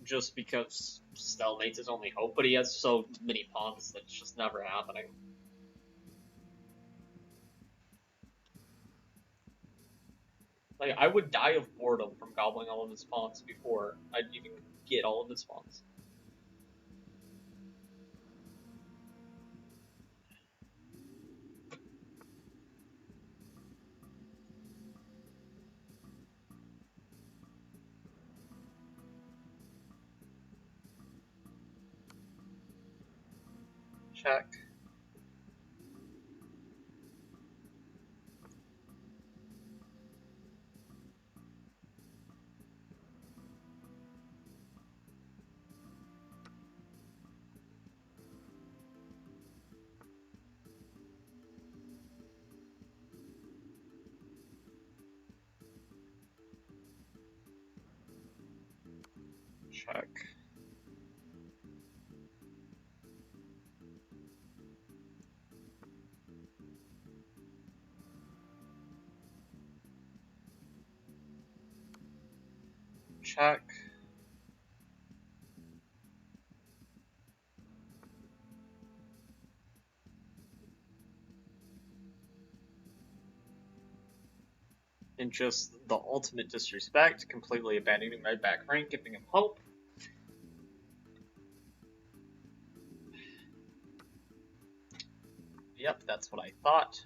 just because stalemate's his only hope, but he has so many pawns that it's just never happening. Like, I would die of boredom from gobbling all of his pawns before I'd even get all of his pawns. Check. Check. check. And just the ultimate disrespect, completely abandoning my back rank, giving him hope. Yep, that's what I thought.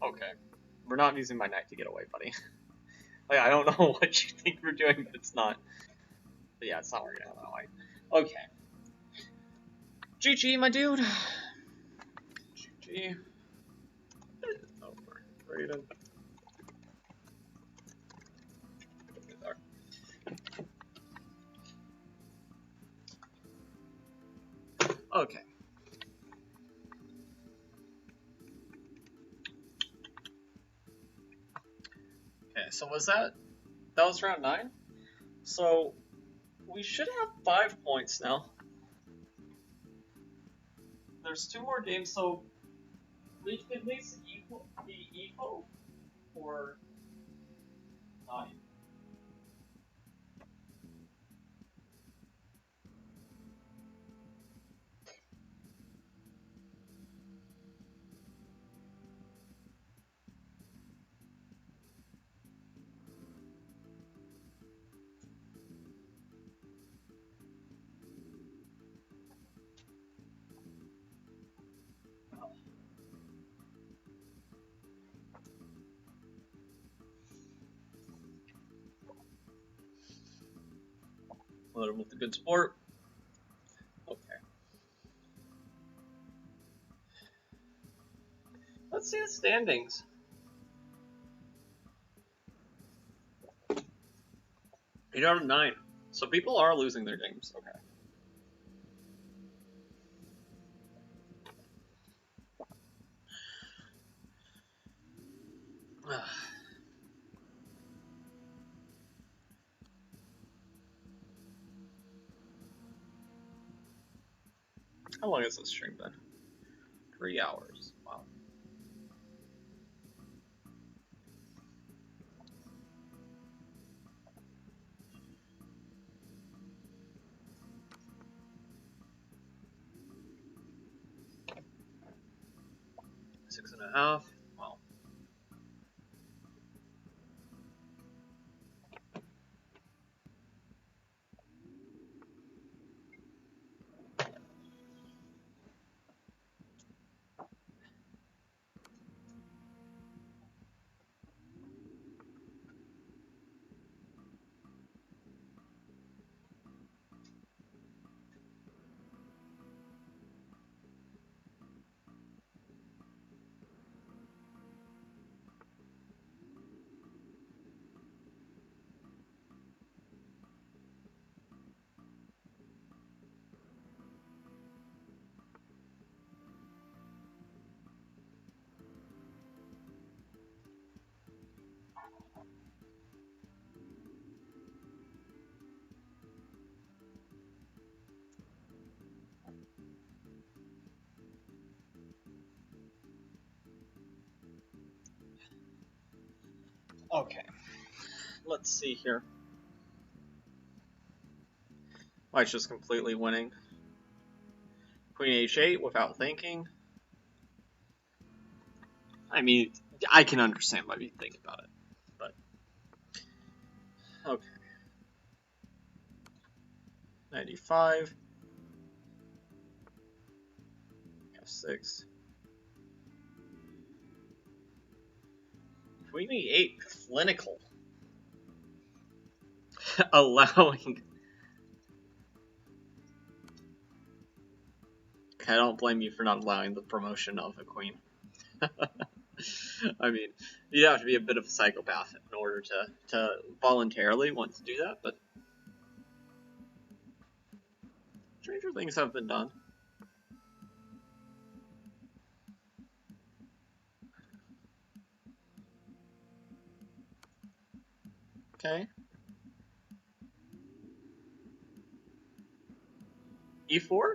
Okay. We're not using my knight to get away, buddy. Like, I don't know what you think we're doing, but it's not. But yeah, it's not working out that way. Okay. GG, my dude. GG. Over. Raiden. Okay. Okay, so that was round 9? So we should have 5 points now. There's 2 more games, so we can at least be equal or not. Let him with the good sport. Okay. Let's see the standings. 8 out of 9. So people are losing their games. Okay. How long has this stream been? 3 hours. Wow. Six and a half. Wow. Okay. Let's see here. White's just completely winning. Queen h8 without thinking. I mean, I can understand why you think about it, but okay. 95. F6. Queen e8 clinical. allowing. I don't blame you for not allowing the promotion of a queen. I mean, you'd have to be a bit of a psychopath in order to voluntarily want to do that, but stranger things have been done. Okay. E4?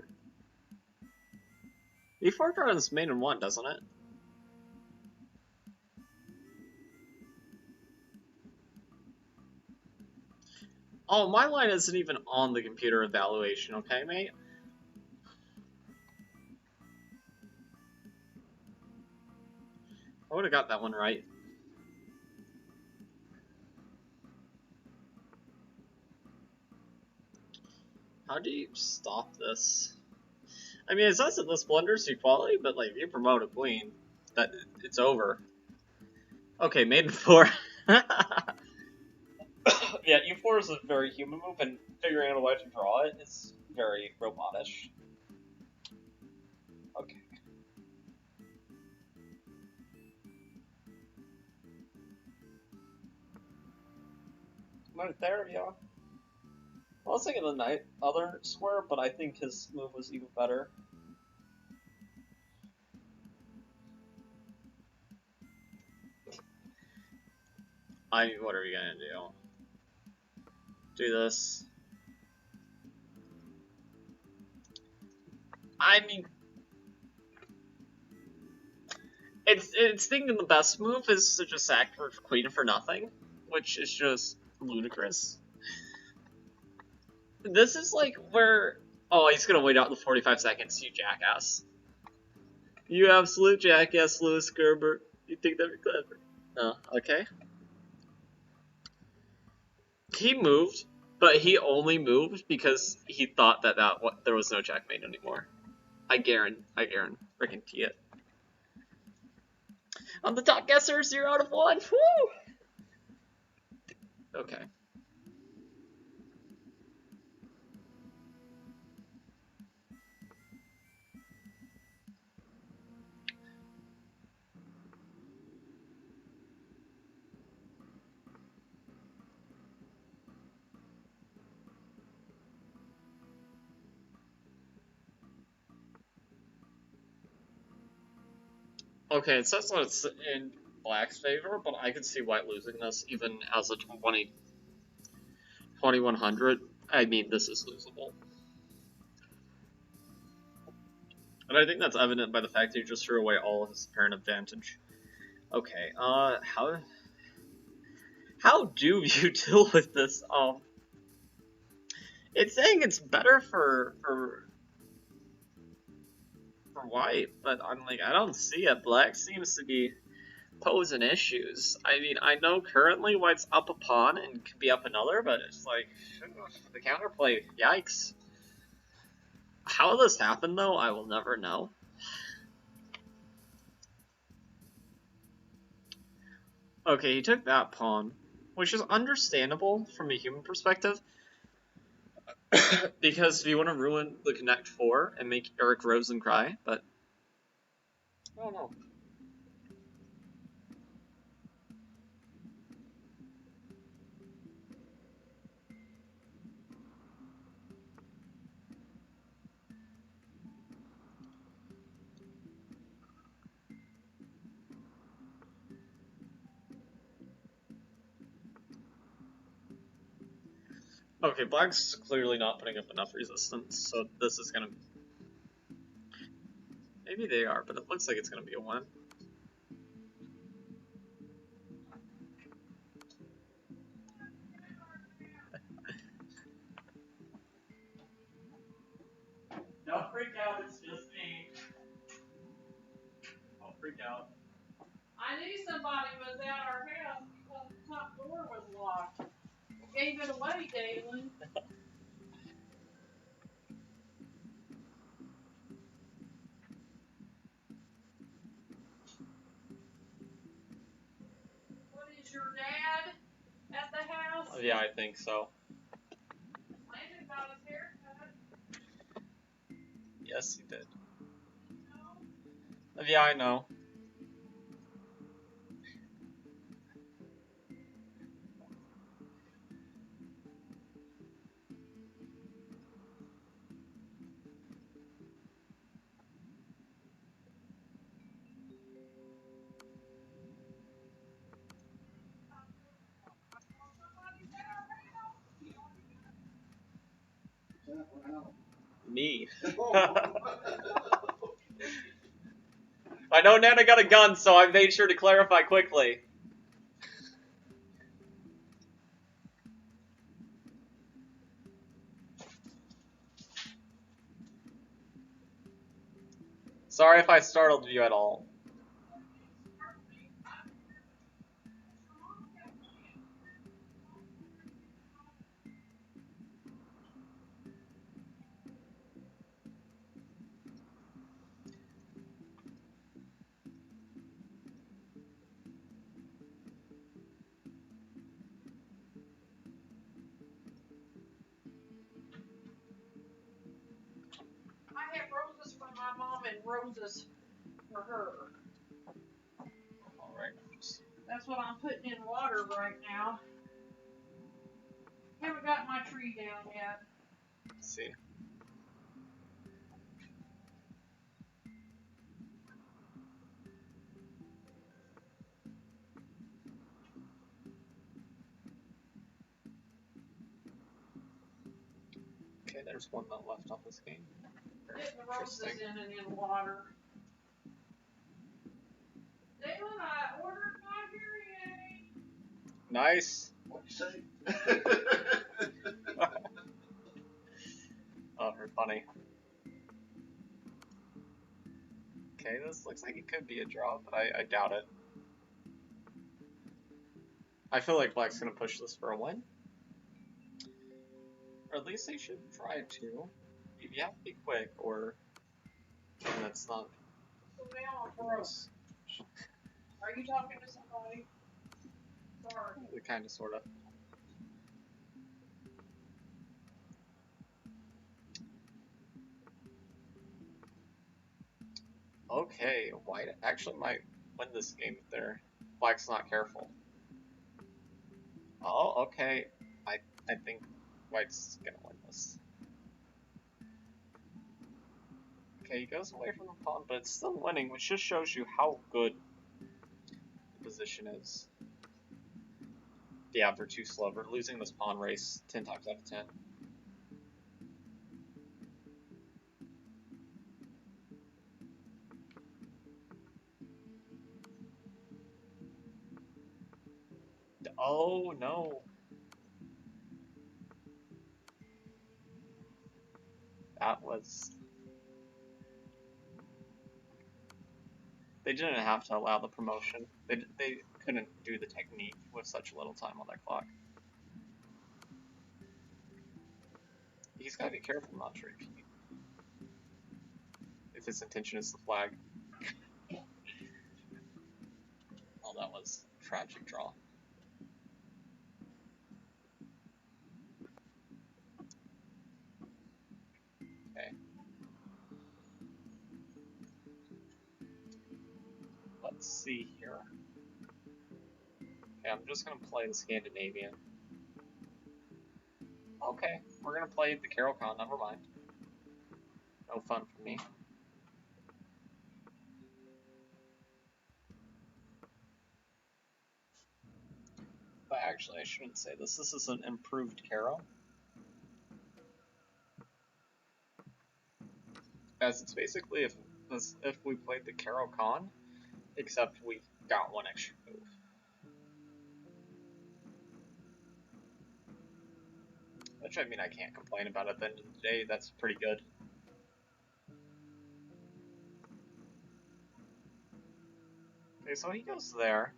E4 turns main in 1, doesn't it? Oh, my line isn't even on the computer evaluation, okay, mate? I would have got that one right. How do you stop this? I mean, it says that this blunders equality, but like, if you promote a queen, that it's over. Okay, maiden 4. Yeah, E4 is a very human move, and figuring out a way to draw it is very robotish. Okay. Right there, yeah. I was thinking the knight other square, but I think his move was even better. I mean, what are we gonna do? Do this. I mean, it's thinking the best move is to just sack for queen for nothing, which is just ludicrous. This is like where, oh, he's gonna wait out the 45 seconds, you jackass. You absolute jackass, Lewis Gerber. You think that'd be clever? No, okay. He moved, but he only moved because he thought that there was no checkmate anymore. I guarantee it. I'm the top guesser, 0 out of 1. Woo! Okay. Okay, it says that it's in Black's favor, but I could see White losing this even as a 2100. I mean, this is losable. And I think that's evident by the fact that he just threw away all his apparent advantage. Okay, how do you deal with this? It's saying it's better for White, but I'm like, I don't see it. Black seems to be posing issues. I mean, I know currently White's up a pawn and could be up another, but it's like, the counterplay, yikes. How this happened, though, I will never know. Okay, he took that pawn, which is understandable from a human perspective, because if you want to ruin the Connect 4 and make Eric Rosen cry, but I don't know. Okay, Black's clearly not putting up enough resistance, so this is gonna... Maybe they are, but it looks like it's gonna be a win. Don't freak out, it's just me. Don't freak out. I knew somebody was at our house because the top door was locked. Gave it away, Galen. What is your dad at the house? Yeah, I think so. Yes, he did. Yeah, I know. Me. I know Nana got a gun, so I made sure to clarify quickly. Sorry if I startled you at all. I have roses for my mom and roses for her. Alright. That's what I'm putting in water right now. Haven't got my tree down yet. Let's see. Okay, there's one that left on this game. Very Getting the roses interesting. in and in water. Dalen, I ordered my hearing aid. Nice. What'd you say? Oh, very funny. Okay, this looks like it could be a draw, but I doubt it. I feel like Black's gonna push this for a win. Or at least they should try to. You have to be quick, or that's not So now I'm gross. Are you talking to somebody? Sorry. Kind of, sort of. Okay, White actually might win this game if Black's not careful. Oh, okay. I think White's gonna win this. Okay, he goes away from the pawn, but it's still winning, which just shows you how good the position is. Yeah, we're too slow. We're losing this pawn race 10 times out of 10. Oh, no. That was... They didn't have to allow the promotion. They couldn't do the technique with such little time on their clock. He's gotta be careful not to repeat. If his intention is the flag. Oh, that was a tragic draw. Okay. Let's see here. Okay, I'm just gonna play the Scandinavian. Okay, we're gonna play the Carol Con, never mind. No fun for me. But actually, I shouldn't say this. This is an improved Carol. As it's basically if we played the Carol Con, except we got one extra move. Which, I mean, I can't complain about it. At the end of the day, that's pretty good. Okay, so he goes there.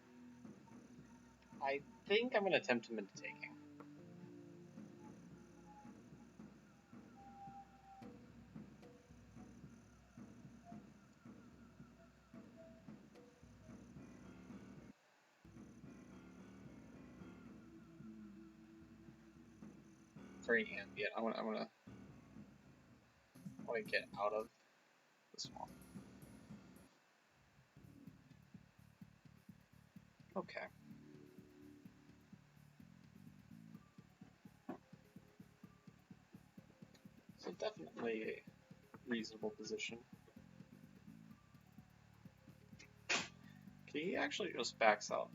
I think I'm going to tempt him into taking. Very ambient. I want to get out of this one. Okay. So definitely a reasonable position. Okay, he actually just backs up,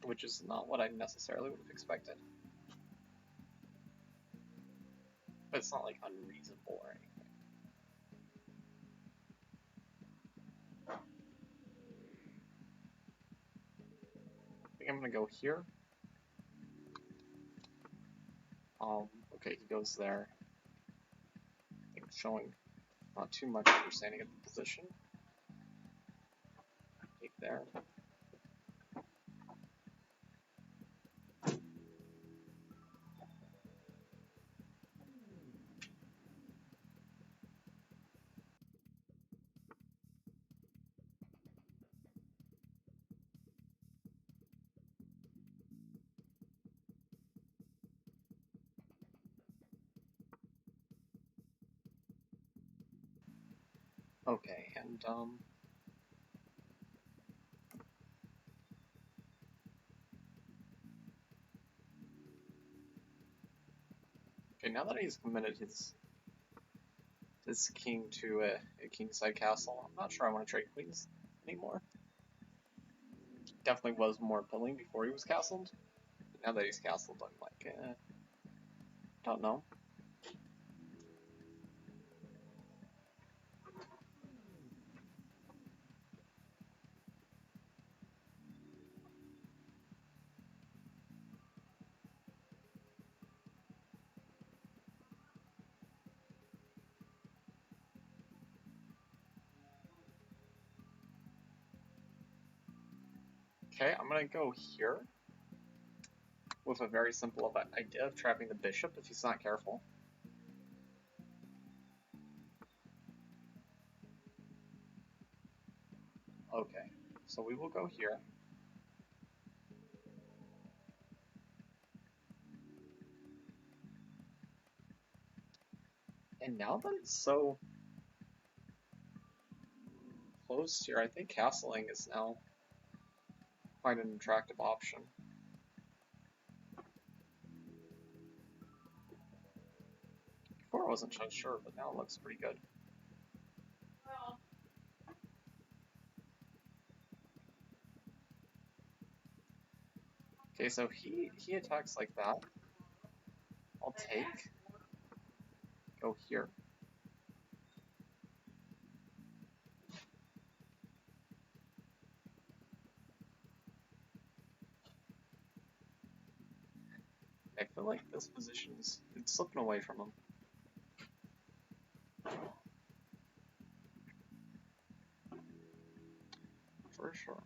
which is not what I necessarily would have expected. But it's not like unreasonable or anything. I think I'm gonna go here. Okay, he goes there. I think showing not too much understanding of the position. Take there. Okay, and okay, now that he's committed his king to a kingside castle, I'm not sure I want to trade queens anymore. Definitely was more appealing before he was castled. But now that he's castled, I'm like, don't know. Okay, I'm gonna go here with a very simple idea of trapping the bishop if he's not careful. Okay, so we will go here. And now that it's so close here, I think castling is now quite an attractive option. Before I wasn't so sure, but now it looks pretty good. Well, Okay, so he attacks like that. I'll take, go here. I feel like this position is it's slipping away from him. For sure.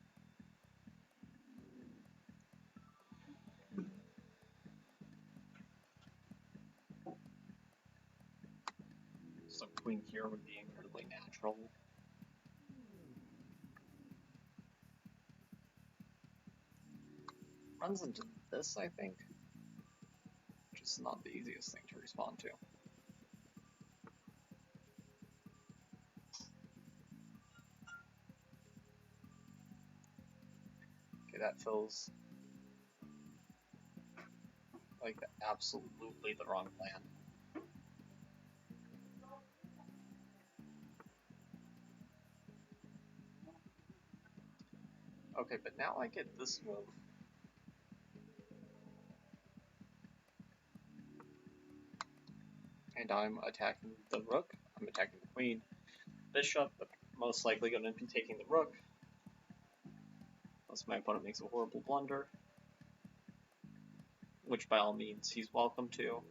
So queen here would be incredibly natural. Runs into this, I think. Which is not the easiest thing to respond to. Okay, that feels like absolutely the wrong plan. Okay, but now I get this move. And I'm attacking the rook, I'm attacking the queen. Bishop, most likely going to be taking the rook. Unless my opponent makes a horrible blunder. Which by all means, he's welcome to.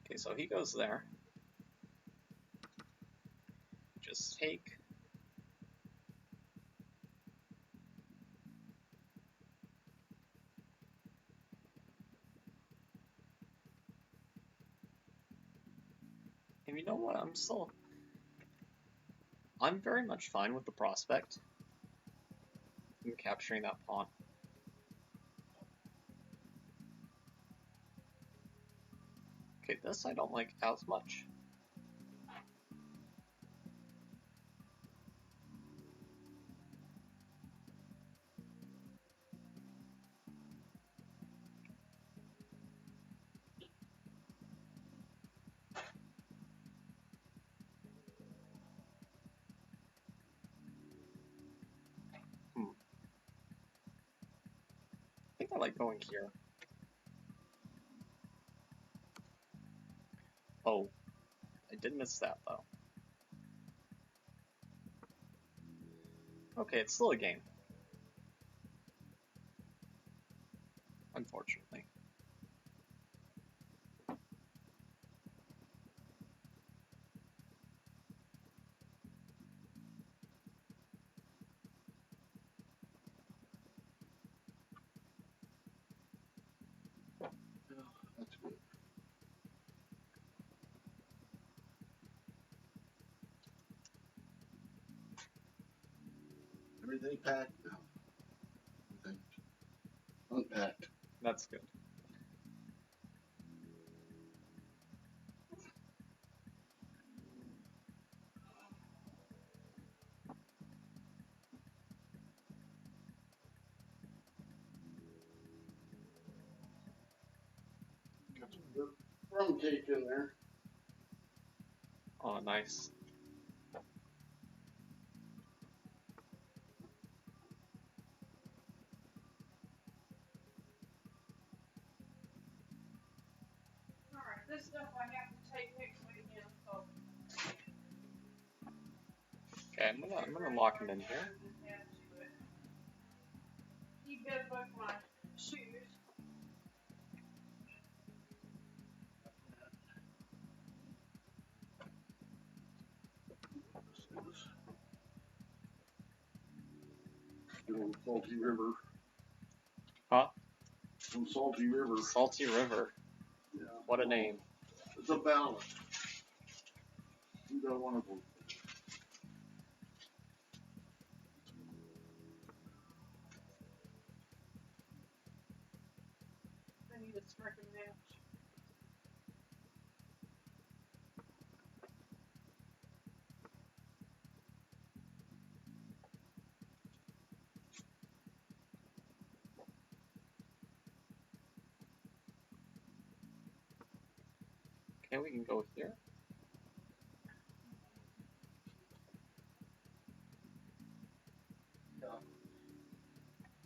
Okay, so he goes there. Just take. And you know what? I'm still I'm very much fine with the prospect of capturing that pawn. Okay, this I don't like as much. I think I like going here. Oh, I did miss that though. Okay, it's still a game. Unfortunately. That's good. Everything packed now. Everything unpacked. That's good. Got some good rum cake in there. Oh, nice. Alright, this stuff I have to take next weekend, so. Okay, I'm gonna lock him in here. He bed bugged my shoes. Doing Salty River. Huh? From Salty River. Salty River. Yeah. What a name. It's a ballad. You got one of them. I need a stricken match. Okay, we can go here.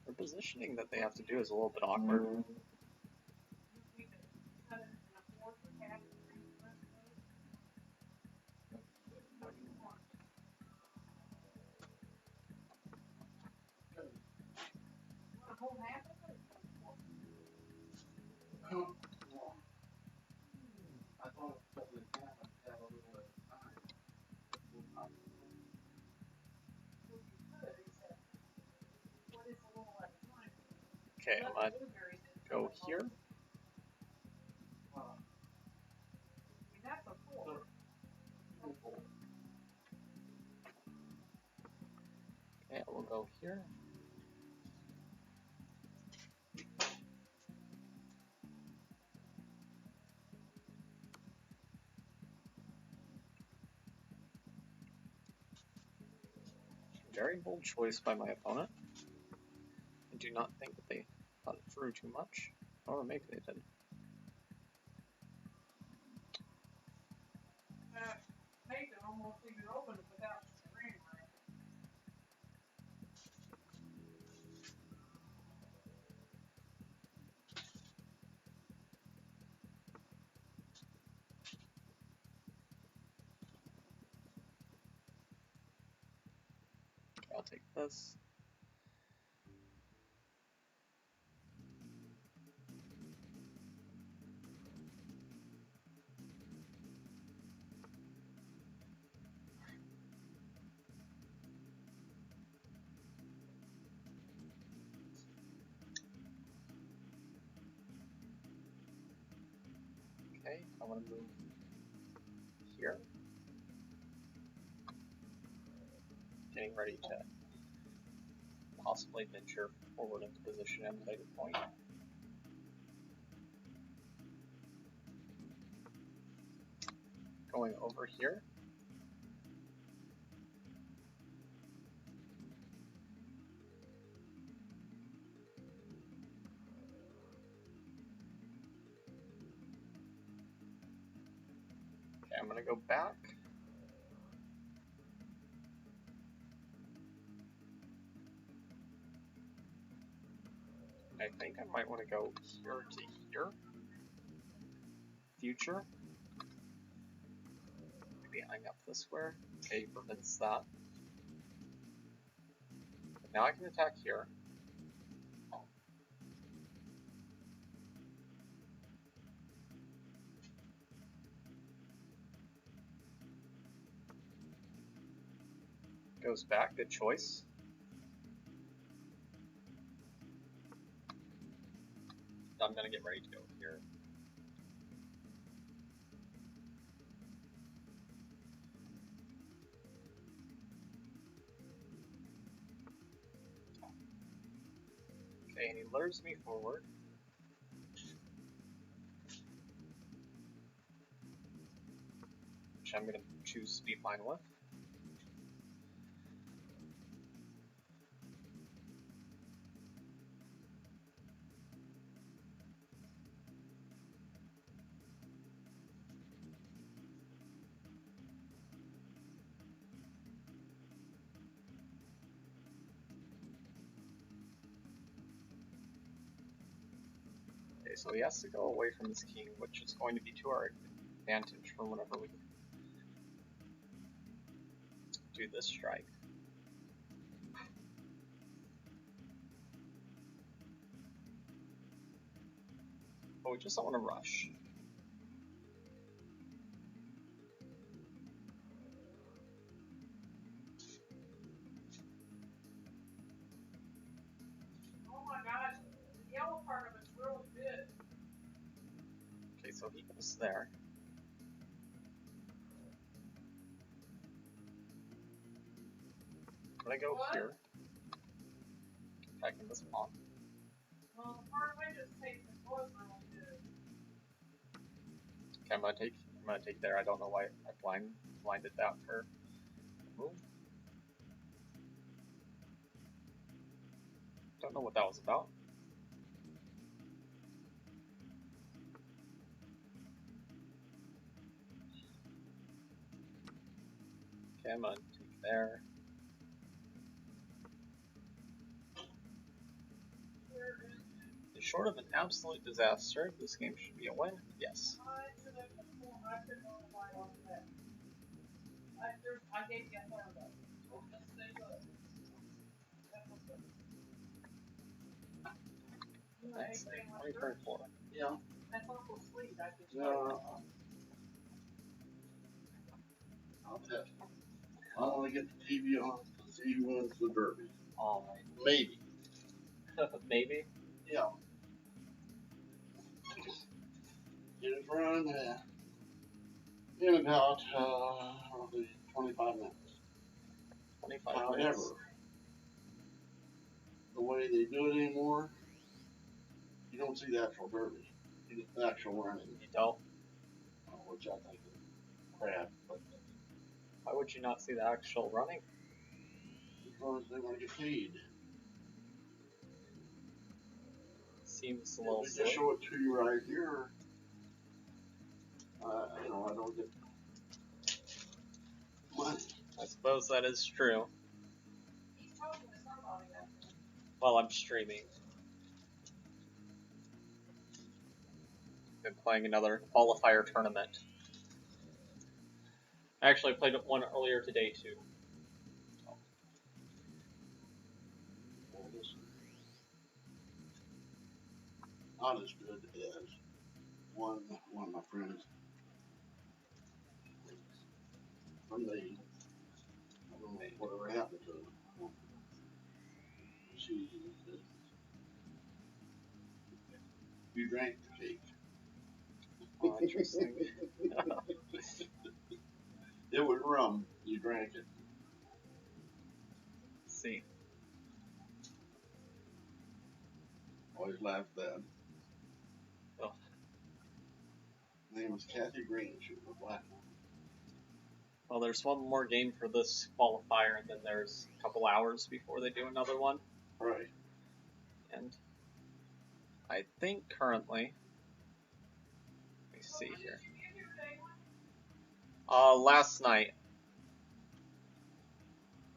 The positioning that they have to do is a little bit awkward. We could cut it in a fourth or half and bring the rest of it. What do you want? Want a whole half of it? I thought it was in half and had a little at a time. Well, you could, except what is a little at a time? Okay, I'm Let gonna the blueberries in go the here. I mean, that's a four. Okay, we'll go here. Very bold choice by my opponent. I do not think that they thought it through too much. Or maybe they did. Nathan almost even opened it without the ring ring. Okay, I'll take this. Okay, I want to move here. getting ready to possibly venture forward into position at a later point. Going over here. Okay, I'm gonna go back. I think I might want to go here to here. Future. Maybe hang up this square. Okay, prevents that. But now I can attack here. Goes back, good choice. I'm gonna get ready to go here. Okay, and he lures me forward. Which I'm gonna choose to be fine with. Okay, so he has to go away from this king, which is going to be to our advantage for whenever we do this strike. But we just don't want to rush. Oh my gosh, the yellow part of it's really big. Okay, so he goes there. I'm gonna go What? here. Attacking this pawn. Well, the part I just tasted was really good. Okay, I'm gonna take there. I don't know why I blinded that for move. Don't know what that was about. Okay, I'm gonna take there. Short of an absolute disaster, this game should be a win. Yes. I gave you a third of it. Just stay good. Nice. 2024. Yeah. That's awful sweet. I just I want to get the TV on to see who wins the Derby. Alright. Maybe. Maybe? Yeah. Get it run in about roughly 25 minutes. 25 However, minutes. the way they do it anymore, you don't see the actual Derby. You get the actual running, You don't? which I think is crap. But Why would you not see the actual running? because they want to get paid. Seems a If little they silly. just show it to you right here, I don't get money. I suppose that is true. He's talking to somebody that While I'm streaming. Been playing another qualifier tournament. I actually played one earlier today too. Not as good as one of my friends from the, I don't know whatever happened to her. She said, you drank the cake. Oh, interesting. It was rum, you drank it. see. Always laughed at that. Oh, Her name was Kathy Green. She was a black woman. well, there's one more game for this qualifier, and then there's a couple hours before they do another one. Right. And I think currently, let me see here. Last night.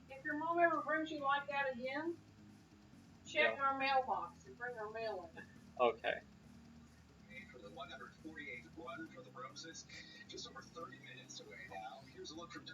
If your mom ever brings you like that again, check our mailbox and bring our mail in. Okay. For the 148th run for the Roses, just over 30 minutes away now. Here's a look from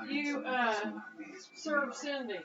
you serve Cindy.